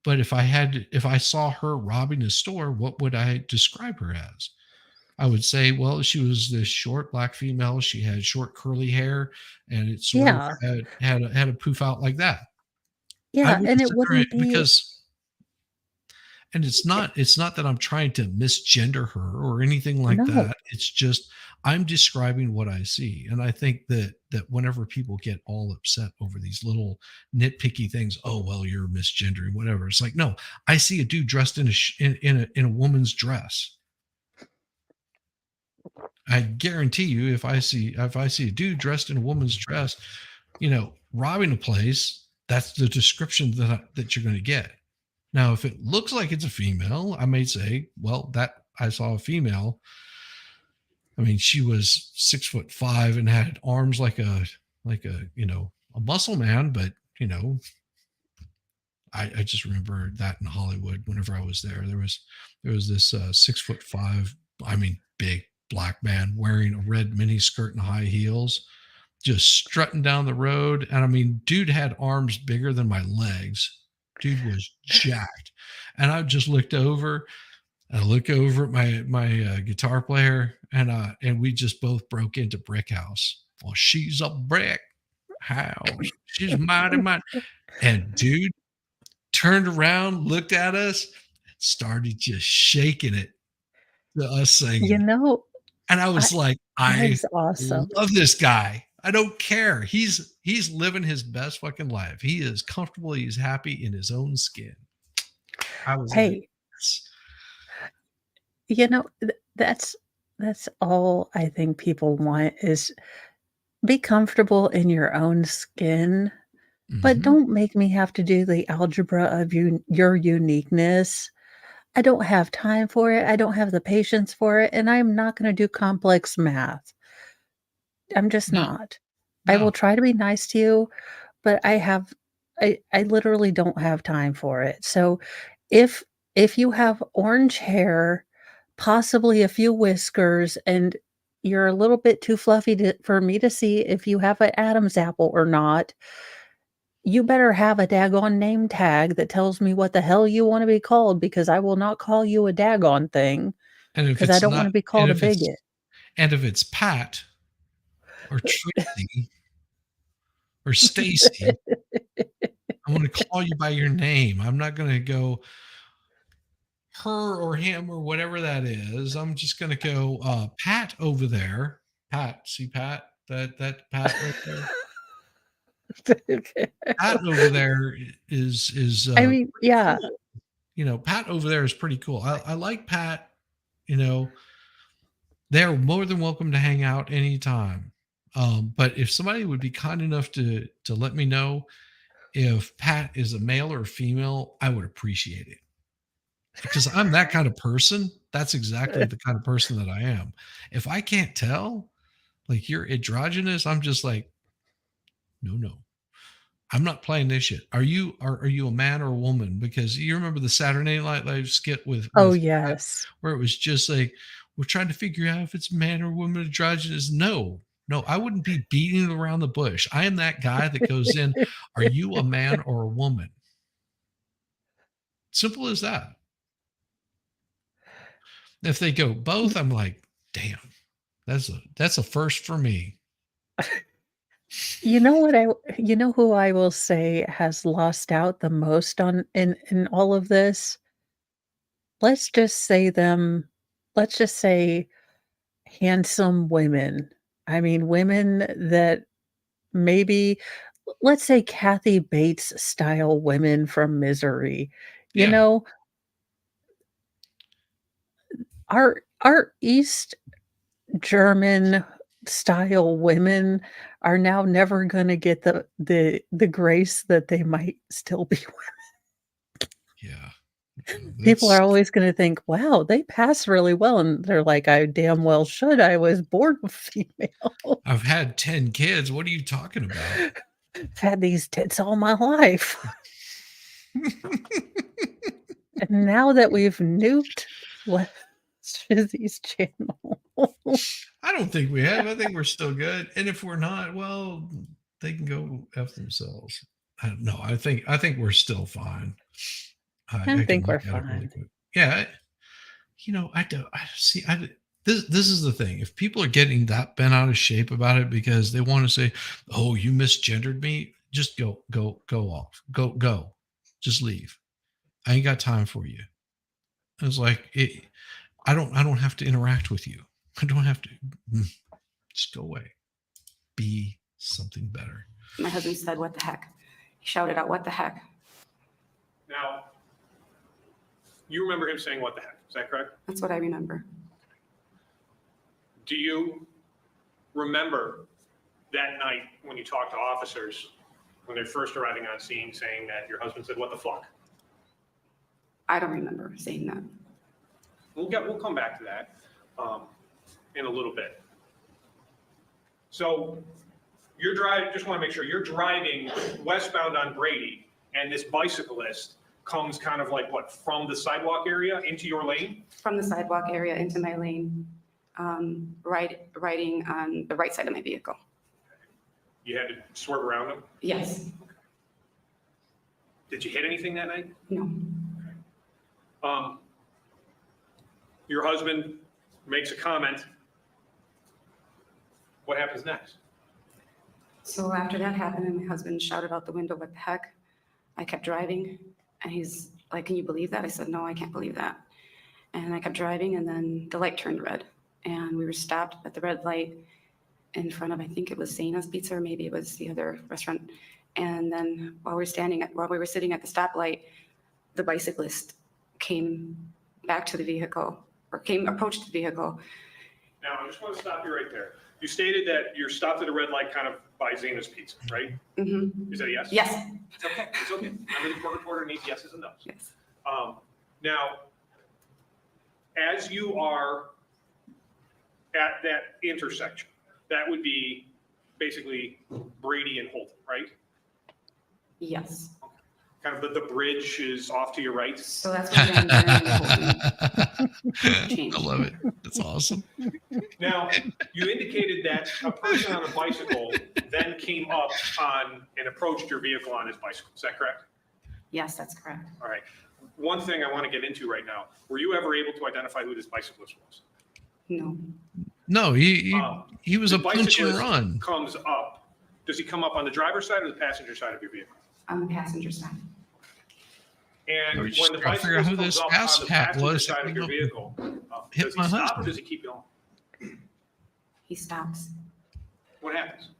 But if I saw her robbing a store, what would I describe her as? I would say, well, she was this short black female. She had short curly hair, and it sort of had a poof out like that. I Yeah, wouldn't and it sit there wouldn't be and it's not that I'm trying to misgender her or anything like no. that. It's just I'm describing what I see. And I think that whenever people get all upset over these little nitpicky things, oh well, you're misgendering, whatever. It's like, no, I see a dude dressed in a woman's dress. I guarantee you, if I see a dude dressed in a woman's dress, robbing a place, that's the description that you're going to get. Now, if it looks like it's a female, I may say, well, that I saw a female. I mean, she was 6'5" and had arms like a muscle man, but I just remember that in Hollywood. Whenever I was there was this 6'5", I mean, big black man wearing a red mini skirt and high heels, just strutting down the road. And I mean, dude had arms bigger than my legs. Dude was jacked. And I just looked over. I look over at my guitar player, and we just both broke into Brick House. Well, she's a brick house. She's mighty. And dude turned around, looked at us, started just shaking it to us singing. And I was like, I awesome. love this guy. I don't care. He's living his best fucking life. He is comfortable. He's happy in his own skin. I was like, that's all I think people want is be comfortable in your own skin, but don't make me have to do the algebra of your uniqueness. I don't have time for it. I don't have the patience for it. And I'm not going to do complex math. I'm just not. I will try to be nice to you, but I literally don't have time for it. So if you have orange hair, possibly a few whiskers, and you're a little bit too fluffy for me to see if you have an Adam's apple or not, you better have a daggone name tag that tells me what the hell you want to be called, because I will not call you a daggone thing, because I don't want to be called a bigot. And if it's Pat or Tracy or Stacy, I'm going to call you by your name. I'm not going to go her or him or whatever that is. I'm just going to go Pat over there. Pat, see Pat? That Pat right there. Pat over there is I mean, yeah. Cool. Pat over there is pretty cool. I like Pat. They're more than welcome to hang out anytime. But if somebody would be kind enough to let me know if Pat is a male or a female, I would appreciate it. Because I'm that kind of person. That's exactly the kind of person that I am. If I can't tell, like you're androgynous, I'm just like, no. I'm not playing this shit. Are you a man or a woman? Because you remember the Saturday Night Live skit with yes, where it was just like, we're trying to figure out if it's man or woman androgynous. No, I wouldn't be beating around the bush. I am that guy that goes in, are you a man or a woman? Simple as that. If they go both, I'm like, damn, that's a first for me. You know who I will say has lost out the most on in all of this? Let's just say them let's just say handsome women. I mean, women that maybe let's say Kathy Bates style women from Misery. You Yeah. know, our East German style women are now never gonna get the grace that they might still be. Yeah. People That's are always gonna think, "Wow, they pass really well," and they're like, "I damn well should. I was born a female. I've had 10 kids. What are you talking about? I've had these tits all my life." And now that we've nuked Shizzy's channel. I don't think we have. I think we're still good. And if we're not, well, they can go F themselves. I don't know. I think we're still fine. I can think we're look at it really fine. quick. Yeah. I don't I see this is the thing. If people are getting that bent out of shape about it because they want to say, "Oh, you misgendered me," just go off. Go. Just leave. I ain't got time for you. It's like I don't have to interact with you. I don't have to. Just go away. Be something better. My husband said, "What the heck?" He shouted out, "What the heck?" Now, you remember him saying, "What the heck?" Is that correct? That's what I remember. Do you remember that night when you talked to officers, when they're first arriving on scene, saying that your husband said, "What the fuck"? I don't remember saying that. We'll come back to that in a little bit. So you're driving, just want to make sure, you're driving westbound on Brady, and this bicyclist comes kind of like what, from the sidewalk area into your lane? From the sidewalk area into my lane, riding on the right side of my vehicle. You had to swerve around him? Yes. Did you hit anything that night? No. Your husband makes a comment. What happens next? So after that happened and my husband shouted out the window, "What the heck?" I kept driving and he's like, "Can you believe that?" I said, "No, I can't believe that." And I kept driving and then the light turned red and we were stopped at the red light in front of, I think it was Zena's Pizza or maybe it was the other restaurant. And then while we were sitting at the stoplight, the bicyclist came back to the vehicle or approached the vehicle. Now, I just want to stop you right there. You stated that you're stopped at a red light kind of by Zena's Pizza, right? Mm-hmm. Is that a yes? Yes. It's okay. It's okay. I'm the court reporter, needs yeses and no's. Yes. Now, as you are at that intersection, that would be basically Brady and Holton, right? Yes. Kind of the bridge is off to your right. So that's what I'm doing. I love it. That's awesome. Now, you indicated that a person on a bicycle then came up on and approached your vehicle on his bicycle. Is that correct? Yes, that's correct. All right. One thing I want to get into right now, were you ever able to identify who this bicyclist was? No. No, he was The a punch and bicyclist run. Comes up. Does he come up on the driver's side or the passenger side of your vehicle? On the passenger side. And We're when just the trying to figure out bicyclist who comes this up on the asshat passenger was. side of your vehicle, Hit does he my stop or husband. does he keep going? He stops. What happens?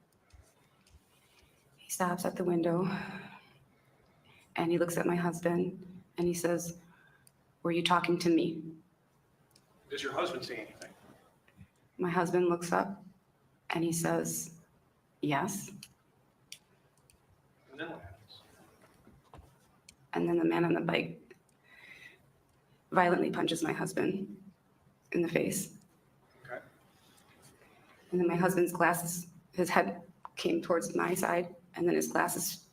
He stops at the window and he looks at my husband and he says, "Were you talking to me?" Does your husband say anything? My husband looks up and he says, "Yes." And then what happens? And then the man on the bike violently punches my husband in the face. Okay. And then my husband's glasses, his head came towards my side, and then his glasses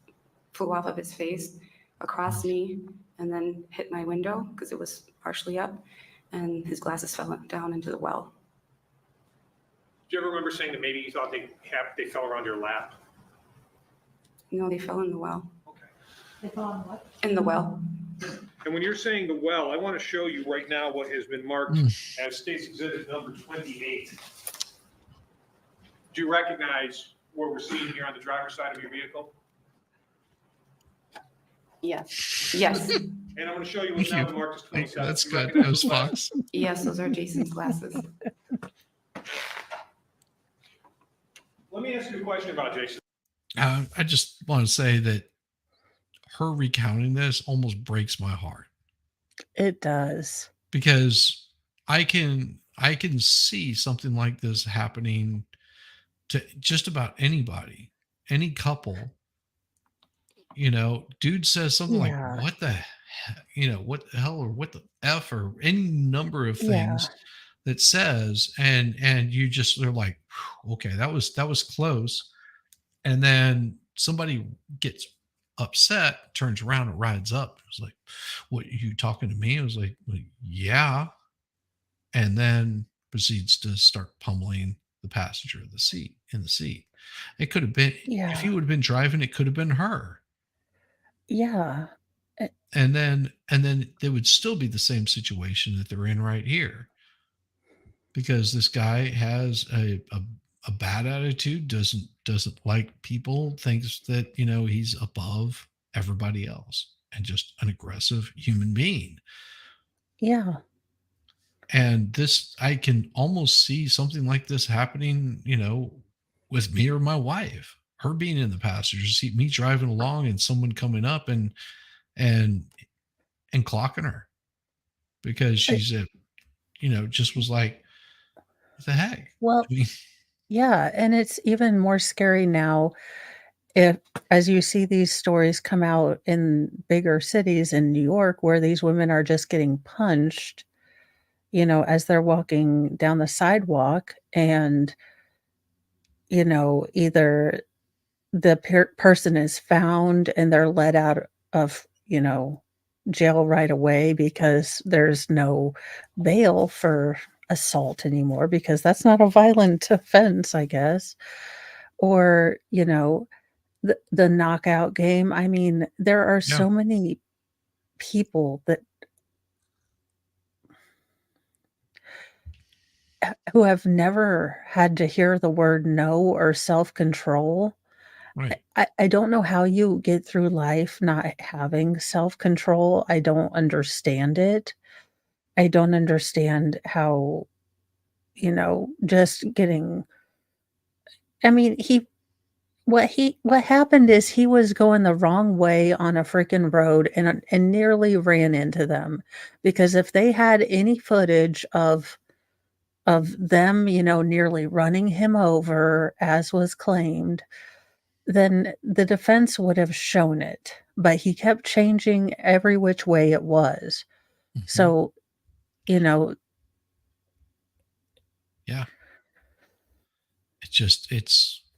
flew off of his face across me and then hit my window because it was partially up, and his glasses fell down into the well. Do you ever remember saying that maybe you thought they fell around your lap? No, they fell in the well. Okay. They fell on what? In the well. And when you're saying the well, I want to show you right now what has been marked as State's Exhibit number 28. Do you recognize what we're seeing here on the driver's side of your vehicle? Yes, yes, And I'm going to show you what's Thank now you. marked as Thank you. 27. That's You good. recognize That was those glasses? Fox. yes, those are Jason's glasses. Let me ask you a question about Jason. I just want to say that her recounting this almost breaks my heart It does. because I can see something like this happening to just about anybody, any couple. You know, dude says something like, Yeah. "What the, what the hell, or what the f," or any number of Yeah. things that says, and you just they're like, "Whew, okay, that was close," and then somebody gets upset, turns around and rides up. It was like, "What, you talking to me?" I was like, "Well, yeah," and then proceeds to start pummeling the passenger of the seat in the seat. It could have been, if Yeah. he would have been driving, it could have been her. Yeah. And then there would still be the same situation that they're in right here, because this guy has a bad attitude, doesn't like people, thinks that he's above everybody else, and just an aggressive human being. Yeah. And this, I can almost see something like this happening, with me or my wife, her being in the passenger seat, me driving along, and someone coming up and clocking her because she's just was like, what the heck? Well, I mean, yeah, and it's even more scary now if as you see these stories come out in bigger cities in New York where these women are just getting punched, as they're walking down the sidewalk, and either the person is found and they're let out of, jail right away because there's no bail for assault anymore because that's not a violent offense, I guess. Or, the knockout game. I mean, there are yeah, so many people that who have never had to hear the word no or self-control. right. I don't know how you get through life not having self-control. I don't understand it. I don't understand how, just getting I mean, what happened is he was going the wrong way on a freaking road and nearly ran into them, because if they had any footage of them, nearly running him over as was claimed, then the defense would have shown it, but he kept changing every which way it was. Mhm. So,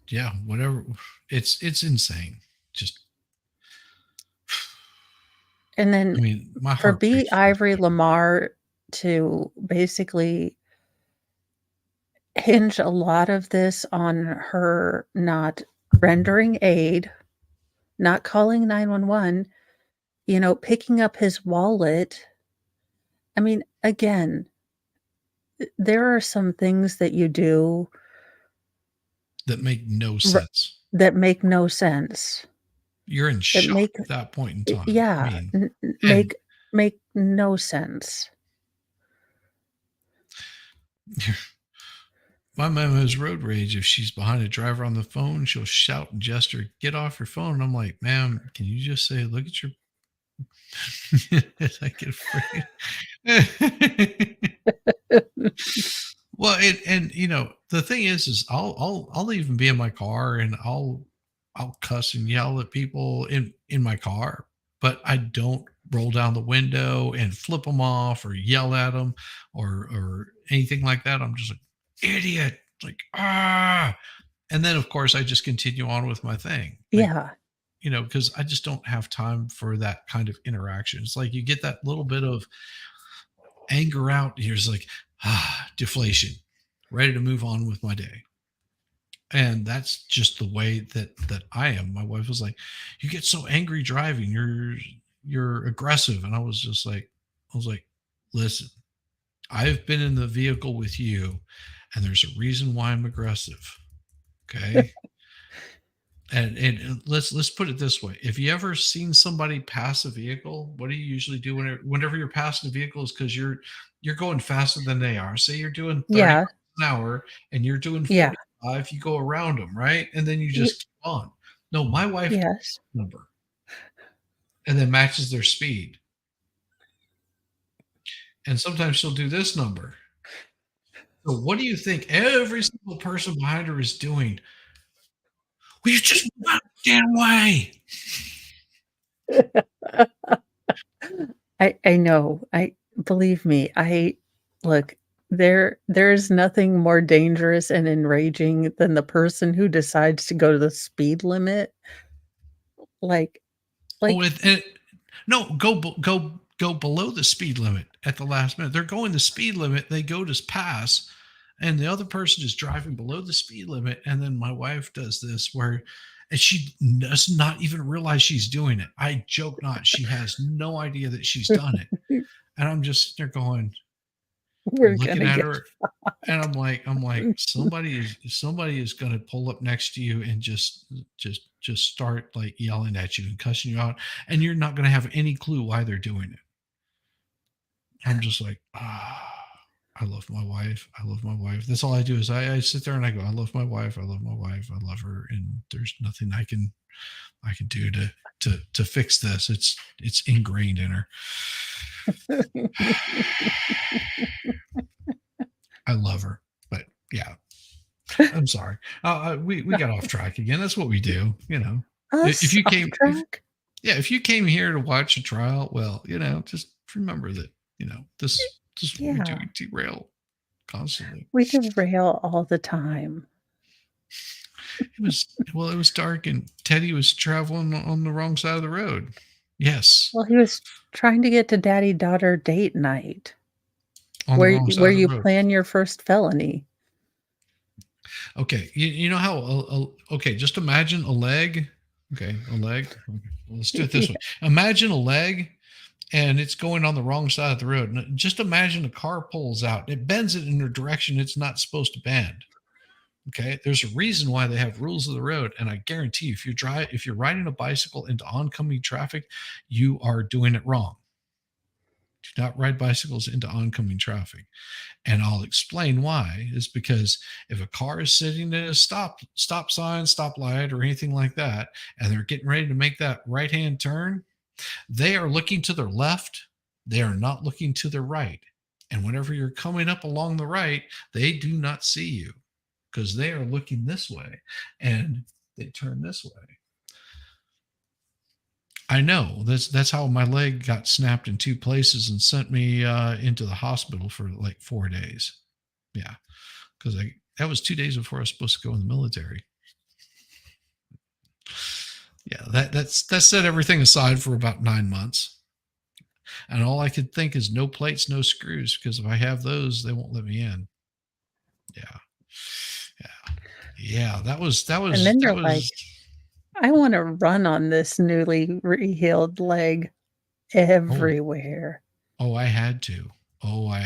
Yeah, whatever. It's insane. Just, and I then mean, my for heart B. breaks for this Ivory guy. Lamar to basically hinge a lot of this on her not rendering aid, not calling 911, picking up his wallet. I mean, again, there are some things that you do That make no r sense. that make no sense, You're in that shock make at that point in time. I yeah, mean, and make no sense. my mom has road rage. If she's behind a driver on the phone, she'll shout and gesture, "Get off your phone." And I'm like, "Ma'am, can you just say, look at your..." I get afraid. Well, and the thing is I'll even be in my car and I'll cuss and yell at people in my car, but I don't roll down the window and flip them off or yell at them or anything like that. I'm just like, idiot, like, ah. And then of course I just continue on with my thing. Like, Yeah. because I just don't have time for that kind of interaction. It's like you get that little bit of anger out. You're just like, deflation, ready to move on with my day. And that's just the way that I am. My wife was like, "You get so angry driving. You're aggressive." And I was like, "Listen, I've been in the vehicle with you, and there's a reason why I'm aggressive. Okay." And let's put it this way: if you ever seen somebody pass a vehicle, what do you usually do whenever you're passing a vehicle? Is because you're going faster than they are. Say you're doing 30 Yeah. miles an hour and you're doing Yeah. 45, you go around them, right? And then you Ye- just keep on. No, my wife does Yes. this number and then matches their speed. And sometimes she'll do this number. So what do you think every single person behind her is doing? Will you just move out of the damn way? I know. I believe me. Look, there's nothing more dangerous and enraging than the person who decides to go to the speed limit. Like No, go below the speed limit at the last minute. They're going the speed limit. They go to pass, and the other person is driving below the speed limit. And then my wife does this and she does not even realize she's doing it. I joke not. She has no idea that she's done it. And I'm just there going, we're looking gonna at get her, and I'm like, somebody is going to pull up next to you and just start like yelling at you and cussing you out, and you're not going to have any clue why they're doing it. I'm just like, I love my wife. I love my wife. That's all I do is I sit there and I go, I love my wife. I love my wife. I love her, and there's nothing I can do to fix this. It's ingrained in her. I love her, but yeah, I'm sorry. We got off track again. That's what we do, you know. If you came, if you came here to watch a trial, well, you know, just remember that, you know, this Yeah. we do derail constantly. We derail all the time. It was dark and Teddy was traveling on the wrong side of the road. Yes. Well, he was trying to get to daddy-daughter date night, On the where wrong side where of the you road. plan your first felony. Okay, you know how? Okay, just imagine a leg. Okay, a leg. Okay, let's do it this way. Imagine a leg, and it's going on the wrong side of the road. And just imagine a car pulls out. It bends it in a direction it's not supposed to bend. Okay, there's a reason why they have rules of the road, and I guarantee you, if you're riding a bicycle into oncoming traffic, you are doing it wrong. Do not ride bicycles into oncoming traffic. And I'll explain why. Is because if a car is sitting at a stop sign, stoplight, or anything like that, and they're getting ready to make that right-hand turn, they are looking to their left. They are not looking to their right. And whenever you're coming up along the right, they do not see you because they are looking this way and they turn this way. I know that's how my leg got snapped in two places and sent me into the hospital for like 4 days. Yeah, because that was 2 days before I was supposed to go in the military. Yeah, that set everything aside for about 9 months, and all I could think is no plates, no screws, because if I have those, they won't let me in. Yeah. That was. And then you're like, I want to run on this newly rehealed leg everywhere. Oh, I had to. I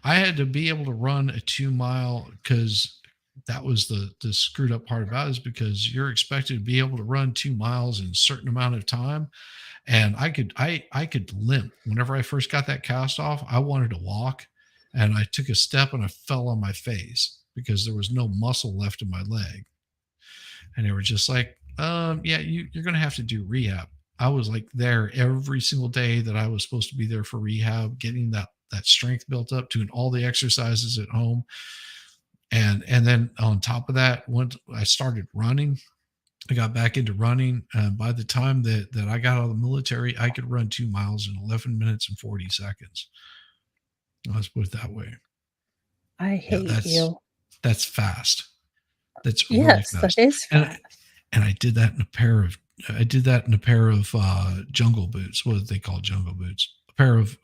had to be able to run a 2 mile, because that was the screwed up part about it, is because you're expected to be able to run 2 miles in a certain amount of time. And I could limp. Whenever I first got that cast off, I wanted to walk, and I took a step and I fell on my face because there was no muscle left in my leg. And they were just like, yeah, you're going to have to do rehab. I was like there every single day that I was supposed to be there for rehab, getting that strength built up, doing all the exercises at home. And then on top of that, once I started running, I got back into running. And by the time that I got out of the military, I could run 2 miles in 11 minutes and 40 seconds. Let's put it that way. I hate you. That's fast. That's yes, really fast. That is fast. And I did that in a pair of jungle boots. What do they call jungle boots? A pair of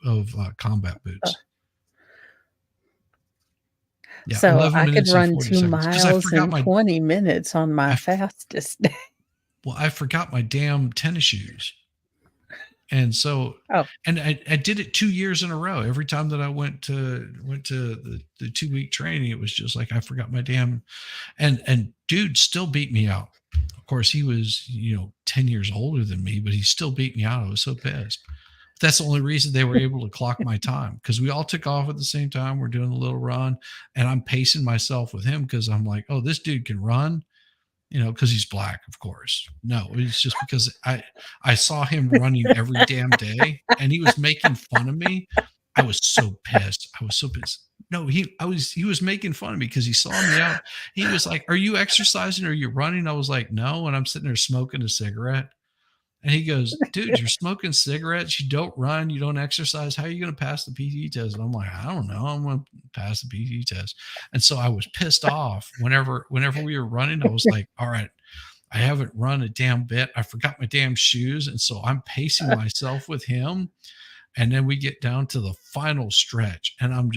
combat boots. Yeah, so I could run 2 miles in 20 minutes on my fastest day. Well, I forgot my damn tennis shoes. And so, Oh. and I did it 2 years in a row. Every time that I went to the 2-week training, it was just like, I forgot my damn, and dude still beat me out. Of course, he was, 10 years older than me, but he still beat me out. I was so pissed. That's the only reason they were able to clock my time, because we all took off at the same time. We're doing a little run, and I'm pacing myself with him because I'm like, oh, this dude can run, because he's black, of course. No, it's just because I saw him running every damn day, and he was making fun of me. I was so pissed. No, he was making fun of me because he saw me out. He was like, "Are you exercising? Are you running?" I was like, "No," and I'm sitting there smoking a cigarette. And he goes, "Dude, you're smoking cigarettes. You don't run. You don't exercise. How are you going to pass the PT test?" And I'm like, "I don't know. I'm going to pass the PT test." And so I was pissed off whenever we were running. I was like, all right, I haven't run a damn bit. I forgot my damn shoes. And so I'm pacing myself with him. And then we get down to the final stretch. And I'm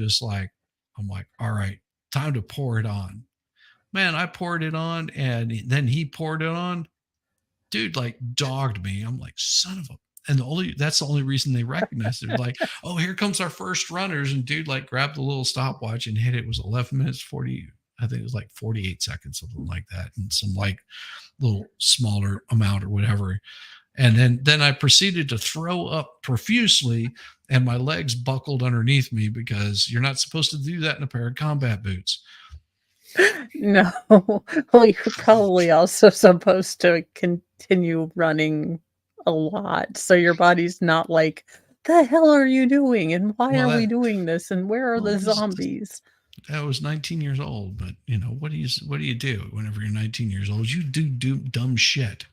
like, all right, time to pour it on. Man, I poured it on, and then he poured it on. Dude, like, dogged me. I'm like, son of a, and that's the only reason they recognized it. They're like, oh, here comes our first runners. And dude, like, grabbed the little stopwatch and hit it. It was 11 minutes 40. I think it was like 48 seconds, something like that. And some like little smaller amount or whatever. And then I proceeded to throw up profusely, and my legs buckled underneath me, because you're not supposed to do that in a pair of combat boots. No. Well, you're probably also supposed to continue running a lot. So your body's not like, the hell are you doing? And why are we doing this? And where are the zombies? I was 19 years old, but what do you do whenever you're 19 years old? You do dumb shit.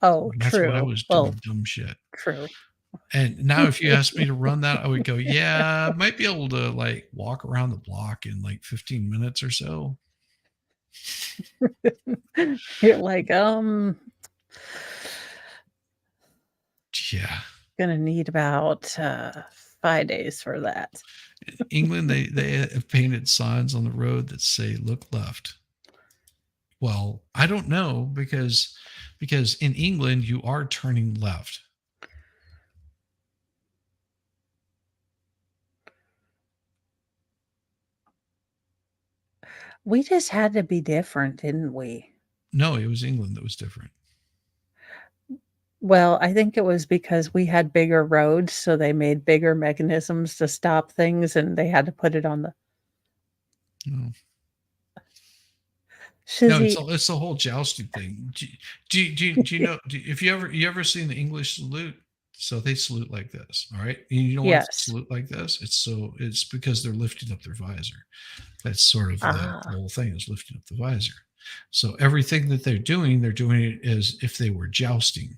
Oh, That's true. what I was doing, dumb shit. True. And now if you asked me to run that, I would go, yeah, I might be able to like walk around the block in like 15 minutes or so. You're like, Yeah. Gonna need about 5 days for that. In England, they have painted signs on the road that say "Look left." Well, I don't know, because in England you are turning left. We just had to be different, didn't we? No, it was England that was different. Well, I think it was because we had bigger roads, so they made bigger mechanisms to stop things, and they had to put it on the. No. Shizzy, No, it's the whole jousting thing. Do you know? If you ever seen the English salute? So they salute like this, all right? And you know why yes. they salute like this? It's because they're lifting up their visor. That's sort of the whole thing, is lifting up the visor. So everything that they're doing it as if they were jousting.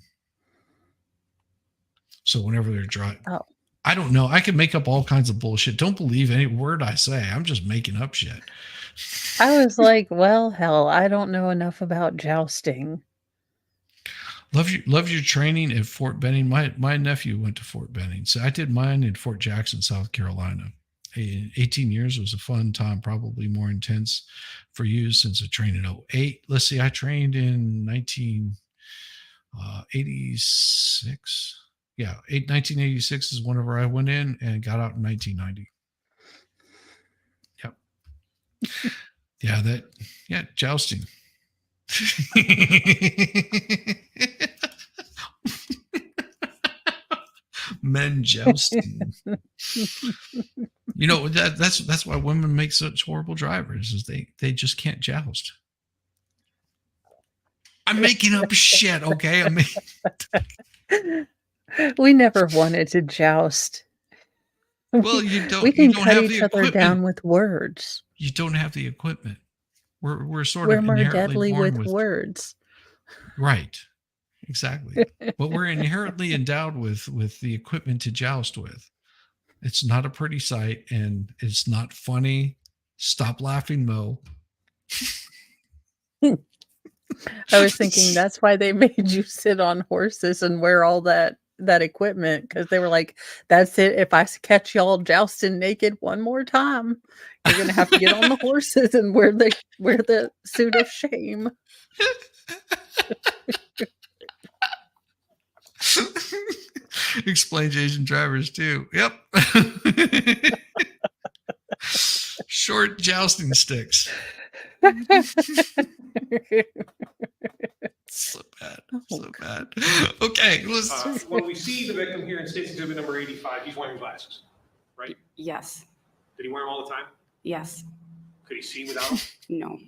So whenever they're driving, I don't know. I can make up all kinds of bullshit. Don't believe any word I say. I'm just making up shit. I was like, well, hell, I don't know enough about jousting. Love your training at Fort Benning. My nephew went to Fort Benning. So I did mine in Fort Jackson, South Carolina. 18 years was a fun time, probably more intense for you since I trained in 2008. Let's see, I trained in 1986. Yeah, 1986 is whenever I went in, and got out in 1990. Yep. Jousting. Men jousting. That's why women make such horrible drivers, is they just can't joust. I'm making up shit, okay? We never wanted to joust. Well, you don't. We can cut cut each other down with words. You don't have the equipment. We're sort we're of more inherently deadly born with words. Right. Exactly. But we're inherently endowed with the equipment to joust with. It's not a pretty sight, and it's not funny. Stop laughing, Mo. I was thinking that's why they made you sit on horses and wear all that equipment, because they were like, that's it. If I catch y'all jousting naked one more time, you're gonna have to get on the horses and wear the suit of shame. Explain Jason Travers too. Yep. Short jousting sticks. So bad. So bad. Okay, let's. When we see the victim here in State's Exhibit number 85, he's wearing glasses, right? Yes, Did he wear them all the time? yes, Could he see without them? no.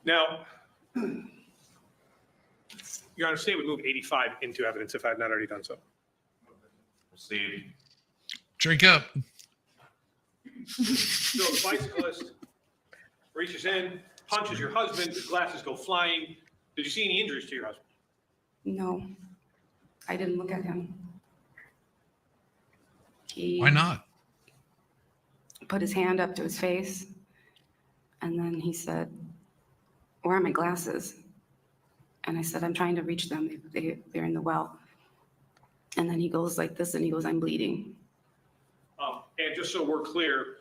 Now, Your Honor, State would move 85 into evidence if I had not already done so. Proceed. Drink up. So the bicyclist reaches in, punches your husband, the glasses go flying. Did you see any injuries to your husband? No, I didn't look at him. He Why not? put his hand up to his face, and then he said, "Where are my glasses?" And I said, "I'm trying to reach them. They're in the well." And then he goes like this, and he goes, "I'm bleeding." And just so we're clear,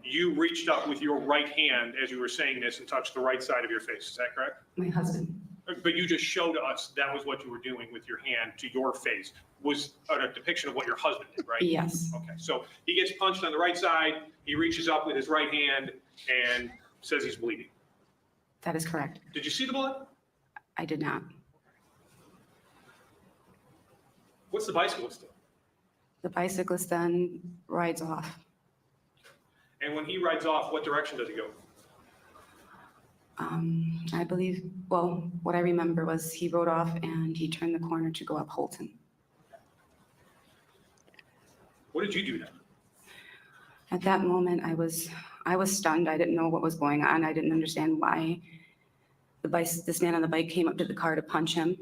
you reached up with your right hand as you were saying this and touched the right side of your face. Is that correct? My husband. But you just showed us that was what you were doing with your hand to your face. Was a depiction of what your husband did, right? Yes. Okay, so he gets punched on the right side. He reaches up with his right hand and says he's bleeding. That is correct. Did you see the blood? I did not. What's the bicyclist do? The bicyclist then rides off. And when he rides off, what direction does he go? I believe, well, what I remember was he rode off and he turned the corner to go up Holton. What did you do then? At that moment, I was stunned. I didn't know what was going on. I didn't understand why this man on the bike came up to the car to punch him.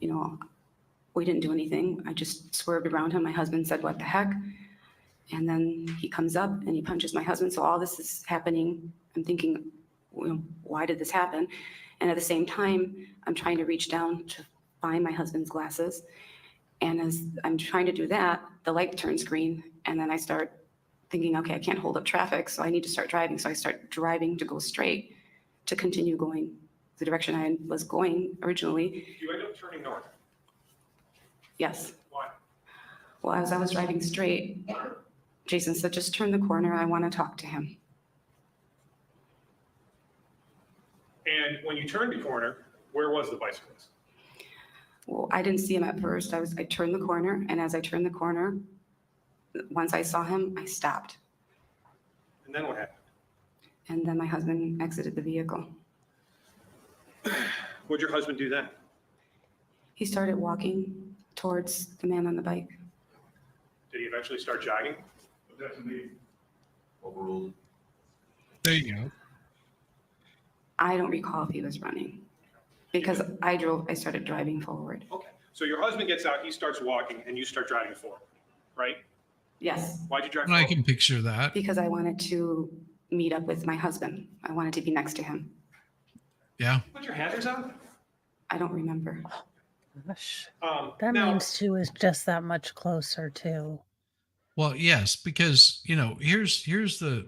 You know, we didn't do anything. I just swerved around him. My husband said, "What the heck?" And then he comes up and he punches my husband. So all this is happening. I'm thinking, well, why did this happen? And at the same time, I'm trying to reach down to find my husband's glasses. And as I'm trying to do that, the light turns green. And then I start thinking, okay, I can't hold up traffic, so I need to start driving. So I start driving to go straight, to continue going the direction I was going originally. You end up turning north. Yes. Why? Well, as I was driving straight, Jason said, "Just turn the corner. I want to talk to him." And when you turned the corner, where was the bicyclist? Well, I didn't see him at first. I turned the corner, and as I turned the corner, once I saw him, I stopped. And then what happened? And then my husband exited the vehicle. What'd your husband do then? He started walking towards the man on the bike. Did he eventually start jogging? Overruled. There you go. I don't recall if he was running because I started driving forward. Okay. So your husband gets out, he starts walking, and you start driving forward, right? Yes, Why'd you drive And I forward? can picture that. because I wanted to meet up with my husband. I wanted to be next to him. Yeah. Put your hazards on? I don't remember. Gosh, Now, that means she was just that much closer too. Well, yes, because here's the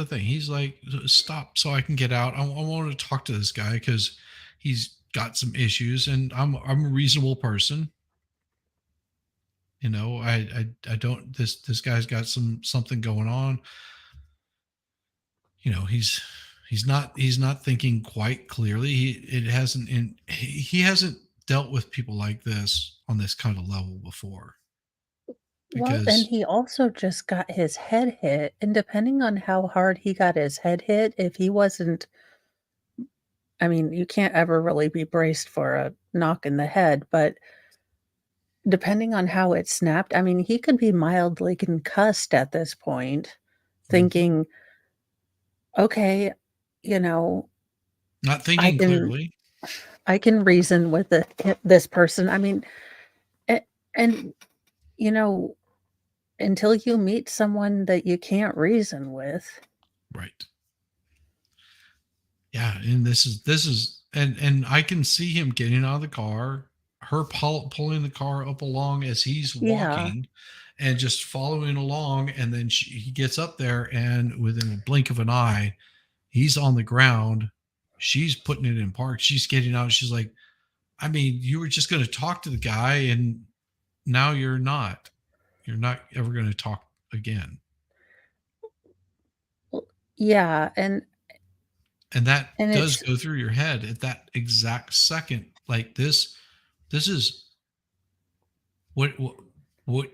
thing. He's like, "Stop, so I can get out. I want to talk to this guy because he's got some issues, and I'm a reasonable person. I don't. This guy's got something going on. He's not thinking quite clearly. He hasn't dealt with people like this on this kind of level before. Well, and Because he also just got his head hit, and depending on how hard he got his head hit, if he wasn't, I mean, you can't ever really be braced for a knock in the head, but depending on how it snapped, I mean, he could be mildly concussed at this point, thinking, okay, not I thinking can clearly. I can reason with this person. I mean, and until you meet someone that you can't reason with. Right. Yeah, and this is and I can see him getting out of the car, her pulling the car up along as he's Yeah. walking, and just following along, and then he gets up there, and within a blink of an eye, he's on the ground, she's putting it in park. She's getting out. She's like, I mean, you were just going to talk to the guy, and now you're not. You're not ever going to talk again. Yeah, and that does it's go through your head at that exact second. Like this is what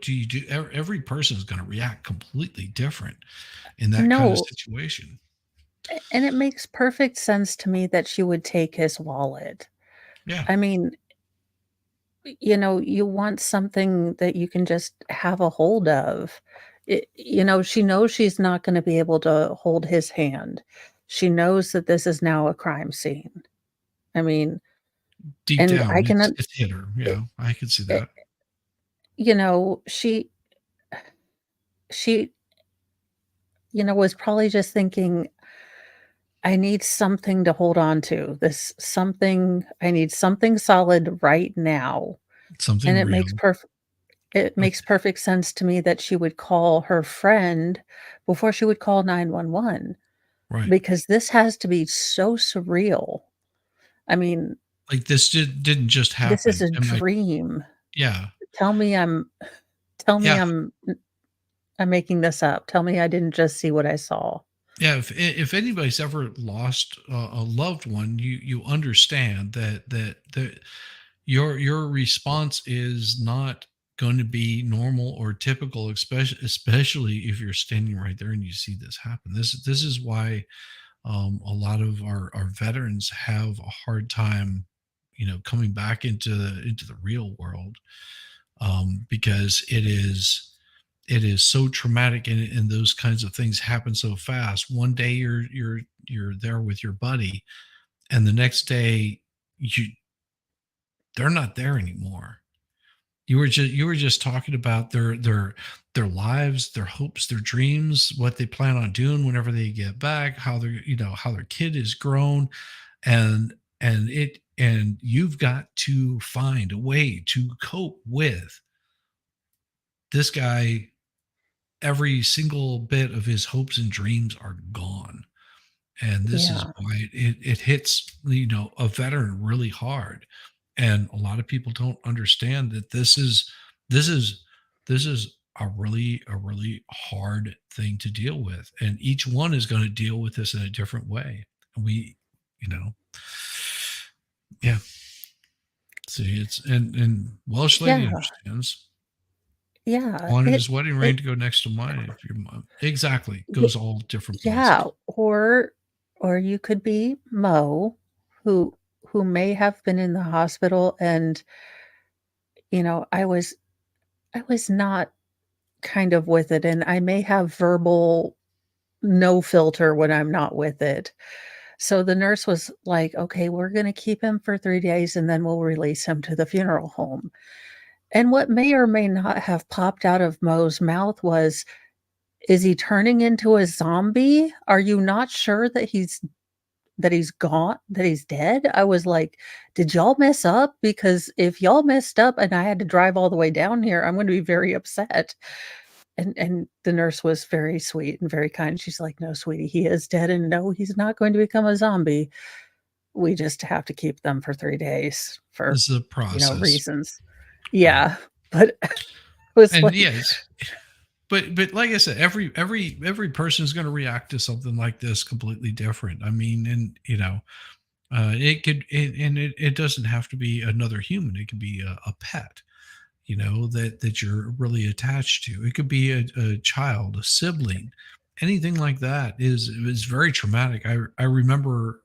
do you do? Every person is going to react completely different in that kind of no, situation. and it makes perfect sense to me that she would take his wallet. Yeah. I mean, you want something that you can just have a hold of. She knows she's not going to be able to hold his hand. She knows that this is now a crime scene. I mean, Deep and down, I can, it's hit her. Yeah, I can see eh, that. she, was probably just thinking, I need something to hold on to. I need something solid right now. And Something it real. makes perfect sense to me that she would call her friend before she would call 911, Right. because this has to be so surreal. I mean, Like this didn't just this is happen. a dream. Yeah. Tell me I'm Yeah. I'm making this up. Tell me I didn't just see what I saw. Yeah, if anybody's ever lost a loved one, you understand that your response is not going to be normal or typical, especially if you're standing right there and you see this happen. This is why a lot of our veterans have a hard time, coming back into the real world, because it is so traumatic, and those kinds of things happen so fast. One day you're there with your buddy, and the next day they're not there anymore. You were just talking about their lives, their hopes, their dreams, what they plan on doing whenever they get back, how how their kid is grown, and and you've got to find a way to cope with this guy. Every single bit of his hopes and dreams are gone. And this is Yeah. why it hits, a veteran really hard. And a lot of people don't understand that this is a really hard thing to deal with. And each one is going to deal with this in a different way. And you know, yeah. See, it's and Welsh lady Yeah. understands. Yeah. Wanted It his wedding ring it to go next to mine. If your mom, exactly, y goes all different yeah, places. or you could be Mo, who may have been in the hospital, and, I was not kind of with it, and I may have verbal no filter when I'm not with it. So the nurse was like, "Okay, we're gonna keep him for 3 days, and then we'll release him to the funeral home." And what may or may not have popped out of Mo's mouth was, "Is he turning into a zombie? Are you not sure that he's gone, that he's dead?" I was like, "Did y'all mess up? Because if y'all messed up and I had to drive all the way down here, I'm gonna be very upset." And the nurse was very sweet and very kind. She's like, "No, sweetie, he is dead, and no, he's not going to become a zombie. We just have to keep them for 3 days for, This is a process, reasons." right? Yeah, but it was And like, yes, but like I said, every person is going to react to something like this completely different. I mean, and it doesn't have to be another human. It could be a pet, that you're really attached to. It could be a child, a sibling, anything like that is very traumatic. I remember,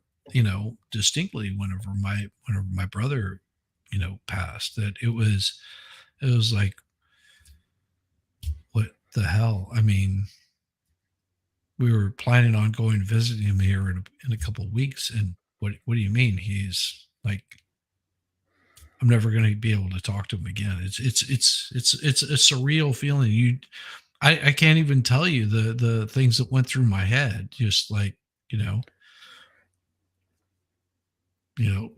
distinctly whenever my brother, passed, that it was like, what the hell? I mean, we were planning on going and visiting him here in a couple of weeks, and what do you mean? He's like, I'm never going to be able to talk to him again. It's a surreal feeling. I can't even tell you the things that went through my head. Just like,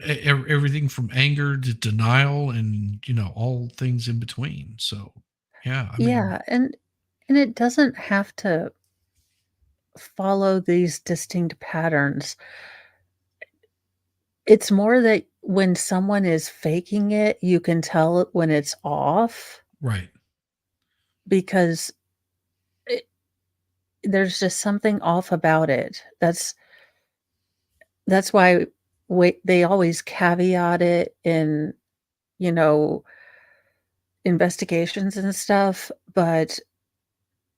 everything from anger to denial, and all things in between. So, yeah, I mean, yeah, and it doesn't have to follow these distinct patterns. It's more that when someone is faking it, you can tell when it's off Right. because it, there's just something off about it. That's why they always caveat it in, you know, investigations and stuff, but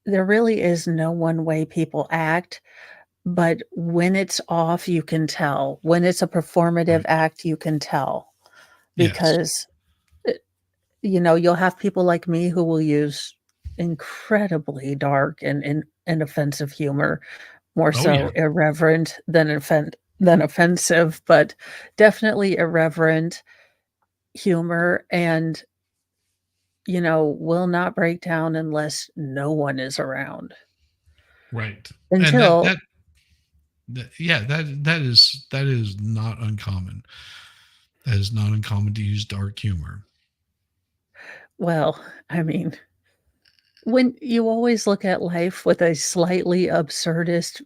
there really is no one way people act. But when it's off, you can tell. When it's a performative Right. act, you can tell Yes. because, you know, you'll have people like me who will use incredibly dark and offensive humor, more Oh yeah. so irreverent than offensive, but definitely irreverent humor and, you know, will not break down unless no one is around. Right. And Until yeah, that is not uncommon. That is not uncommon to use dark humor. well, I mean, when you always look at life with a slightly absurdist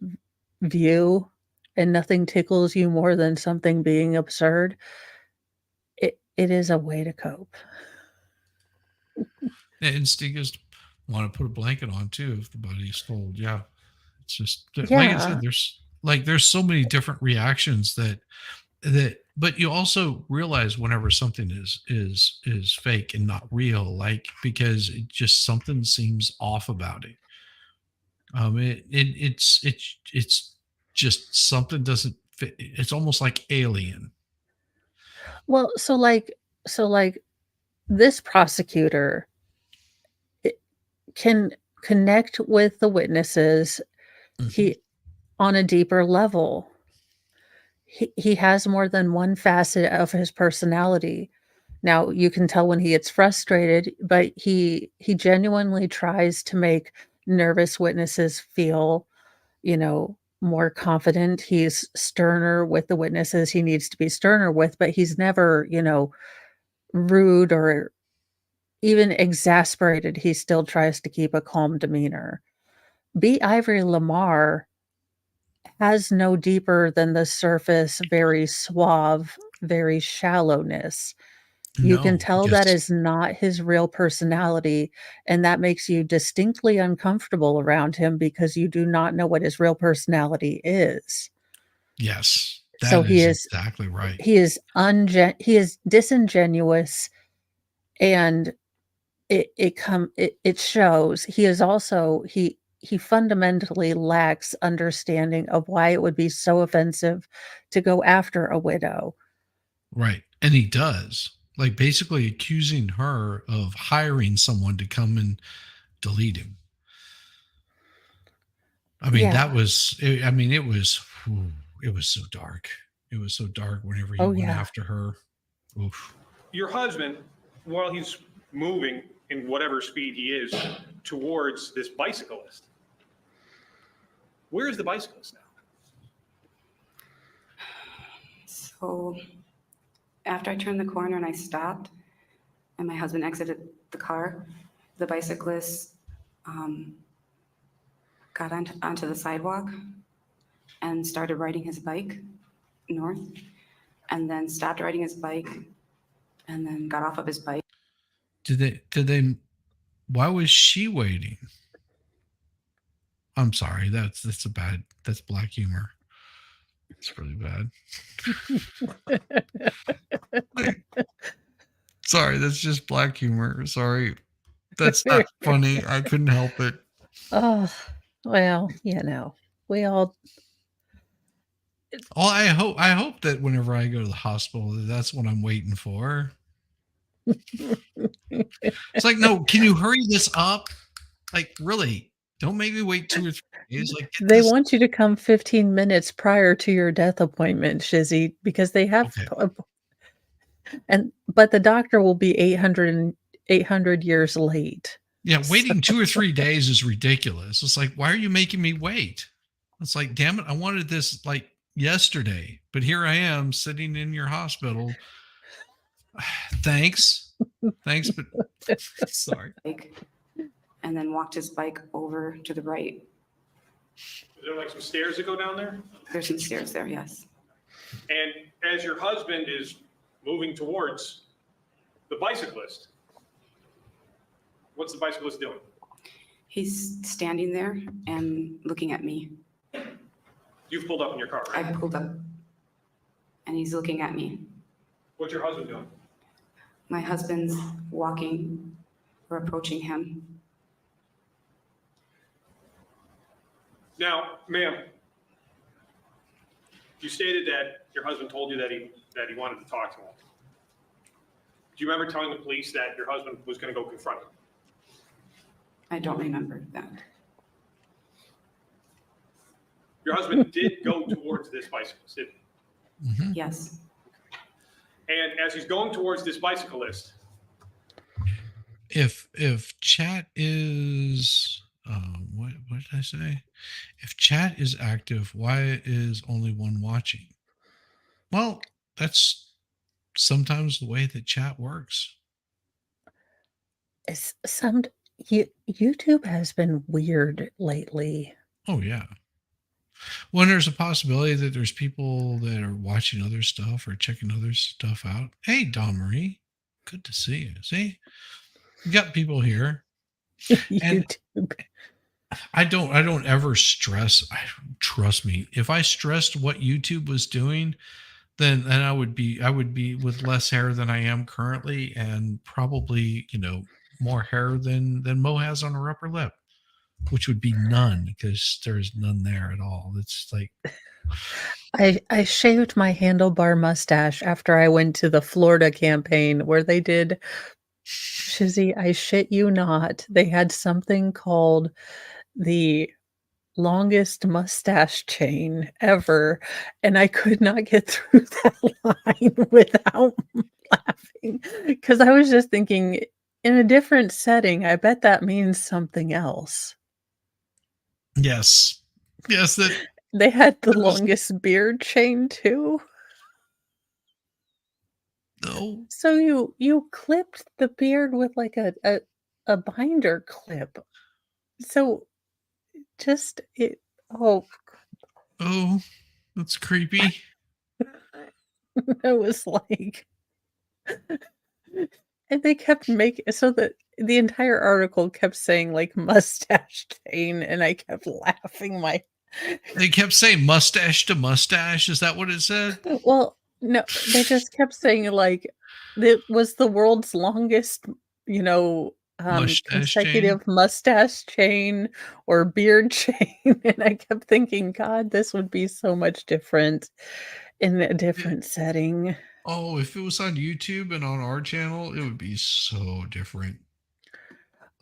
view and nothing tickles you more than something being absurd, it is a way to cope. The instinct is to want to put a blanket on too if the body is cold. Yeah. It's just like I Yeah. said, there's so many different reactions but you also realize whenever something is fake and not real, like because it just something seems off about it. It's just something doesn't fit. It's almost like alien. Well, so like this prosecutor can connect with the witnesses Mhm. he on a deeper level. He has more than one facet of his personality. Now, you can tell when he gets frustrated, but he genuinely tries to make nervous witnesses feel, you know, more confident. He's sterner with the witnesses he needs to be sterner with, but he's never, you know, rude or even exasperated. He still tries to keep a calm demeanor. B. Ivory Lamar has no deeper than the surface, very suave, very shallowness. You can No, tell that yes, is not his real personality, and that makes you distinctly uncomfortable around him because you do not know what his real personality is. yes, So that is exactly right. he is disingenuous and it shows. He is also he fundamentally lacks understanding of why it would be so offensive to go after a widow. Right. And he does. Like basically accusing her of hiring someone to come and delete him. I mean, Yeah. it was so dark. It was so dark whenever he Oh, went yeah. after her. Oof. Your husband, while he's moving in whatever speed he is towards this bicyclist, where is the bicyclist now? So after I turned the corner and I stopped and my husband exited the car, the bicyclist got onto the sidewalk and started riding his bike north, and then stopped riding his bike and then got off of his bike. Why was she waiting? I'm sorry. That's black humor. It's really bad. Sorry, that's just black humor. Sorry. That's not funny. I couldn't help it. Oh, well, you know, we all Well, I hope that whenever I go to the hospital, that's what I'm waiting for. It's like, no, can you hurry this up? Like, really? Don't make me wait 2 or 3 days. Like, get they this. want you to come 15 minutes prior to your death appointment, Shizzy, because they have Okay. but the doctor will be 800 years late. Yeah, So waiting 2 or 3 days is ridiculous. It's like, why are you making me wait? It's like, damn it, I wanted this like yesterday, but here I am sitting in your hospital. Thanks. Thanks, but sorry. And then walked his bike over to the right. Is there like some stairs that go down there? There's some stairs there, yes. And as your husband is moving towards the bicyclist, what's the bicyclist doing? He's standing there and looking at me. You've pulled up in your car, right? I pulled up and he's looking at me. What's your husband doing? My husband's walking or approaching him. Now, ma'am, you stated that your husband told you that he wanted to talk to him. Do you remember telling the police that your husband was going to go confront him? I don't remember that. Your husband did go towards this bicyclist, didn't he? Yes. And as he's going towards this bicyclist, If chat is what did I say? If chat is active, why is only one watching? Well, that's sometimes the way that chat works. It's YouTube has been weird lately. Oh yeah. When there's a possibility that there's people that are watching other stuff or checking other stuff out. Hey, Dawn Marie, good to see you. See, you got people here. And YouTube. I don't ever stress. Trust me. If I stressed what YouTube was doing, then I would be with less hair than I am currently, and probably, more hair than Mo has on her upper lip, which would be none, because there's none there at all. It's like I shaved my handlebar mustache after I went to the Florida campaign where they did, Shizzy, I shit you not, they had something called the longest mustache chain ever, and I could not get through that line without laughing, because I was just thinking, in a different setting, I bet that means something else. yes, that They had the longest beard chain too. no. So you clipped the beard with like a binder clip. So just it oh That's creepy. it was like and they kept making so that the entire article kept saying like mustache chain, and I kept laughing They kept saying mustache to mustache. Is that what it said? well, no, they just kept saying like it was the world's longest, Mustache consecutive mustache chain or beard chain. And I kept thinking, God, this would be so much different in a different setting. Oh, if it was on YouTube and on our channel, it would be so different.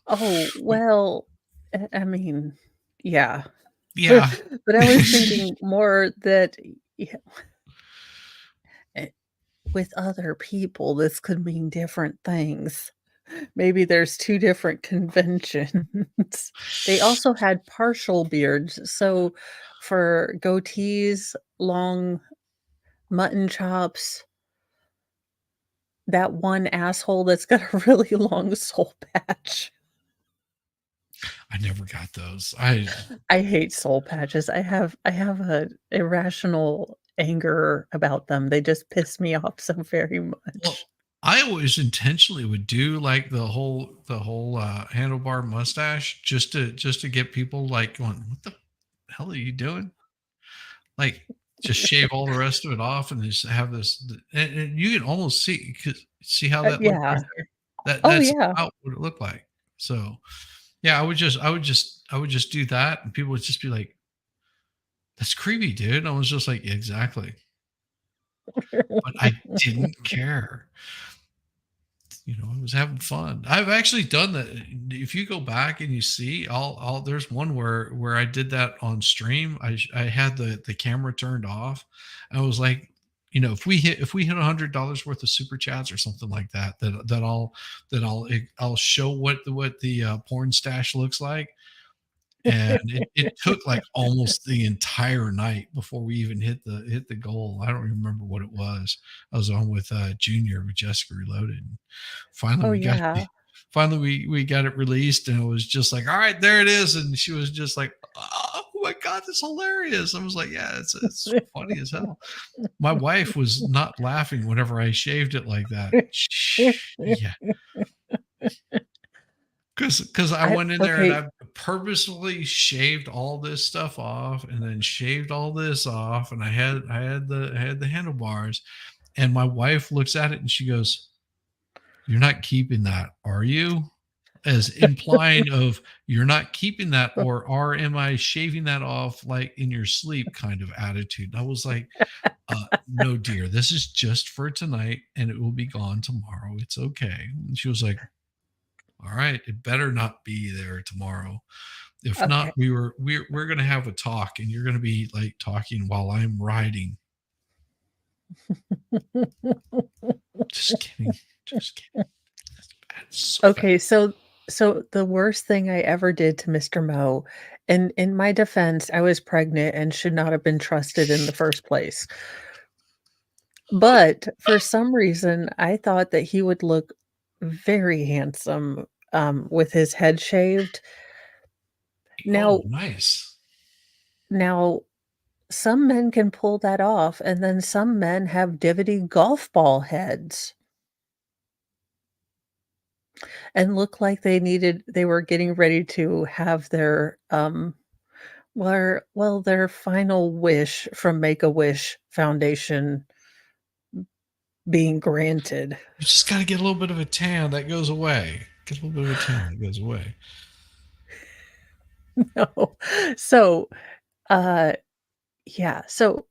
Oh, well, I mean, yeah. Yeah. But I was thinking more that with other people, this could mean different things. Maybe there's two different conventions. They also had partial beards. So for goatees, long mutton chops, that one asshole that's got a really long soul patch. I never got those. I hate soul patches. I have a irrational anger about them. They just piss me off so very much. Well, I always intentionally would do like the whole handlebar mustache just to get people like going, what the hell are you doing? Like just shave all the rest of it off and just have this, and you can almost see how that looks right there. That's about what it looked like. So yeah, I would just do that, and people would just be like, "That's creepy, dude." And I was just like, "Exactly," but I didn't care. I was having fun. I've actually done that. If you go back and you see, there's one where I did that on stream. I had the camera turned off. I was like, if we hit $100 worth of super chats or something like that I'll show what the porn stash looks like. And it took like almost the entire night before we even hit the goal. I don't remember what it was. I was on with Junior with Jessica Reloaded. And finally, we got it released, and it was just like, all right, there it is. And she was just like, oh my God, that's hilarious. I was like, yeah, it's funny as hell. My wife was not laughing whenever I shaved it like that. Yeah. Because I went in there and I purposely shaved all this stuff off and then shaved all this off, and I had the handlebars, and my wife looks at it and she goes, "You're not keeping that, are you?" As implying of you're not keeping that, or am I shaving that off like in your sleep kind of attitude. And I was like, no, dear, this is just for tonight and it will be gone tomorrow. It's okay. And she was like, all right, it better not be there tomorrow. If not, we're going to have a talk, and you're going to be like talking while I'm riding. Just kidding. So okay, so the worst thing I ever did to Mr. Mo, and in my defense, I was pregnant and should not have been trusted in the first place. But for some reason, I thought that he would look very handsome with his head shaved. Now, nice. Now, some men can pull that off, and then some men have divotty golf ball heads and look like they were getting ready to have their their final wish from Make-A-Wish Foundation being granted. You just got to get a little bit of a tan that goes away. Get a little bit of a tan that goes away. No. So, yeah. So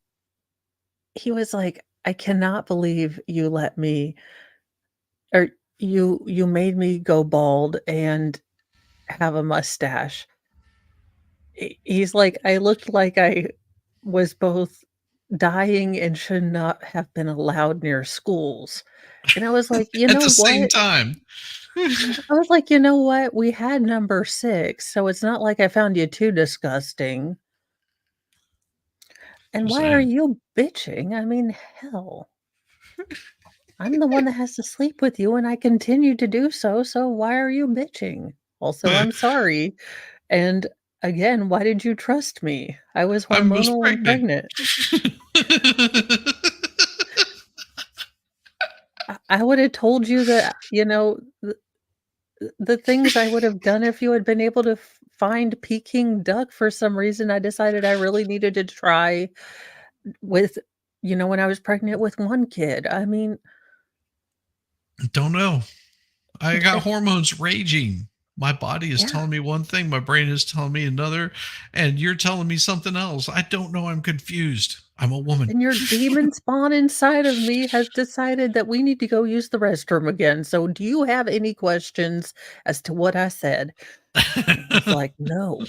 he was like, I cannot believe you let me, or you made me go bald and have a mustache. He's like, I looked like I was both dying and should not have been allowed near schools. And I was like, you know At the what? same time. I was like, you know what? We had number 6, so it's not like I found you too disgusting. And why are you bitching? I mean, hell. I'm the one that has to sleep with you, and I continue to do so, so why are you bitching? Also, I'm sorry. And again, why did you trust me? I was hormonal and pregnant. I would have told you that, the things I would have done if you had been able to find Peking duck. For some reason, I decided I really needed to try with, when I was pregnant with 1 kid. I mean, don't know. I got hormones raging. My body is telling me one thing, my brain is telling me another, and you're telling me something else. I don't know. I'm confused. I'm a woman. And your demon spawn inside of me has decided that we need to go use the restroom again. So do you have any questions as to what I said? It's like, no,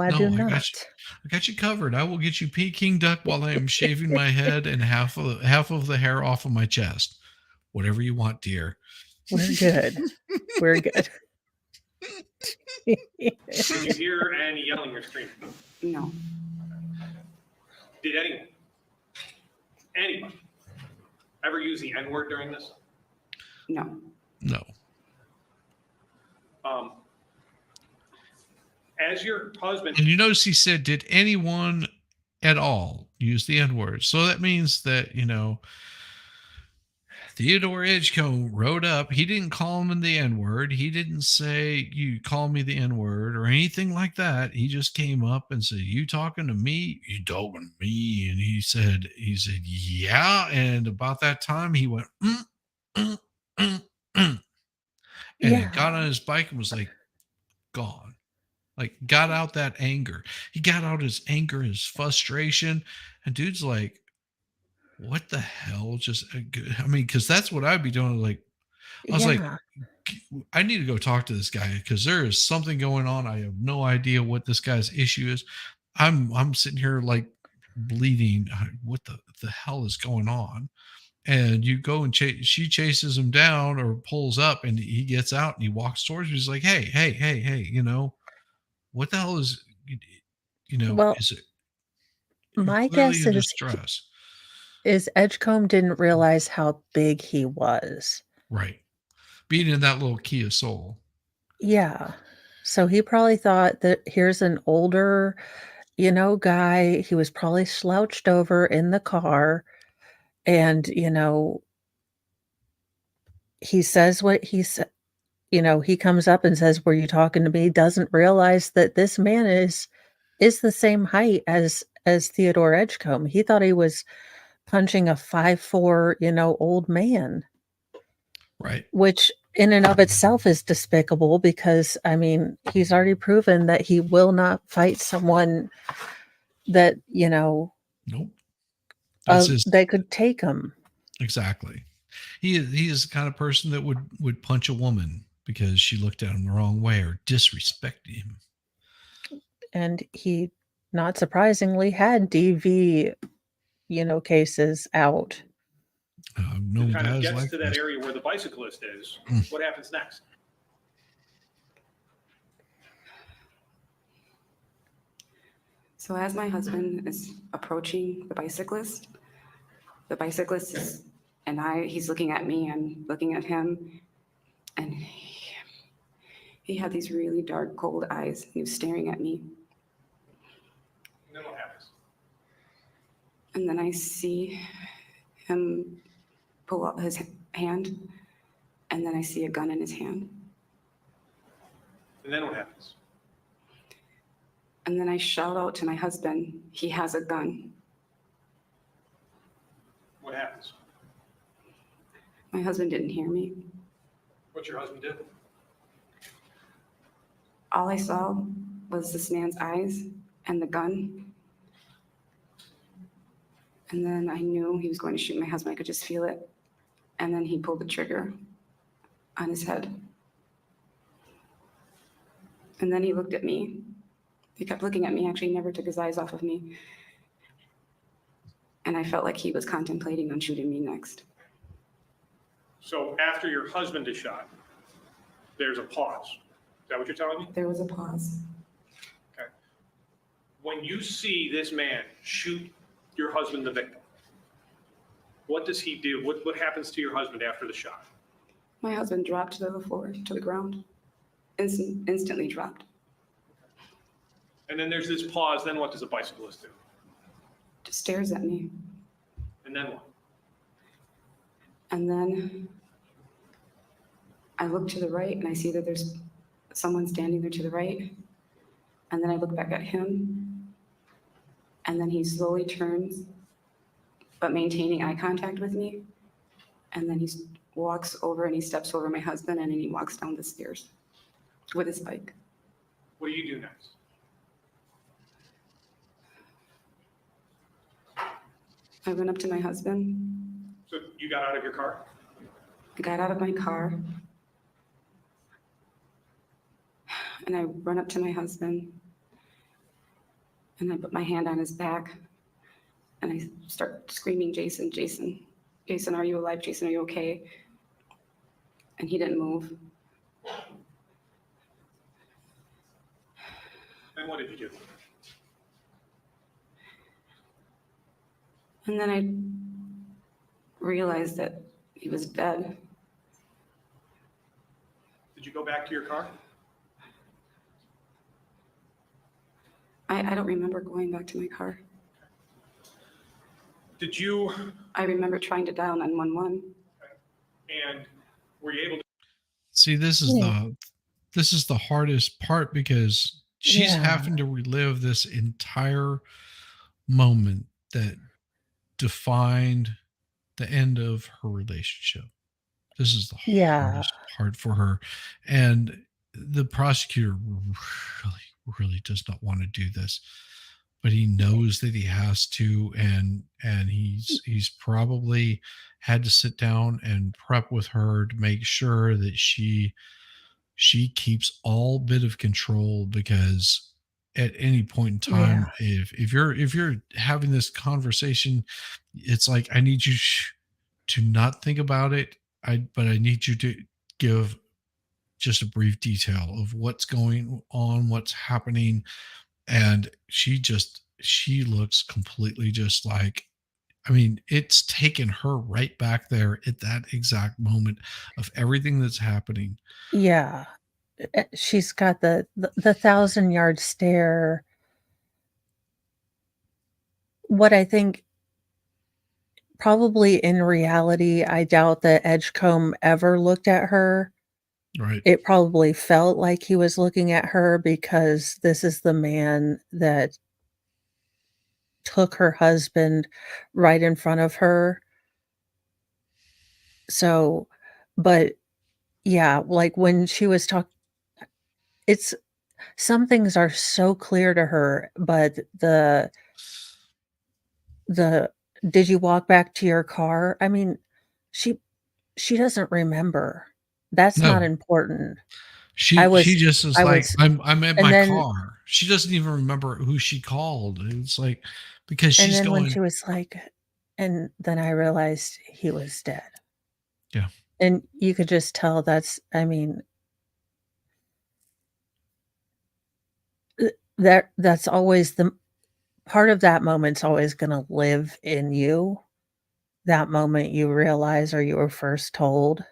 I do not. I got you covered. I will get you Peking duck while I am shaving my head and half of the hair off of my chest. Whatever you want, dear. We're good. We're good. Did you hear any yelling or screaming? No. Did anybody ever use the N-word during this? No. No. As your husband... And you notice he said, did anyone at all use the N-word? So that means that, Theodore Edgecomb wrote up. He didn't call him the N-word. He didn't say, you call me the N-word or anything like that. He just came up and said, you talking to me? You talking to me? And he said, yeah. And about that time he went, and he got on his bike and was like, gone. Like, got out that anger. He got out his anger, his frustration. And dude's like, what the hell? Because that's what I'd be doing. Like, I was like, I need to go talk to this guy because there is something going on. I have no idea what this guy's issue is. I'm sitting here like bleeding. What the hell is going on? And you go and she chases him down or pulls up, and he gets out and he walks towards me. He's like, hey, what the hell is, well, is it? My guess is Edgecomb didn't realize how big he was. Right. Being in that little Kia Soul. Yeah. So he probably thought that here's an older guy. He was probably slouched over in the car, and, he says what he said. He comes up and says, "Were you talking to me?" Doesn't realize that this man is the same height as Theodore Edgecomb. He thought he was punching a 5'4", old man, Right. which in and of itself is despicable because, I mean, he's already proven that he will not fight someone that, Nope. That's his that could take him. exactly. He is the kind of person that would punch a woman because she looked at him the wrong way or disrespected him. And he, not surprisingly, had DV, cases out. No Kind of guys gets like to that this. area where the bicyclist is. What happens next? So as my husband is approaching the bicyclist is, he's looking at me, I'm looking at him, and he had these really dark, cold eyes. He was staring at me. And then what happens? And then I see him pull out his hand, and then I see a gun in his hand. And then what happens? And then I shout out to my husband, he has a gun. What happens? My husband didn't hear me. What's your husband do? All I saw was this man's eyes and the gun. And then I knew he was going to shoot my husband. I could just feel it. And then he pulled the trigger on his head. And then he looked at me. He kept looking at me, actually never took his eyes off of me. And I felt like he was contemplating on shooting me next. So after your husband is shot, there's a pause. Is that what you're telling me? There was a pause. Okay. When you see this man shoot your husband, the victim, what does he do? What happens to your husband after the shot? My husband dropped to the floor, to the ground. Instantly dropped. And then there's this pause. Then what does the bicyclist do? Just stares at me. And then what? And then I look to the right and I see that there's someone standing there to the right. And then I look back at him. And then he slowly turns, but maintaining eye contact with me. And then he walks over and he steps over my husband and then he walks down the stairs with his bike. What do you do next? I went up to my husband. So you got out of your car? I got out of my car. And I run up to my husband. And I put my hand on his back. And I start screaming, "Jason, Jason, Jason, are you alive? Jason, are you okay?" And he didn't move. Then what did you do? And then I realized that he was dead. Did you go back to your car? I don't remember going back to my car. Did you, I remember trying to dial 911. and were you able to? See, this is the hardest part because she's having to relive this entire moment that defined the end of her relationship. This is the hardest part for her. And the prosecutor really does not want to do this, but he knows that he has to, and he's probably had to sit down and prep with her to make sure that she keeps all bit of control, because at any point in time, if you're having this conversation, it's like, I need you to not think about it. But I need you to give just a brief detail of what's going on, what's happening. And she looks completely just like, I mean, it's taken her right back there at that exact moment of everything that's happening. Yeah. She's got the 1,000-yard stare. what I think probably in reality, I doubt that Edgecomb ever looked at her. Right. It probably felt like he was looking at her because this is the man that took her husband right in front of her. So, but yeah, like when she was talking, it's some things are so clear to her, but the did you walk back to your car? I mean, she she doesn't remember. That's not No. important. She I was just is I like, was I'm at and my then car. She doesn't even remember who she called. It's like, because and she's then when going, she was like and then I realized he was dead. yeah, And you could just tell that's I mean, that's always the part of that moment's always gonna live in you. That moment you realize or you were first told.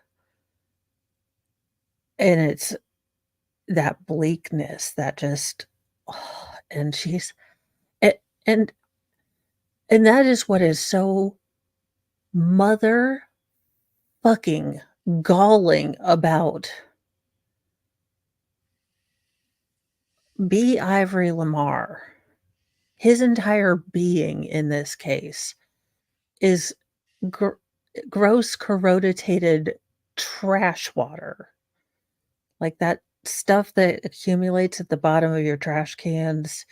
And it's that bleakness that just and she's a and and that is what is so mother fucking galling about B. Ivory Lamar. His entire being in this case is gr gross corroded trash water. Like that stuff that accumulates at the bottom of your trash cans,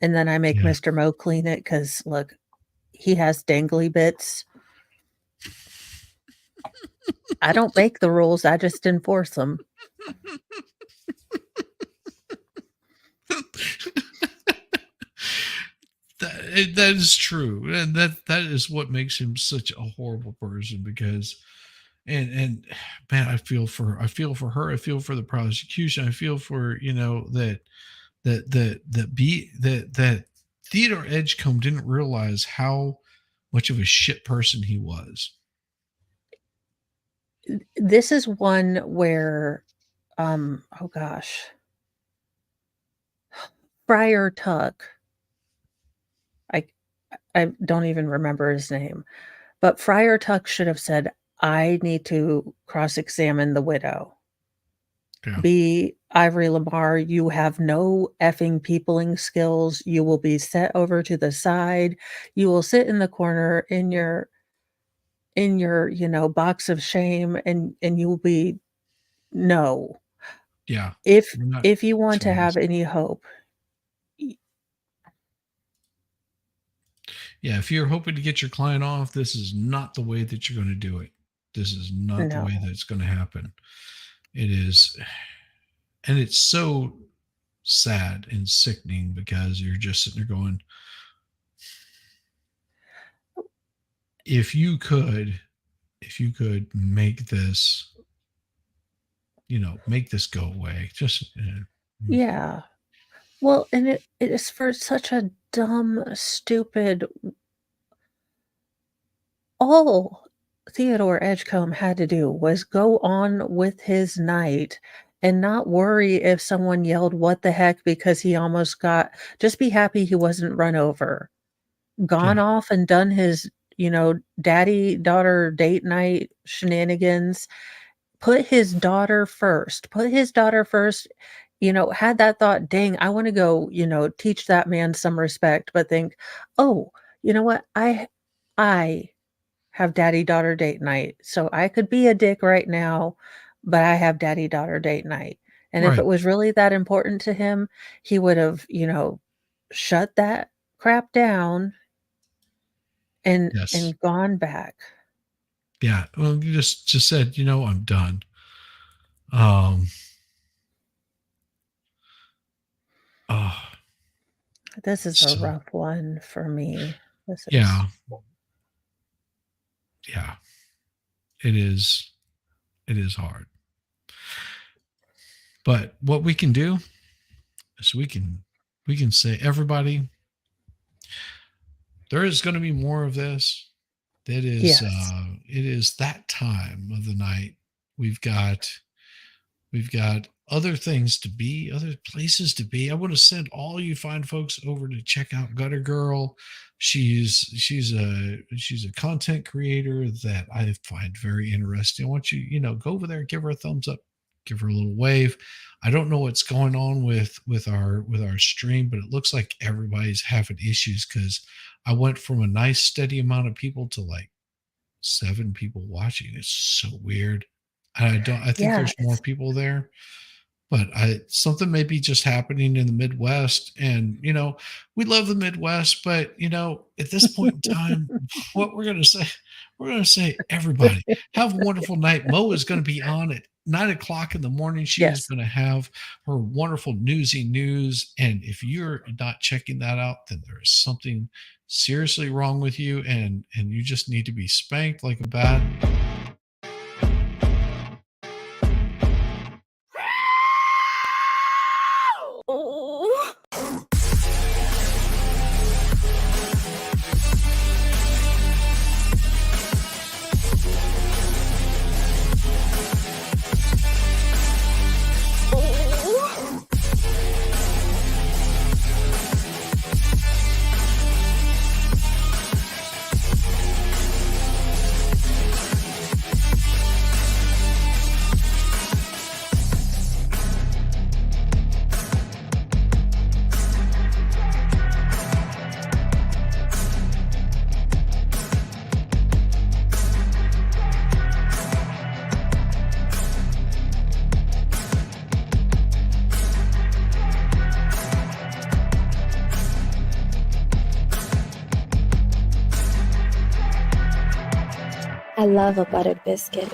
and then I make yeah. Mr. Mo clean it because look, he has dangly bits. I don't make the rules, I just enforce them. That is true, and that is what makes him such a horrible person. Because, and man, I feel for her. I feel for the prosecution. I feel for that Theodore Edgecomb didn't realize how much of a shit person he was. This is one where, oh gosh, Friar Tuck, I I don't even remember his name, but Friar Tuck should have said, "I need to cross-examine the widow." Yeah. B. Ivory Lamar, you have no effing peopling skills. You will be set over to the side. You will sit in the corner in your, box of shame and you will be no. Yeah. If We're not if you want to doing this. have any hope, y Yeah, if you're hoping to get your client off, this is not the way that you're going to do it. This is not the way no. that it's going to happen. It is, and it's so sad and sickening because you're just sitting there going, if you could make this, make this go away, just Yeah. Well, and it is for such a dumb, stupid all Theodore Edgecomb had to do was go on with his night and not worry if someone yelled, "What the heck?" because he almost got just be happy he wasn't run over. Gone yeah, off and done his, daddy-daughter date night shenanigans. Put his daughter first, had that thought, "Dang, I wanna go, teach that man some respect," but think, "Oh, you know what? I have daddy-daughter date night, so I could be a dick right now, but I have daddy-daughter date night." And if right, it was really that important to him, he would have, shut that crap down yes, and gone back. yeah. Well, you just said, I'm done. Um, oh, This is a so rough one for me. This is yeah, yeah. It is. It is hard. But what we can do is we can say, everybody, there is going to be more of this. yes. It is that time of the night. We've got other things to be, other places to be. I want to send all you fine folks over to check out Gutter Girl. She's a content creator that I find very interesting. I want you, go over there, give her a thumbs up, give her a little wave. I don't know what's going on with our stream, but it looks like everybody's having issues because I went from a nice steady amount of people to like 7 people watching. It's so weird. I think there's more people there, but something may be just happening in the Midwest. And, we love the Midwest, but, at this point in time, what we're going to say, everybody have a wonderful night. Mo is going to be on at 9:00 in the morning. She is going to have her wonderful newsy news. And if you're not checking that out, then there is something seriously wrong with you. And you just need to be spanked like a bat. I love a buttered biscuit.